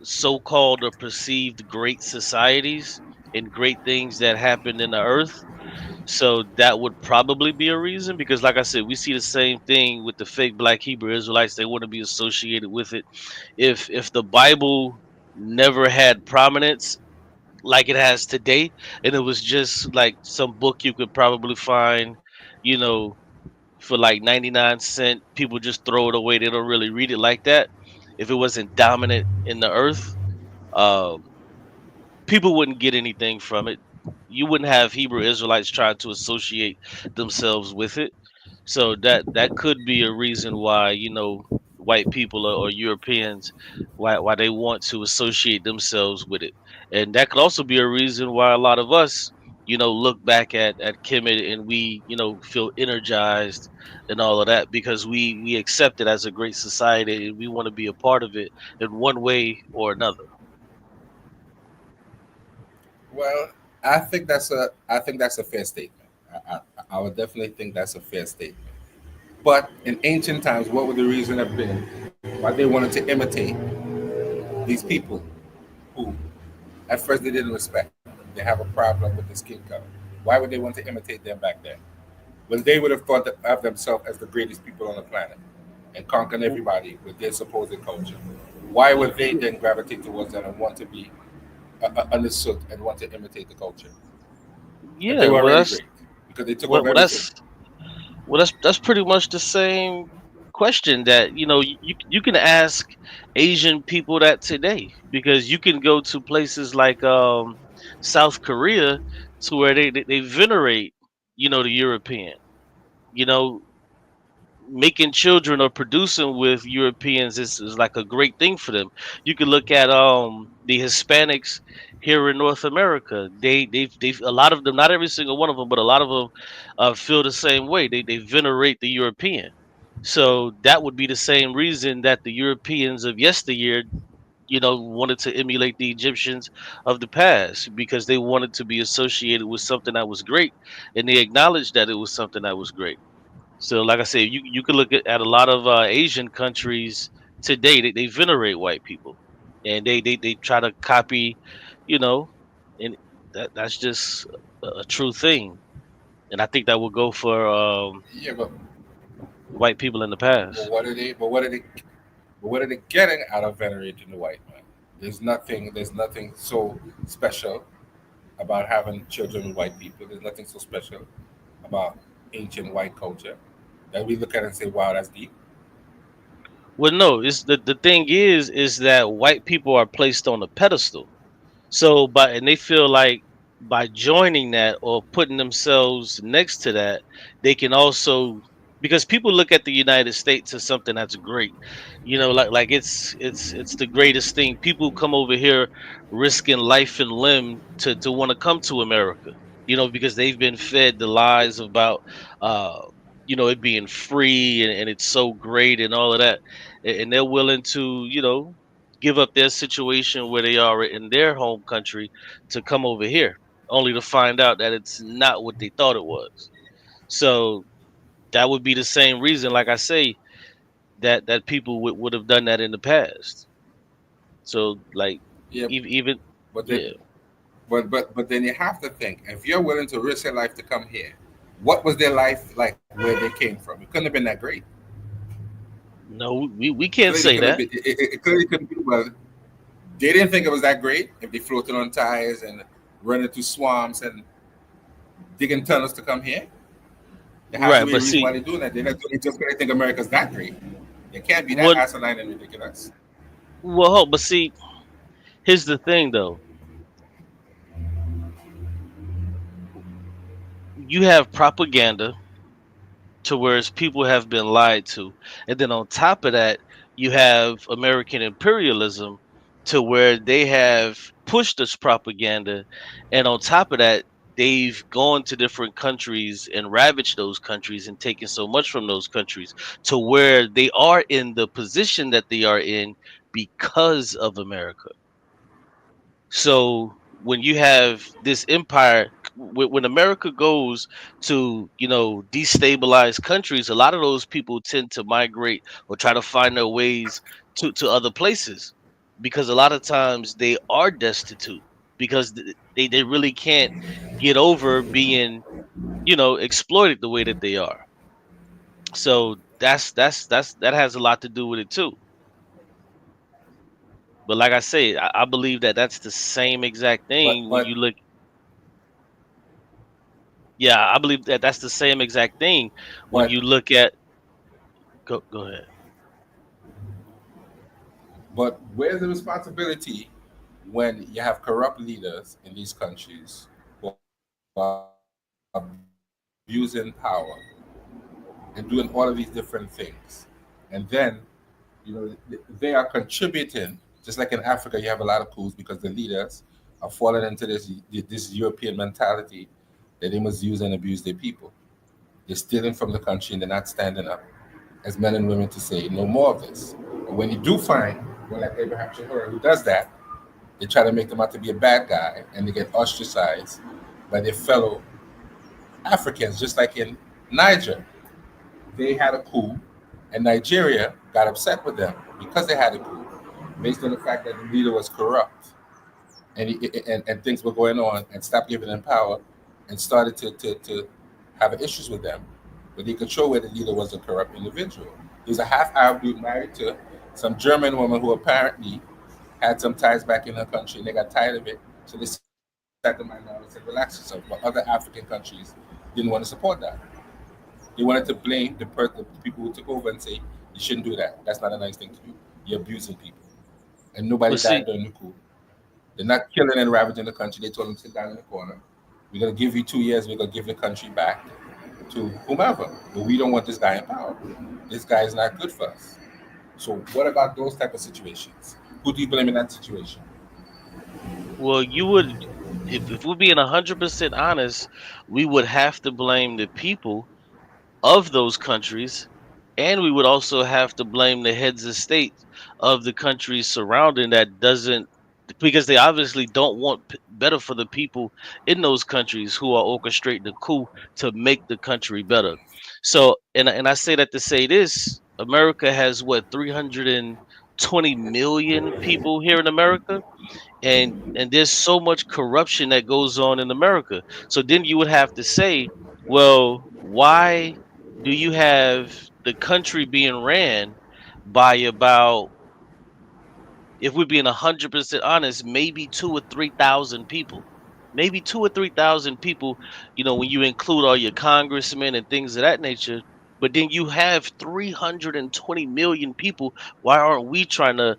[SPEAKER 9] so-called or perceived great societies and great things that happened in the earth. So that would probably be a reason, because like I said, we see the same thing with the fake black Hebrew Israelites. They want to be associated with it. If the Bible never had prominence like it has today, and it was just like some book you could probably find, you know, for like 99 cents, people just throw it away. They don't really read it like that. If it wasn't dominant in the earth, um, people wouldn't get anything from it. You wouldn't have Hebrew Israelites trying to associate themselves with it. So that could be a reason why, white people or Europeans, why they want to associate themselves with it. And that could also be a reason why a lot of us, look back at Kemet and we, feel energized and all of that, because we accept it as a great society and we want to be a part of it in one way or another.
[SPEAKER 10] Well, I think that's a fair statement. I would definitely think that's a fair statement. But in ancient times, what would the reason have been why they wanted to imitate these people who, at first, they didn't respect? They have a problem with the skin color. Why would they want to imitate them back then? When they would have thought of themselves as the greatest people on the planet and conquering everybody with their supposed culture. Why would they then gravitate towards that and want to be understood and want to imitate the culture? If they
[SPEAKER 9] Yeah,
[SPEAKER 10] were
[SPEAKER 9] well,
[SPEAKER 10] already great, because they took
[SPEAKER 9] well,
[SPEAKER 10] over
[SPEAKER 9] well
[SPEAKER 10] everything.
[SPEAKER 9] that's that's pretty much the same question that you can ask Asian people that today, because you can go to places like South Korea, to where they venerate the European. You know, Making children or producing with Europeans is like a great thing for them. You can look at the Hispanics here in North America. They've a lot of them, not every single one of them, but a lot of them feel the same way. They venerate the European. So that would be the same reason that the Europeans of yesteryear, wanted to emulate the Egyptians of the past, because they wanted to be associated with something that was great, and they acknowledged that it was something that was great. So, like I said, you can look at a lot of Asian countries today. They venerate white people, and they try to copy, you know, and that's just a true thing. And I think that will go for
[SPEAKER 10] Yeah,
[SPEAKER 9] white people in the past.
[SPEAKER 10] what are they? But what are they getting out of venerating the white man? There's nothing. There's nothing so special about having children with white people. There's nothing so special about ancient white culture that we look at and say, "Wow, that's deep."
[SPEAKER 9] Well, no, it's the thing is that white people are placed on a pedestal. So, and they feel like by joining that or putting themselves next to that, they can also, because people look at the United States as something that's great, like it's the greatest thing. People come over here risking life and limb to want to come to America, because they've been fed the lies about uh it being free and it's so great and all of that, and they're willing to give up their situation where they are in their home country to come over here, only to find out that it's not what they thought it was. So that would be the same reason, like I say, that people would have done that in the past. So like
[SPEAKER 10] Yeah,
[SPEAKER 9] even
[SPEAKER 10] but then,
[SPEAKER 9] yeah.
[SPEAKER 10] but then you have to think if you're willing to risk your life to come here, what was their life like where they came from? It couldn't have been that great.
[SPEAKER 9] No, we can't
[SPEAKER 10] Clearly,
[SPEAKER 9] say
[SPEAKER 10] could have
[SPEAKER 9] that.
[SPEAKER 10] been. It clearly couldn't be. Well, they didn't think it was that great if they floated on tires and running through swamps and digging tunnels to come here. There has to
[SPEAKER 9] Right,
[SPEAKER 10] be a
[SPEAKER 9] but
[SPEAKER 10] reason why
[SPEAKER 9] see,
[SPEAKER 10] they're doing that. They're not doing it just because they think America's that great. It can't be that
[SPEAKER 9] what
[SPEAKER 10] asinine and ridiculous.
[SPEAKER 9] but see, here's the thing though. You have propaganda to whereas people have been lied to. And then on top of that, you have American imperialism to where they have pushed this propaganda. And on top of that, they've gone to different countries and ravaged those countries and taken so much from those countries to where they are in the position that they are in because of America. So when you have this empire, when America goes to destabilize countries, a lot of those people tend to migrate or try to find their ways to other places because a lot of times they are destitute because they really can't get over being exploited the way that they are. So that has a lot to do with it too. But like I say, I believe that that's the same exact
[SPEAKER 10] But
[SPEAKER 9] thing when
[SPEAKER 10] but
[SPEAKER 9] you look. Yeah, I believe that that's the same exact thing when
[SPEAKER 10] but
[SPEAKER 9] you look at. Go ahead.
[SPEAKER 10] but where's the responsibility when you have corrupt leaders in these countries who are abusing power and doing all of these different things, and then they are contributing. Just like in Africa, you have a lot of coups because the leaders are falling into this European mentality that they must use and abuse their people. They're stealing from the country and they're not standing up as men and women to say no more of this. And when you do find one like Abraham Shahura who does that, they try to make them out to be a bad guy and they get ostracized by their fellow Africans, just like in Niger. They had a coup, and Nigeria got upset with them because they had a coup, based on the fact that the leader was corrupt and things were going on and stopped giving them power and started to have issues with them. But they could show where the leader was a corrupt individual. He was a half Arab dude married to some German woman who apparently had some ties back in her country and they got tired of it. So they sat them down and said, relax yourself. But other African countries didn't want to support that. They wanted to blame the people who took over and say, you shouldn't do that. That's not a nice thing to do. You're abusing people. And nobody
[SPEAKER 9] But
[SPEAKER 10] died
[SPEAKER 9] see,
[SPEAKER 10] during the coup. They're not killing and ravaging the country. They told them to sit down in the corner. We're going to give you 2 years. We're going to give the country back to whomever. But we don't want this guy in power. This guy is not good for us. So what about those type of situations? Who do you blame in that situation?
[SPEAKER 9] well, you would, if we're being 100% honest, we would have to blame the people of those countries, and we would also have to blame the heads of state of the countries surrounding that doesn't because they obviously don't want better for the people in those countries who are orchestrating the coup to make the country better. So, and I say that to say this: America has what 320 million people here in America, and there's so much corruption that goes on in America. So then you would have to say, well, why do you have the country being ran by about, if we're being 100% honest, maybe 2 or 3 thousand people? Maybe 2 or 3 thousand people, when you include all your congressmen and things of that nature. But then you have 320 million people. Why aren't we trying to,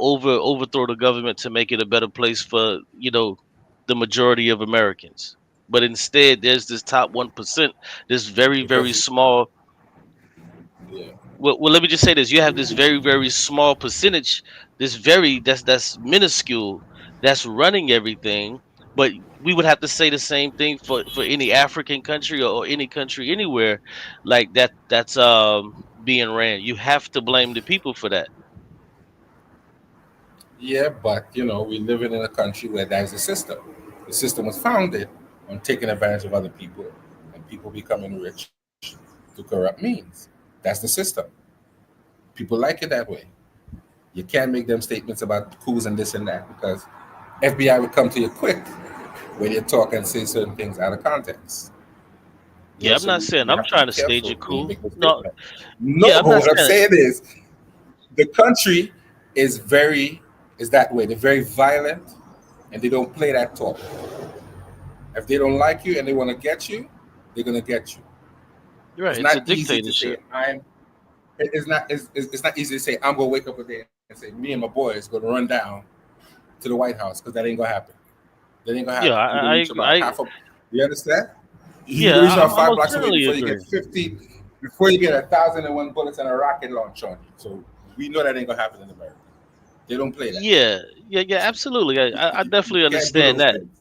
[SPEAKER 9] overthrow the government to make it a better place for, the majority of Americans? But instead, there's this top 1%, this very, very
[SPEAKER 10] Because
[SPEAKER 9] small.
[SPEAKER 10] yeah,
[SPEAKER 9] Well, let me just say this: you have this very, very small percentage, that's minuscule, that's running everything. But we would have to say the same thing for any African country or any country anywhere, like that. That's being ran. You have to blame the people for that.
[SPEAKER 10] yeah, but we're living in a country where there's a system. The system was founded on taking advantage of other people and people becoming rich through corrupt means. That's the system. People like it that way. You can't make them statements about coups and this and that because FBI would come to you quick when you talk and say certain things out of context. You
[SPEAKER 9] Yeah,
[SPEAKER 10] know,
[SPEAKER 9] I'm
[SPEAKER 10] so
[SPEAKER 9] not saying
[SPEAKER 10] you
[SPEAKER 9] I'm
[SPEAKER 10] have to be
[SPEAKER 9] trying to stage
[SPEAKER 10] careful
[SPEAKER 9] it
[SPEAKER 10] when you
[SPEAKER 9] cool.
[SPEAKER 10] make those
[SPEAKER 9] No,
[SPEAKER 10] statements. No,
[SPEAKER 9] yeah, I'm
[SPEAKER 10] but
[SPEAKER 9] not
[SPEAKER 10] what I'm
[SPEAKER 9] saying.
[SPEAKER 10] saying is the country is that way. They're very violent and they don't play that talk. If they don't like you and they want to get you, they're gonna get you.
[SPEAKER 9] You're right.
[SPEAKER 10] It's
[SPEAKER 9] It's a
[SPEAKER 10] not easy to say
[SPEAKER 9] dictatorship.
[SPEAKER 10] it's not easy to say I'm gonna wake up a day and say me and my boys gonna run down to the White House because that ain't gonna happen. That ain't gonna
[SPEAKER 9] Yeah,
[SPEAKER 10] happen. You're gonna
[SPEAKER 9] I
[SPEAKER 10] reach
[SPEAKER 9] agree.
[SPEAKER 10] about half a. You understand? You're
[SPEAKER 9] Yeah,
[SPEAKER 10] gonna reach about
[SPEAKER 9] I
[SPEAKER 10] five
[SPEAKER 9] most
[SPEAKER 10] blocks away
[SPEAKER 9] certainly
[SPEAKER 10] before you
[SPEAKER 9] agree.
[SPEAKER 10] get 50, before you get 1,001 bullets and a rocket launch on you. So we know that ain't gonna happen in America. They don't play that.
[SPEAKER 9] Yeah, yeah, absolutely. I
[SPEAKER 10] You
[SPEAKER 9] definitely
[SPEAKER 10] can't do
[SPEAKER 9] understand
[SPEAKER 10] those
[SPEAKER 9] that.
[SPEAKER 10] things.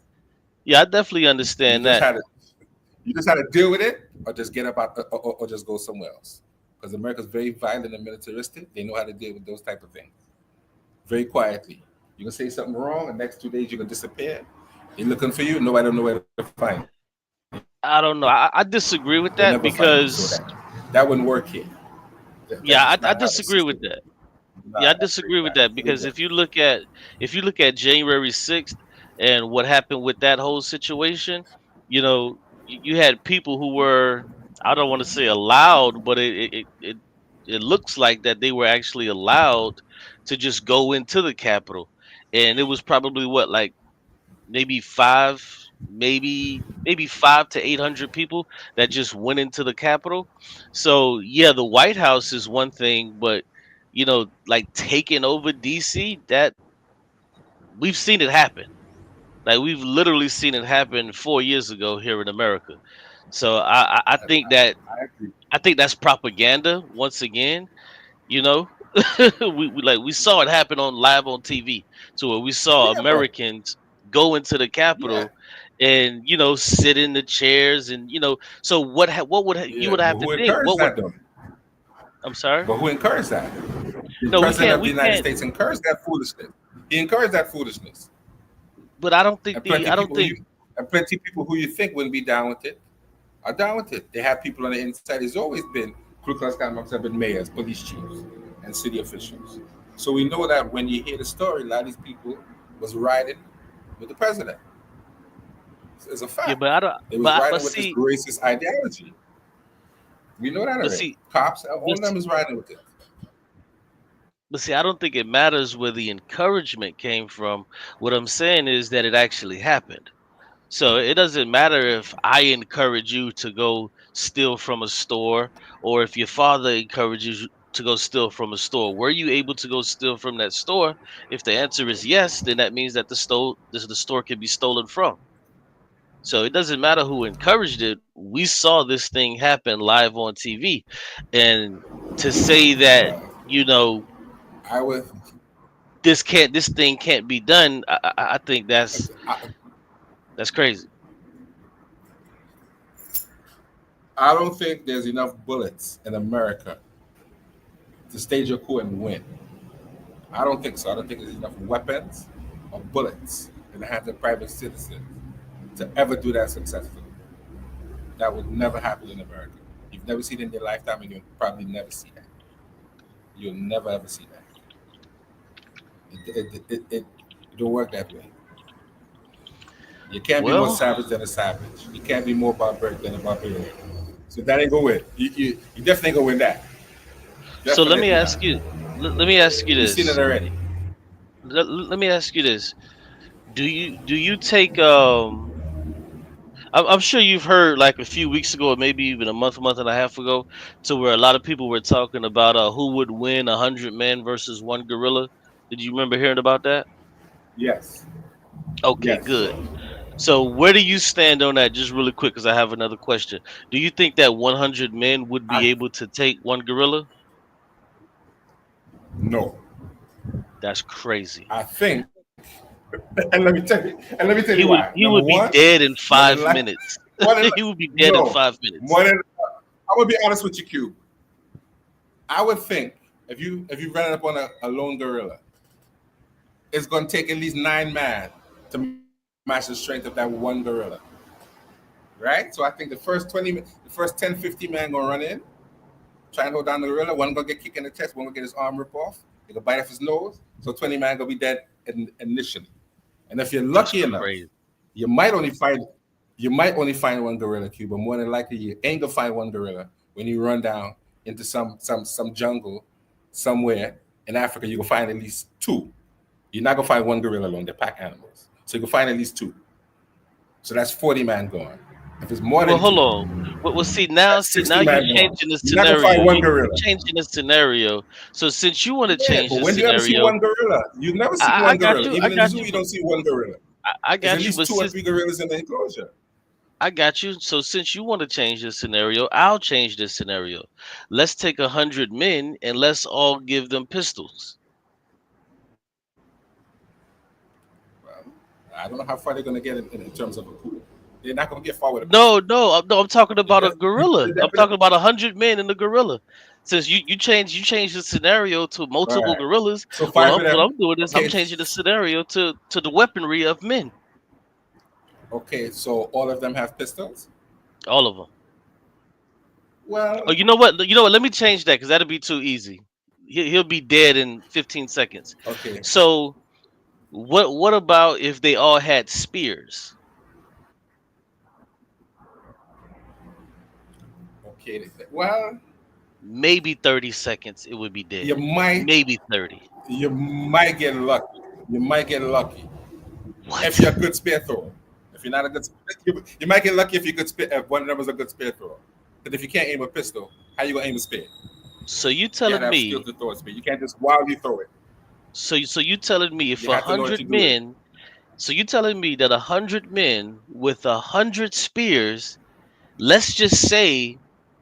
[SPEAKER 9] Yeah, I definitely
[SPEAKER 10] You
[SPEAKER 9] understand
[SPEAKER 10] just
[SPEAKER 9] that.
[SPEAKER 10] had to you just had to deal with it, or just get up out, or just go somewhere else. Because America's very violent and militaristic. They know how to deal with those type of things very quietly. You can say something wrong, and next 2 days you can disappear. They're looking for you. Nobody don't know where to find you.
[SPEAKER 9] I don't know. I disagree with
[SPEAKER 10] They
[SPEAKER 9] that
[SPEAKER 10] never find you. So
[SPEAKER 9] because
[SPEAKER 10] that wouldn't work here. That's
[SPEAKER 9] yeah,
[SPEAKER 10] just
[SPEAKER 9] I
[SPEAKER 10] not how the
[SPEAKER 9] disagree with
[SPEAKER 10] system
[SPEAKER 9] that.
[SPEAKER 10] works.
[SPEAKER 9] Yeah, I
[SPEAKER 10] Nah, that's very
[SPEAKER 9] disagree with
[SPEAKER 10] bad.
[SPEAKER 9] that
[SPEAKER 10] Very
[SPEAKER 9] because
[SPEAKER 10] bad.
[SPEAKER 9] if you look at January 6th and what happened with that whole situation, you had people who were, I don't want to say allowed, but it looks like that they were actually allowed to just go into the Capitol, and it was probably what, like maybe maybe 5 to 800 people that just went into the Capitol. So yeah, the White House is one thing, but like taking over DC, that we've seen it happen. Like we've literally seen it happen 4 years ago here in America. So I
[SPEAKER 10] I,
[SPEAKER 9] think
[SPEAKER 10] I,
[SPEAKER 9] that
[SPEAKER 10] I agree.
[SPEAKER 9] that's propaganda once again. You know, we saw it happen on live on TV, to where we saw
[SPEAKER 10] Yeah, but
[SPEAKER 9] Americans go into the
[SPEAKER 10] yeah,
[SPEAKER 9] Capitol and sit in the chairs, and so what would you
[SPEAKER 10] yeah.
[SPEAKER 9] would
[SPEAKER 10] But
[SPEAKER 9] have to
[SPEAKER 10] who
[SPEAKER 9] think?
[SPEAKER 10] encouraged
[SPEAKER 9] What would
[SPEAKER 10] that though?
[SPEAKER 9] I'm sorry?
[SPEAKER 10] But who encouraged that? The
[SPEAKER 9] No,
[SPEAKER 10] president of the
[SPEAKER 9] we
[SPEAKER 10] United
[SPEAKER 9] can't.
[SPEAKER 10] States encouraged that foolishness. He encouraged that foolishness,
[SPEAKER 9] But I don't think
[SPEAKER 10] and plenty
[SPEAKER 9] I don't
[SPEAKER 10] people
[SPEAKER 9] think.
[SPEAKER 10] who you think wouldn't be down with it are down with it. They have people on the inside. There's always been Ku Klux Klan members have been mayors, police chiefs, and city officials. So we know that when you hear the story, a lot of these people was riding with the president. It's a
[SPEAKER 9] Yeah,
[SPEAKER 10] fact.
[SPEAKER 9] but I don't.
[SPEAKER 10] They was
[SPEAKER 9] But
[SPEAKER 10] riding with this
[SPEAKER 9] see,
[SPEAKER 10] racist ideology. We know that
[SPEAKER 9] but
[SPEAKER 10] already.
[SPEAKER 9] see,
[SPEAKER 10] Cops, all
[SPEAKER 9] but
[SPEAKER 10] of them is riding with it.
[SPEAKER 9] But see, I don't think it matters where the encouragement came from. What I'm saying is that it actually happened. So it doesn't matter if I encourage you to go steal from a store, or if your father encourages you to go steal from a store. Were you able to go steal from that store? If the answer is yes, then that means that the store can be stolen from. So it doesn't matter who encouraged it. We saw this thing happen live on TV, and to say that
[SPEAKER 10] Well,
[SPEAKER 9] you know
[SPEAKER 10] I would.
[SPEAKER 9] this thing can't be done, I think
[SPEAKER 10] I,
[SPEAKER 9] that's crazy.
[SPEAKER 10] I don't think there's enough bullets in America to stage a coup and win. I don't think so. I don't think there's enough weapons or bullets in the hands of private citizens to ever do that successfully. That would never happen in America. You've never seen it in your lifetime, and you'll probably never see that. You'll never ever see that. It don't work that way. You can't be more
[SPEAKER 9] Well,
[SPEAKER 10] savage than a savage. You can't be more barbaric than a barbarian. So that ain't gonna win. You definitely ain't gonna win that.
[SPEAKER 9] so let me
[SPEAKER 10] Definitely
[SPEAKER 9] ask
[SPEAKER 10] not.
[SPEAKER 9] you. Let me ask you
[SPEAKER 10] We've seen it
[SPEAKER 9] this.
[SPEAKER 10] already.
[SPEAKER 9] Let me ask you this. Do you take I'm sure you've heard like a few weeks ago, or maybe even a month and a half ago, to where a lot of people were talking about who would win 100 men versus one gorilla. Did you remember hearing about that?
[SPEAKER 10] Yes.
[SPEAKER 9] Okay,
[SPEAKER 10] Yes.
[SPEAKER 9] good. So where do you stand on that? Just really quick, because I have another question. Do you think that 100 men would be
[SPEAKER 10] I
[SPEAKER 9] able to take one gorilla?
[SPEAKER 10] no.
[SPEAKER 9] That's crazy.
[SPEAKER 10] I think, and let me tell
[SPEAKER 9] He
[SPEAKER 10] you
[SPEAKER 9] would
[SPEAKER 10] why.
[SPEAKER 9] he
[SPEAKER 10] Number
[SPEAKER 9] would be
[SPEAKER 10] one,
[SPEAKER 9] dead in
[SPEAKER 10] more than
[SPEAKER 9] 5 minutes.
[SPEAKER 10] more than
[SPEAKER 9] He would be dead in
[SPEAKER 10] no,
[SPEAKER 9] 5 minutes.
[SPEAKER 10] more than I'm gonna be honest with you, Cube. I would think if you run up on a lone gorilla, it's gonna take at least 9 men to match the strength of that one gorilla. right? So I think the first 10, 50 men gonna run in, try and hold down the gorilla. One gonna get kicked in the chest, one gonna get his arm ripped off. They gonna bite off his nose. So 20 men gonna be dead initially. And if you're lucky enough, you might only find one gorilla cube, but more than likely you ain't gonna find one gorilla when you run down into some jungle somewhere in Africa. You can find at least two. You're not gonna find one gorilla alone. They're pack animals, so you can find at least two. So that's 40 man gone. If it's more than
[SPEAKER 9] hold
[SPEAKER 10] two,
[SPEAKER 9] on. Well, see now,
[SPEAKER 10] that's 60
[SPEAKER 9] you're
[SPEAKER 10] man gone.
[SPEAKER 9] changing the
[SPEAKER 10] You're not gonna
[SPEAKER 9] scenario.
[SPEAKER 10] find one
[SPEAKER 9] You're
[SPEAKER 10] gorilla.
[SPEAKER 9] changing the scenario. So since you want to
[SPEAKER 10] Yeah,
[SPEAKER 9] change
[SPEAKER 10] but
[SPEAKER 9] the
[SPEAKER 10] when do you ever see
[SPEAKER 9] scenario,
[SPEAKER 10] one gorilla? You've never seen
[SPEAKER 9] I
[SPEAKER 10] one
[SPEAKER 9] got
[SPEAKER 10] gorilla.
[SPEAKER 9] you.
[SPEAKER 10] Even in the zoo, you don't see one gorilla.
[SPEAKER 9] I
[SPEAKER 10] There's
[SPEAKER 9] got
[SPEAKER 10] at
[SPEAKER 9] you.
[SPEAKER 10] least
[SPEAKER 9] But
[SPEAKER 10] 2 or
[SPEAKER 9] since
[SPEAKER 10] 3 gorillas in the enclosure.
[SPEAKER 9] I got you. So since you want to change the scenario, I'll change the scenario. Let's take 100 men and let's all give them pistols.
[SPEAKER 10] Well, I don't know how far they're gonna get in terms of a pool. They're not gonna get far with a
[SPEAKER 9] No,
[SPEAKER 10] pistol.
[SPEAKER 9] no, I'm talking about a gorilla.
[SPEAKER 10] They
[SPEAKER 9] I'm
[SPEAKER 10] definitely,
[SPEAKER 9] talking about 100 men in the gorilla. Since you change the scenario to multiple
[SPEAKER 10] right.
[SPEAKER 9] gorillas,
[SPEAKER 10] So
[SPEAKER 9] well,
[SPEAKER 10] 5 of
[SPEAKER 9] what
[SPEAKER 10] them.
[SPEAKER 9] I'm doing is I'm
[SPEAKER 10] Okay,
[SPEAKER 9] changing the scenario to the weaponry of men,
[SPEAKER 10] okay. So all of them have pistols.
[SPEAKER 9] all of them.
[SPEAKER 10] Well,
[SPEAKER 9] Oh, you know what? You know what? Let me change that because that'll be too easy. He'll be dead in 15 seconds.
[SPEAKER 10] okay,
[SPEAKER 9] So what about if they all had spears?
[SPEAKER 10] okay. Well,
[SPEAKER 9] Maybe 30 seconds, it would be dead.
[SPEAKER 10] you might
[SPEAKER 9] Maybe 30.
[SPEAKER 10] get lucky. You might get lucky if
[SPEAKER 9] What?
[SPEAKER 10] you're a good spear thrower. If you're not a good, you might get lucky if you could spear. If one of them was a good spear thrower. But if you can't aim a pistol, how you gonna aim a spear?
[SPEAKER 9] So you
[SPEAKER 10] You gotta
[SPEAKER 9] telling
[SPEAKER 10] have skill
[SPEAKER 9] me?
[SPEAKER 10] to throw a spear. You can't just wildly throw it.
[SPEAKER 9] So you telling me if
[SPEAKER 10] You have to know what
[SPEAKER 9] 100
[SPEAKER 10] you're doing.
[SPEAKER 9] men? So you telling me that 100 men with 100 spears? Let's just say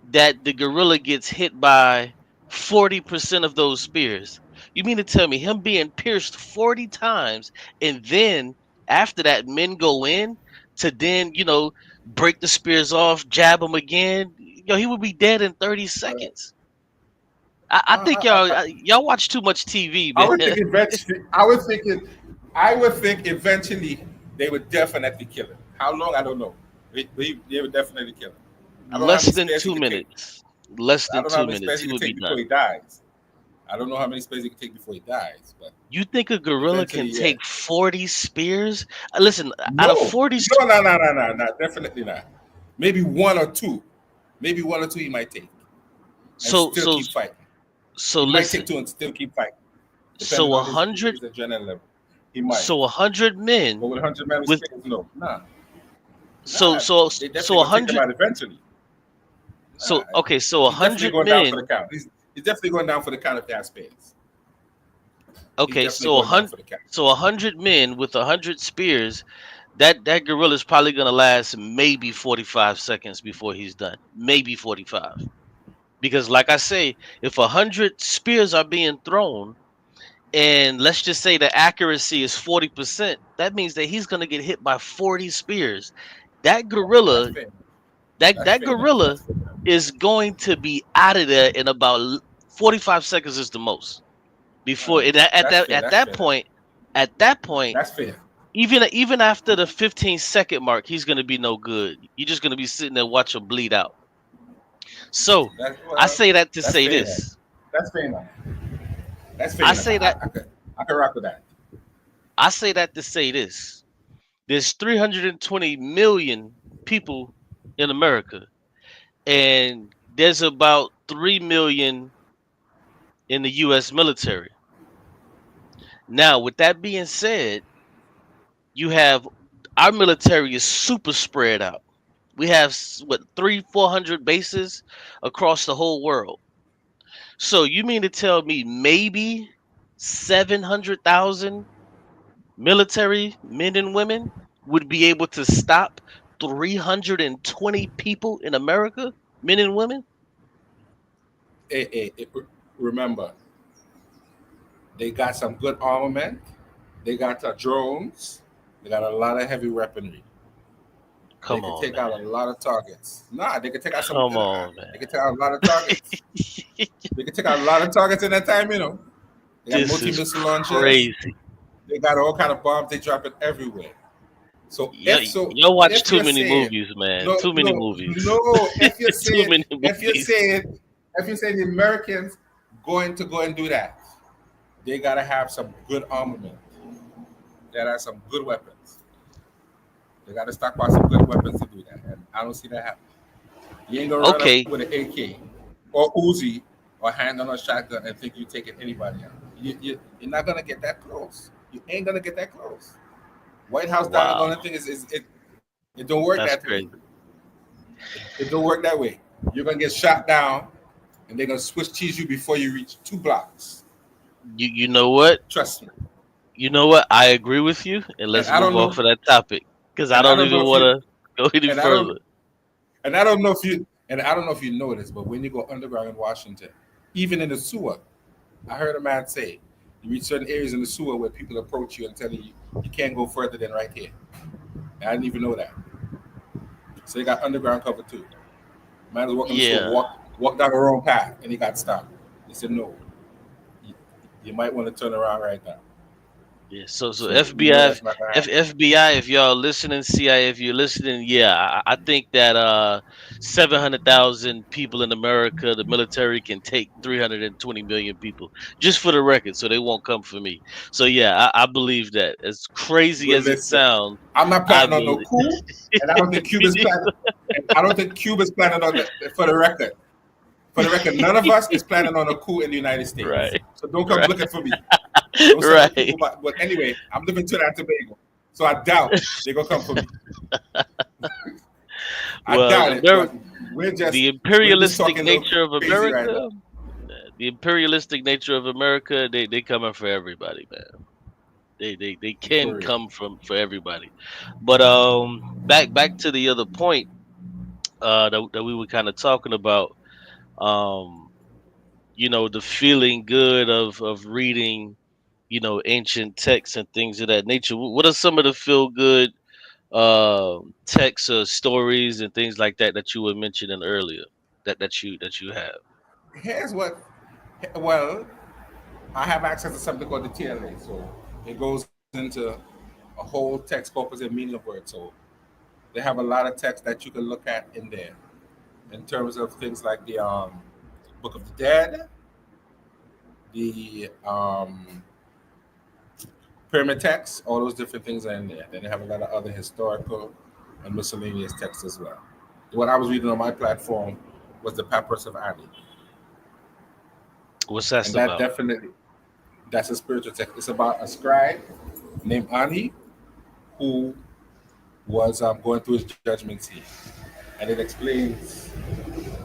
[SPEAKER 9] that the gorilla gets hit by 40% of those spears. You mean to tell me him being pierced 40 times and then after that men go in to then, break the spears off, jab him again? He would be dead in 30 seconds. I think y'all watch too much TV,
[SPEAKER 10] I
[SPEAKER 9] man.
[SPEAKER 10] would think eventually. I would think eventually they would definitely kill him. How long? I don't know. They would definitely kill him. I don't know how
[SPEAKER 9] Less
[SPEAKER 10] many
[SPEAKER 9] than
[SPEAKER 10] spares he
[SPEAKER 9] 2
[SPEAKER 10] could take.
[SPEAKER 9] minutes. Less
[SPEAKER 10] I
[SPEAKER 9] than
[SPEAKER 10] don't know how
[SPEAKER 9] 2
[SPEAKER 10] many
[SPEAKER 9] minutes.
[SPEAKER 10] spares
[SPEAKER 9] He
[SPEAKER 10] he could
[SPEAKER 9] would be
[SPEAKER 10] take before
[SPEAKER 9] done.
[SPEAKER 10] he dies. I don't know how many spares he could take before he dies, but
[SPEAKER 9] You think a gorilla can
[SPEAKER 10] eventually, yeah.
[SPEAKER 9] take 40 spears? Listen, out of
[SPEAKER 10] No,
[SPEAKER 9] 40,
[SPEAKER 10] no, definitely not. Maybe 1 or 2. Maybe 1 or 2 he might take and
[SPEAKER 9] so
[SPEAKER 10] still
[SPEAKER 9] so
[SPEAKER 10] keep fighting.
[SPEAKER 9] so
[SPEAKER 10] He might take
[SPEAKER 9] listen.
[SPEAKER 10] 2 and still keep fighting,
[SPEAKER 9] So
[SPEAKER 10] depending
[SPEAKER 9] a
[SPEAKER 10] on his
[SPEAKER 9] hundred,
[SPEAKER 10] adrenaline level. He might.
[SPEAKER 9] so 100
[SPEAKER 10] But
[SPEAKER 9] men
[SPEAKER 10] with 100 men with
[SPEAKER 9] with
[SPEAKER 10] spares, no, nah.
[SPEAKER 9] so
[SPEAKER 10] Nah,
[SPEAKER 9] so
[SPEAKER 10] they
[SPEAKER 9] so
[SPEAKER 10] definitely
[SPEAKER 9] a
[SPEAKER 10] gonna take him
[SPEAKER 9] hundred.
[SPEAKER 10] out eventually.
[SPEAKER 9] So
[SPEAKER 10] Nah,
[SPEAKER 9] okay, so a
[SPEAKER 10] he's definitely
[SPEAKER 9] hundred
[SPEAKER 10] going down for the
[SPEAKER 9] men.
[SPEAKER 10] count. He's definitely going down for the count if they have space. He's
[SPEAKER 9] Okay,
[SPEAKER 10] definitely
[SPEAKER 9] so
[SPEAKER 10] going down for the count.
[SPEAKER 9] 100 men with 100 spears. That gorilla is probably gonna last maybe 45 seconds before he's done. Maybe 45. Because like I say, if 100 spears are being thrown, and let's just say the accuracy is 40%, that means that he's gonna get hit by 40 spears. That
[SPEAKER 10] That's
[SPEAKER 9] gorilla,
[SPEAKER 10] fair.
[SPEAKER 9] that
[SPEAKER 10] That's
[SPEAKER 9] that
[SPEAKER 10] fair enough.
[SPEAKER 9] gorilla
[SPEAKER 10] That's fair enough.
[SPEAKER 9] is going to be out of there in about 45 seconds is the most. Before and
[SPEAKER 10] That's fair.
[SPEAKER 9] at
[SPEAKER 10] That's
[SPEAKER 9] that
[SPEAKER 10] fair.
[SPEAKER 9] point, at that point,
[SPEAKER 10] That's fair.
[SPEAKER 9] even after the 15-second mark, he's gonna be no good. You're just gonna be sitting there watch him bleed out. So I say that to
[SPEAKER 10] That's
[SPEAKER 9] say
[SPEAKER 10] fair enough.
[SPEAKER 9] this.
[SPEAKER 10] That's fair enough. That's fair
[SPEAKER 9] I
[SPEAKER 10] enough.
[SPEAKER 9] say that
[SPEAKER 10] I could rock with that.
[SPEAKER 9] I say that to say this. There's 320 million people in America, and there's about 3 million in the U.S. military. Now, with that being said, you have our military is super spread out. We have what 400 bases across the whole world. So you mean to tell me maybe 700,000 military men and women would be able to stop 320 people in America, men and women?
[SPEAKER 10] Remember, they got some good armament. They got drones. They got a lot of heavy weaponry. They
[SPEAKER 9] Come
[SPEAKER 10] can
[SPEAKER 9] on,
[SPEAKER 10] take
[SPEAKER 9] man.
[SPEAKER 10] out a lot of targets. Nah, they can take out some.
[SPEAKER 9] Come on,
[SPEAKER 10] They can take out a lot of targets. They can take out a lot of targets in that time, you know. They got
[SPEAKER 9] This is
[SPEAKER 10] multi-missile launchers.
[SPEAKER 9] crazy.
[SPEAKER 10] They got all kind of bombs. They drop it everywhere. So
[SPEAKER 9] Yeah, y'all watch
[SPEAKER 10] if
[SPEAKER 9] too
[SPEAKER 10] you're
[SPEAKER 9] many
[SPEAKER 10] saying
[SPEAKER 9] movies, man.
[SPEAKER 10] no,
[SPEAKER 9] Too many
[SPEAKER 10] no,
[SPEAKER 9] movies.
[SPEAKER 10] no,
[SPEAKER 9] Too many movies.
[SPEAKER 10] if you're saying the Americans going to go and do that, they gotta have some good armament. They gotta have some good weapons. They gotta stockpile some good weapons to do that. And I don't see that happening. You ain't gonna run up
[SPEAKER 9] Okay,
[SPEAKER 10] with an AK or Uzi or hand on a shotgun and think you're taking anybody out. You're not gonna get that close. You ain't gonna get that close. White House down the
[SPEAKER 9] wow,
[SPEAKER 10] only thing is it don't work
[SPEAKER 9] that's
[SPEAKER 10] that way.
[SPEAKER 9] crazy.
[SPEAKER 10] It don't work that way. You're gonna get shot down and they're gonna Swiss cheese you before you reach 2 blocks.
[SPEAKER 9] You know what?
[SPEAKER 10] Trust me.
[SPEAKER 9] You know what? I agree with you, and
[SPEAKER 10] And
[SPEAKER 9] let's
[SPEAKER 10] I
[SPEAKER 9] move
[SPEAKER 10] don't
[SPEAKER 9] off
[SPEAKER 10] know
[SPEAKER 9] of that topic because I
[SPEAKER 10] and I
[SPEAKER 9] don't
[SPEAKER 10] don't
[SPEAKER 9] even
[SPEAKER 10] know if
[SPEAKER 9] want
[SPEAKER 10] you
[SPEAKER 9] to go any
[SPEAKER 10] and I don't
[SPEAKER 9] further.
[SPEAKER 10] and I don't know if you and I don't know if you know this, but when you go underground in Washington, even in the sewer, I heard a man say you reach certain areas in the sewer where people approach you and tell you you can't go further than right here. And I didn't even know that. So they got underground cover too. Man was walking the sewer,
[SPEAKER 9] Yeah,
[SPEAKER 10] walk down the wrong path, and he got stopped. He said, "No, you, you might want to turn around right now."
[SPEAKER 9] yeah. So
[SPEAKER 10] So we know
[SPEAKER 9] FBI,
[SPEAKER 10] that's not gonna happen.
[SPEAKER 9] FBI, if y'all listening, CIA, if you're listening, yeah, I think that 700,000 people in America, the military can take 320 million people, just for the record, so they won't come for me. So yeah, I believe that. As crazy
[SPEAKER 10] But
[SPEAKER 9] as it
[SPEAKER 10] listen,
[SPEAKER 9] sounds,
[SPEAKER 10] I'm not
[SPEAKER 9] I
[SPEAKER 10] planning on no
[SPEAKER 9] believe.
[SPEAKER 10] coup, and I don't think Cuba's planning. And I don't think Cuba's planning on that. For the record, none of us is planning on a coup in the United States.
[SPEAKER 9] Right,
[SPEAKER 10] So don't come
[SPEAKER 9] right,
[SPEAKER 10] looking for me. Don't send no
[SPEAKER 9] right.
[SPEAKER 10] people back. But anyway, I'm living to that Tobago, so I doubt they're gonna come for me. I
[SPEAKER 9] Well,
[SPEAKER 10] doubt it. But
[SPEAKER 9] the
[SPEAKER 10] we're just
[SPEAKER 9] imperialistic
[SPEAKER 10] talking a little
[SPEAKER 9] nature of
[SPEAKER 10] crazy right now.
[SPEAKER 9] America, the imperialistic nature of America, they coming for everybody, man. They can
[SPEAKER 10] For real.
[SPEAKER 9] come from for everybody. But back to the other point that we were kind of talking about. Um, the feeling good of reading, ancient texts and things of that nature. What are some of the feel good texts or stories and things like that that you were mentioning earlier that you have?
[SPEAKER 10] Here's what. Well, I have access to something called the TLA, so it goes into a whole text corpus and meaning of words. So they have a lot of text that you can look at in there in terms of things like the Book of the Dead, the pyramid texts, all those different things are in there. Then they have a lot of other historical and miscellaneous texts as well. What I was reading on my platform was the Papyrus of Ani,
[SPEAKER 9] What's that
[SPEAKER 10] and that
[SPEAKER 9] about?
[SPEAKER 10] definitely that's a spiritual text. It's about a scribe named Ani who was going through his judgment scene, and it explains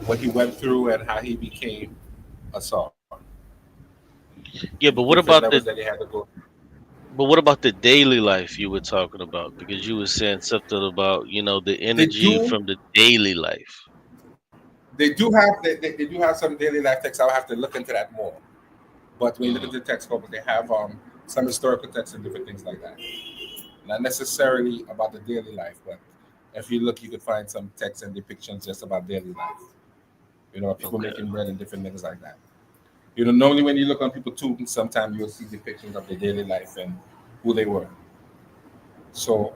[SPEAKER 10] what he went through and how he became a Saul,
[SPEAKER 9] Yeah,
[SPEAKER 10] and the different levels that he had to go through.
[SPEAKER 9] but what about the daily life you were talking about? Because you were saying something about, the
[SPEAKER 10] They
[SPEAKER 9] energy
[SPEAKER 10] do
[SPEAKER 9] from the daily life.
[SPEAKER 10] they do have some daily life texts. I'll have to look into that more. But when you look
[SPEAKER 9] Mm,
[SPEAKER 10] at the text corpus, they have some historical texts and different things like that. Not necessarily about the daily life, but if you look, you could find some texts and depictions just about daily life. People
[SPEAKER 9] okay.
[SPEAKER 10] making bread and different things like that. Normally when you look on people too, sometimes you'll see depictions of their daily life and who they were. So,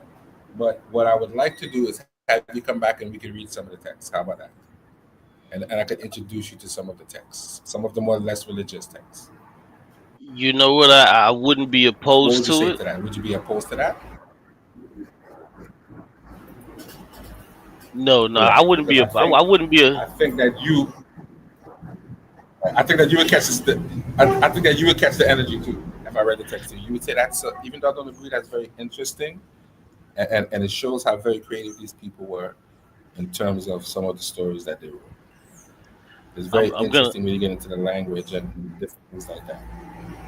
[SPEAKER 10] but what I would like to do is have you come back and we can read some of the texts. How about that? And I could introduce you to some of the texts, some of the more less religious texts.
[SPEAKER 9] You know what? I wouldn't be
[SPEAKER 10] What
[SPEAKER 9] opposed
[SPEAKER 10] would you
[SPEAKER 9] to
[SPEAKER 10] say
[SPEAKER 9] it.
[SPEAKER 10] to that? Would you be opposed to that?
[SPEAKER 9] No, no,
[SPEAKER 10] Right.
[SPEAKER 9] I wouldn't
[SPEAKER 10] Because
[SPEAKER 9] be. I wouldn't be a.
[SPEAKER 10] I think that you, I think that you would catch I think that you would catch the energy too. If I read the text to you, you would say that's even though I don't agree, that's very interesting, and it shows how very creative these people were in terms of some of the stories that they wrote. It's
[SPEAKER 9] I'm,
[SPEAKER 10] very
[SPEAKER 9] I'm gonna.
[SPEAKER 10] interesting when you get into the language and different things like that.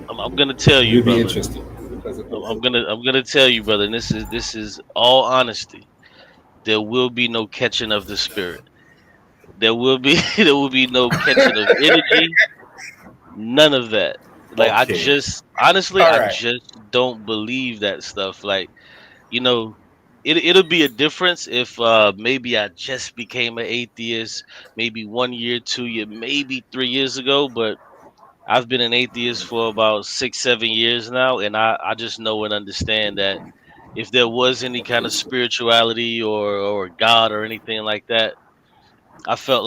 [SPEAKER 9] I'm gonna tell
[SPEAKER 10] It
[SPEAKER 9] you,
[SPEAKER 10] would be
[SPEAKER 9] brother.
[SPEAKER 10] interesting because
[SPEAKER 9] I'm gonna tell you, brother. And this is all honesty. There will be no catching of the spirit. There will be there will be no catching of energy. None of that. Like I
[SPEAKER 10] okay,
[SPEAKER 9] just honestly,
[SPEAKER 10] all
[SPEAKER 9] I
[SPEAKER 10] right.
[SPEAKER 9] just don't believe that stuff. Like you know, it'll be a difference if maybe I just became an atheist, maybe 1 year, 2 year, maybe 3 years ago. But I've been an atheist for about 6, 7 years now, and I just know and understand that if there was any kind
[SPEAKER 10] Okay,
[SPEAKER 9] of
[SPEAKER 10] so
[SPEAKER 9] spirituality or God or anything like that, I feel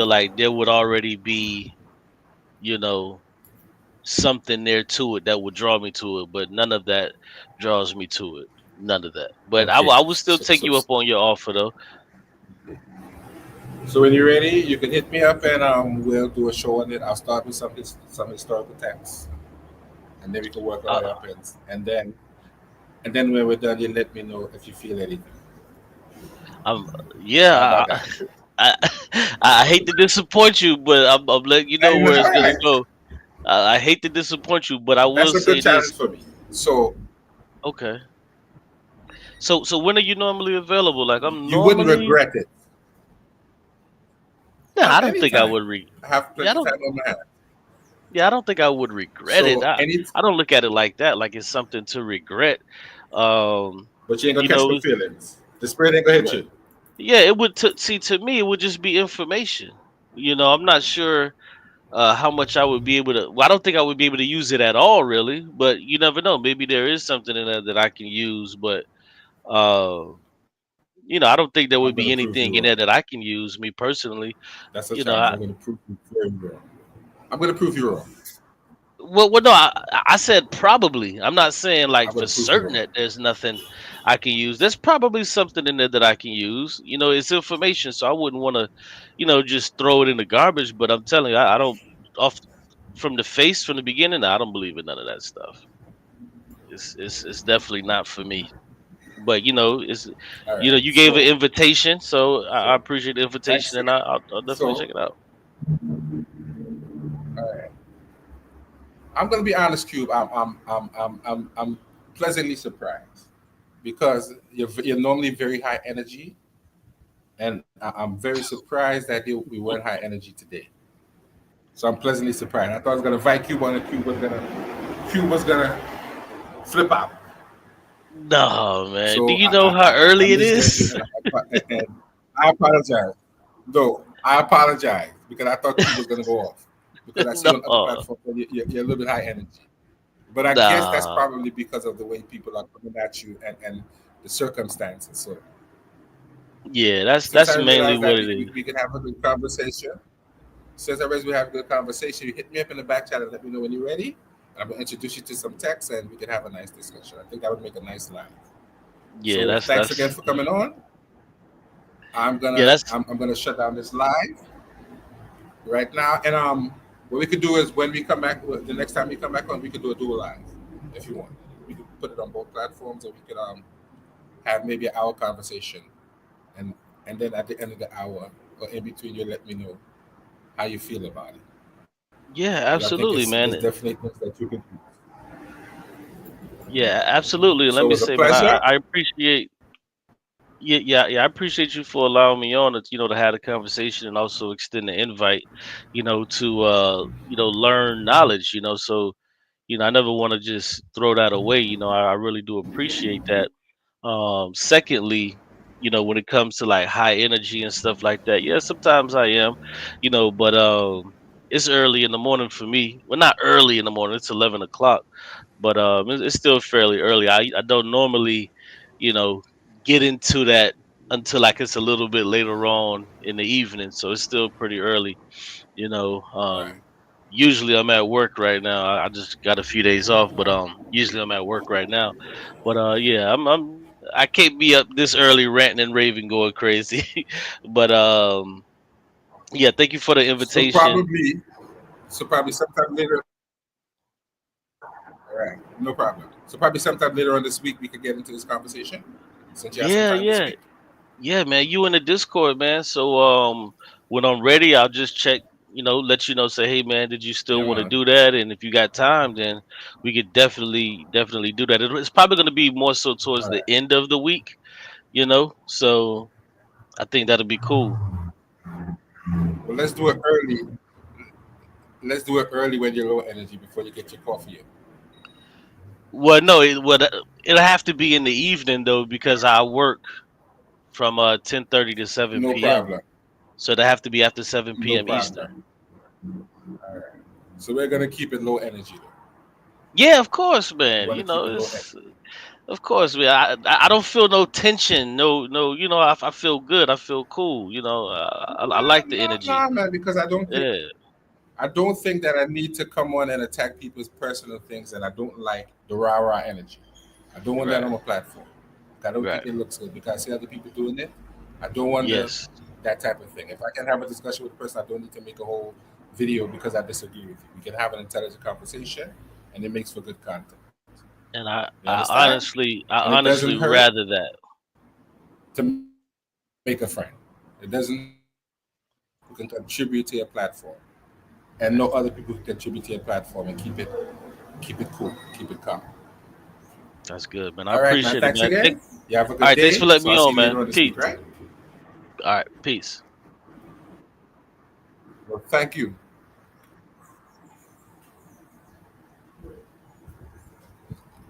[SPEAKER 9] like there would already be, you know, something there to it that would draw me to it, but none of that draws me to it. None of that. But
[SPEAKER 10] okay,
[SPEAKER 9] I will still take you up on your offer though.
[SPEAKER 10] so when you're ready, you can hit me up and we'll do a show on it. I'll start with some historical texts, and then we can work our way
[SPEAKER 9] Uh,
[SPEAKER 10] up, and then when we're done, you let me know if you feel anything.
[SPEAKER 9] I'm
[SPEAKER 10] How
[SPEAKER 9] yeah.
[SPEAKER 10] about that?
[SPEAKER 9] I, I hate to disappoint you, but I'm letting you know
[SPEAKER 10] And
[SPEAKER 9] where
[SPEAKER 10] all
[SPEAKER 9] it's gonna
[SPEAKER 10] right,
[SPEAKER 9] go. I hate to disappoint you, but I will
[SPEAKER 10] that's a good
[SPEAKER 9] say this.
[SPEAKER 10] challenge for me. So
[SPEAKER 9] Okay. So when are you normally available? Like I'm
[SPEAKER 10] you wouldn't
[SPEAKER 9] normally.
[SPEAKER 10] regret it.
[SPEAKER 9] Yeah, I don't think I
[SPEAKER 10] Anytime.
[SPEAKER 9] would
[SPEAKER 10] I have
[SPEAKER 9] yeah, I
[SPEAKER 10] plenty of
[SPEAKER 9] don't.
[SPEAKER 10] time on my hands.
[SPEAKER 9] Yeah, I don't think I would regret it.
[SPEAKER 10] So
[SPEAKER 9] I don't look at it like that. Like it's something to regret. Um,
[SPEAKER 10] but you ain't gonna
[SPEAKER 9] you
[SPEAKER 10] catch
[SPEAKER 9] know,
[SPEAKER 10] no feelings. The spirit ain't gonna hit
[SPEAKER 9] no,
[SPEAKER 10] you.
[SPEAKER 9] yeah, it would see to me it would just be information. I'm not sure how much I would be able to. Well, I don't think I would be able to use it at all, really. But you never know. Maybe there is something in there that I can use. But uh, I don't think there
[SPEAKER 10] I'm
[SPEAKER 9] would
[SPEAKER 10] gonna
[SPEAKER 9] be
[SPEAKER 10] prove
[SPEAKER 9] anything
[SPEAKER 10] you
[SPEAKER 9] in there
[SPEAKER 10] wrong.
[SPEAKER 9] that I can use. Me personally,
[SPEAKER 10] That's a
[SPEAKER 9] you know.
[SPEAKER 10] challenge. I'm gonna prove you very wrong. I'm gonna prove you wrong.
[SPEAKER 9] Well, no, I said probably. I'm not saying like
[SPEAKER 10] I'm
[SPEAKER 9] for
[SPEAKER 10] gonna prove you
[SPEAKER 9] certain
[SPEAKER 10] wrong.
[SPEAKER 9] that there's nothing I can use. There's probably something in there that I can use. It's information, so I wouldn't want to, just throw it in the garbage. But I'm telling you, I don't off from the face from the beginning. I don't believe in none of that stuff. It's definitely not for me. But it's
[SPEAKER 10] All right.
[SPEAKER 9] you gave an invitation, so I
[SPEAKER 10] So
[SPEAKER 9] appreciate the
[SPEAKER 10] thanks
[SPEAKER 9] invitation, and
[SPEAKER 10] again.
[SPEAKER 9] I'll definitely
[SPEAKER 10] So
[SPEAKER 9] check it out.
[SPEAKER 10] all right. I'm gonna be honest, Cube. I'm pleasantly surprised because you're normally very high energy, and I'm very surprised that we weren't high energy today. So I'm pleasantly surprised. I thought I was gonna invite Cube on, and Cube was gonna flip out.
[SPEAKER 9] No, man. Do
[SPEAKER 10] So
[SPEAKER 9] you know how
[SPEAKER 10] I
[SPEAKER 9] early it
[SPEAKER 10] misread you,
[SPEAKER 9] is?
[SPEAKER 10] and I apologize. No, I apologize because I thought Cube was gonna go off because I see on other
[SPEAKER 9] No,
[SPEAKER 10] platforms that you're a little bit high energy. But I guess that's
[SPEAKER 9] nah.
[SPEAKER 10] probably because of the way people are coming at you and the circumstances. So
[SPEAKER 9] Yeah, that's
[SPEAKER 10] since
[SPEAKER 9] that's
[SPEAKER 10] I
[SPEAKER 9] mainly
[SPEAKER 10] realized that
[SPEAKER 9] what it is.
[SPEAKER 10] we can have a good conversation, since I realized we have a good conversation, you hit me up in the back chat and let me know when you're ready. And I'm gonna introduce you to some text and we can have a nice discussion. I think that would make a nice live.
[SPEAKER 9] Yeah,
[SPEAKER 10] So
[SPEAKER 9] that's
[SPEAKER 10] thanks again
[SPEAKER 9] that's
[SPEAKER 10] for coming on. I'm
[SPEAKER 9] yeah,
[SPEAKER 10] gonna
[SPEAKER 9] that's
[SPEAKER 10] I'm gonna shut down this live right now. And what we could do is when we come back, the next time we come back on, we could do a dual live if you want. We could put it on both platforms, and we could have maybe an hour conversation, and then at the end of the hour or in between, you let me know how you feel about it.
[SPEAKER 9] yeah,
[SPEAKER 10] Because I think
[SPEAKER 9] absolutely,
[SPEAKER 10] there's
[SPEAKER 9] man.
[SPEAKER 10] definitely things that you can do.
[SPEAKER 9] Yeah, absolutely. And
[SPEAKER 10] So
[SPEAKER 9] let
[SPEAKER 10] it
[SPEAKER 9] me
[SPEAKER 10] was a
[SPEAKER 9] say, man, I,
[SPEAKER 10] pleasure.
[SPEAKER 9] I appreciate yeah, I appreciate you for allowing me on to have the conversation and also extend the invite, to learn knowledge, so I never want to just throw that away. I really do appreciate that. Secondly, when it comes to like high energy and stuff like that, yeah, sometimes I am, but it's early in the morning for me. Well, not early in the morning, it's 11 o'clock, but it's still fairly early. I don't normally, you know, get into that until like it's a little bit later on in the evening. So it's still pretty early, you know.
[SPEAKER 10] Right.
[SPEAKER 9] Usually I'm at work right now. I just got a few days off, but usually I'm at work right now. But yeah, I can't be up this early ranting and raving going crazy. But yeah, thank you for the
[SPEAKER 10] So
[SPEAKER 9] invitation.
[SPEAKER 10] probably, so probably sometime later. All right, no problem. So probably sometime later on this week we could get into this conversation since you have some
[SPEAKER 9] Yeah,
[SPEAKER 10] time this
[SPEAKER 9] yeah.
[SPEAKER 10] week.
[SPEAKER 9] Yeah, man, you in the Discord, man. So when I'm ready, I'll just check, let you know, say, hey man, did you still
[SPEAKER 10] Yeah,
[SPEAKER 9] want to
[SPEAKER 10] man.
[SPEAKER 9] do that? And if you got time, then we could definitely do that. It's probably gonna be more so towards
[SPEAKER 10] All
[SPEAKER 9] the
[SPEAKER 10] right.
[SPEAKER 9] end of the week, So I think that'll be cool.
[SPEAKER 10] Well, let's do it early. Let's do it early when you're low energy before you get your coffee in.
[SPEAKER 9] Well, no, it'll have to be in the evening though, because I work from 10:30 to 7
[SPEAKER 10] No
[SPEAKER 9] p.m.
[SPEAKER 10] problem.
[SPEAKER 9] So it'll have to be after 7
[SPEAKER 10] No
[SPEAKER 9] p.m. Eastern.
[SPEAKER 10] problem. All right. So we're gonna keep it low energy though.
[SPEAKER 9] Yeah, of course,
[SPEAKER 10] We
[SPEAKER 9] man.
[SPEAKER 10] want to keep it low energy.
[SPEAKER 9] Of course, man. I don't feel no tension, no. You know, I feel good. I feel cool. You know, I like the energy.
[SPEAKER 10] No, man, because
[SPEAKER 9] Yeah,
[SPEAKER 10] I don't think that I need to come on and attack people's personal things, and I don't like the rah energy. I don't want that
[SPEAKER 9] right,
[SPEAKER 10] on my platform. I don't
[SPEAKER 9] right.
[SPEAKER 10] think it looks good because I see other people doing it. I don't want
[SPEAKER 9] Yes,
[SPEAKER 10] that type of thing. If I can have a discussion with a person, I don't need to make a whole video because I disagree with you. We can have an intelligent conversation, and it makes for good content.
[SPEAKER 9] and
[SPEAKER 10] You understand?
[SPEAKER 9] I
[SPEAKER 10] And it doesn't
[SPEAKER 9] honestly
[SPEAKER 10] hurt
[SPEAKER 9] rather that.
[SPEAKER 10] to make a friend. It doesn't. You can contribute to your platform, and no other people can contribute to your platform, and keep it cool, keep it calm.
[SPEAKER 9] That's good, man. I
[SPEAKER 10] All right, man.
[SPEAKER 9] appreciate it,
[SPEAKER 10] Thanks
[SPEAKER 9] man.
[SPEAKER 10] again. You have a
[SPEAKER 9] All
[SPEAKER 10] good
[SPEAKER 9] right, thanks for
[SPEAKER 10] day.
[SPEAKER 9] letting
[SPEAKER 10] So
[SPEAKER 9] me
[SPEAKER 10] I'll see
[SPEAKER 9] on,
[SPEAKER 10] you later
[SPEAKER 9] man.
[SPEAKER 10] on this
[SPEAKER 9] Peace.
[SPEAKER 10] week, right?
[SPEAKER 9] All right, peace.
[SPEAKER 10] Well, thank you.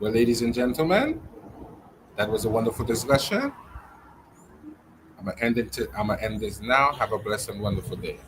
[SPEAKER 10] Well, ladies and gentlemen, that was a wonderful discussion. I'm gonna end this now. Have a blessed and wonderful day.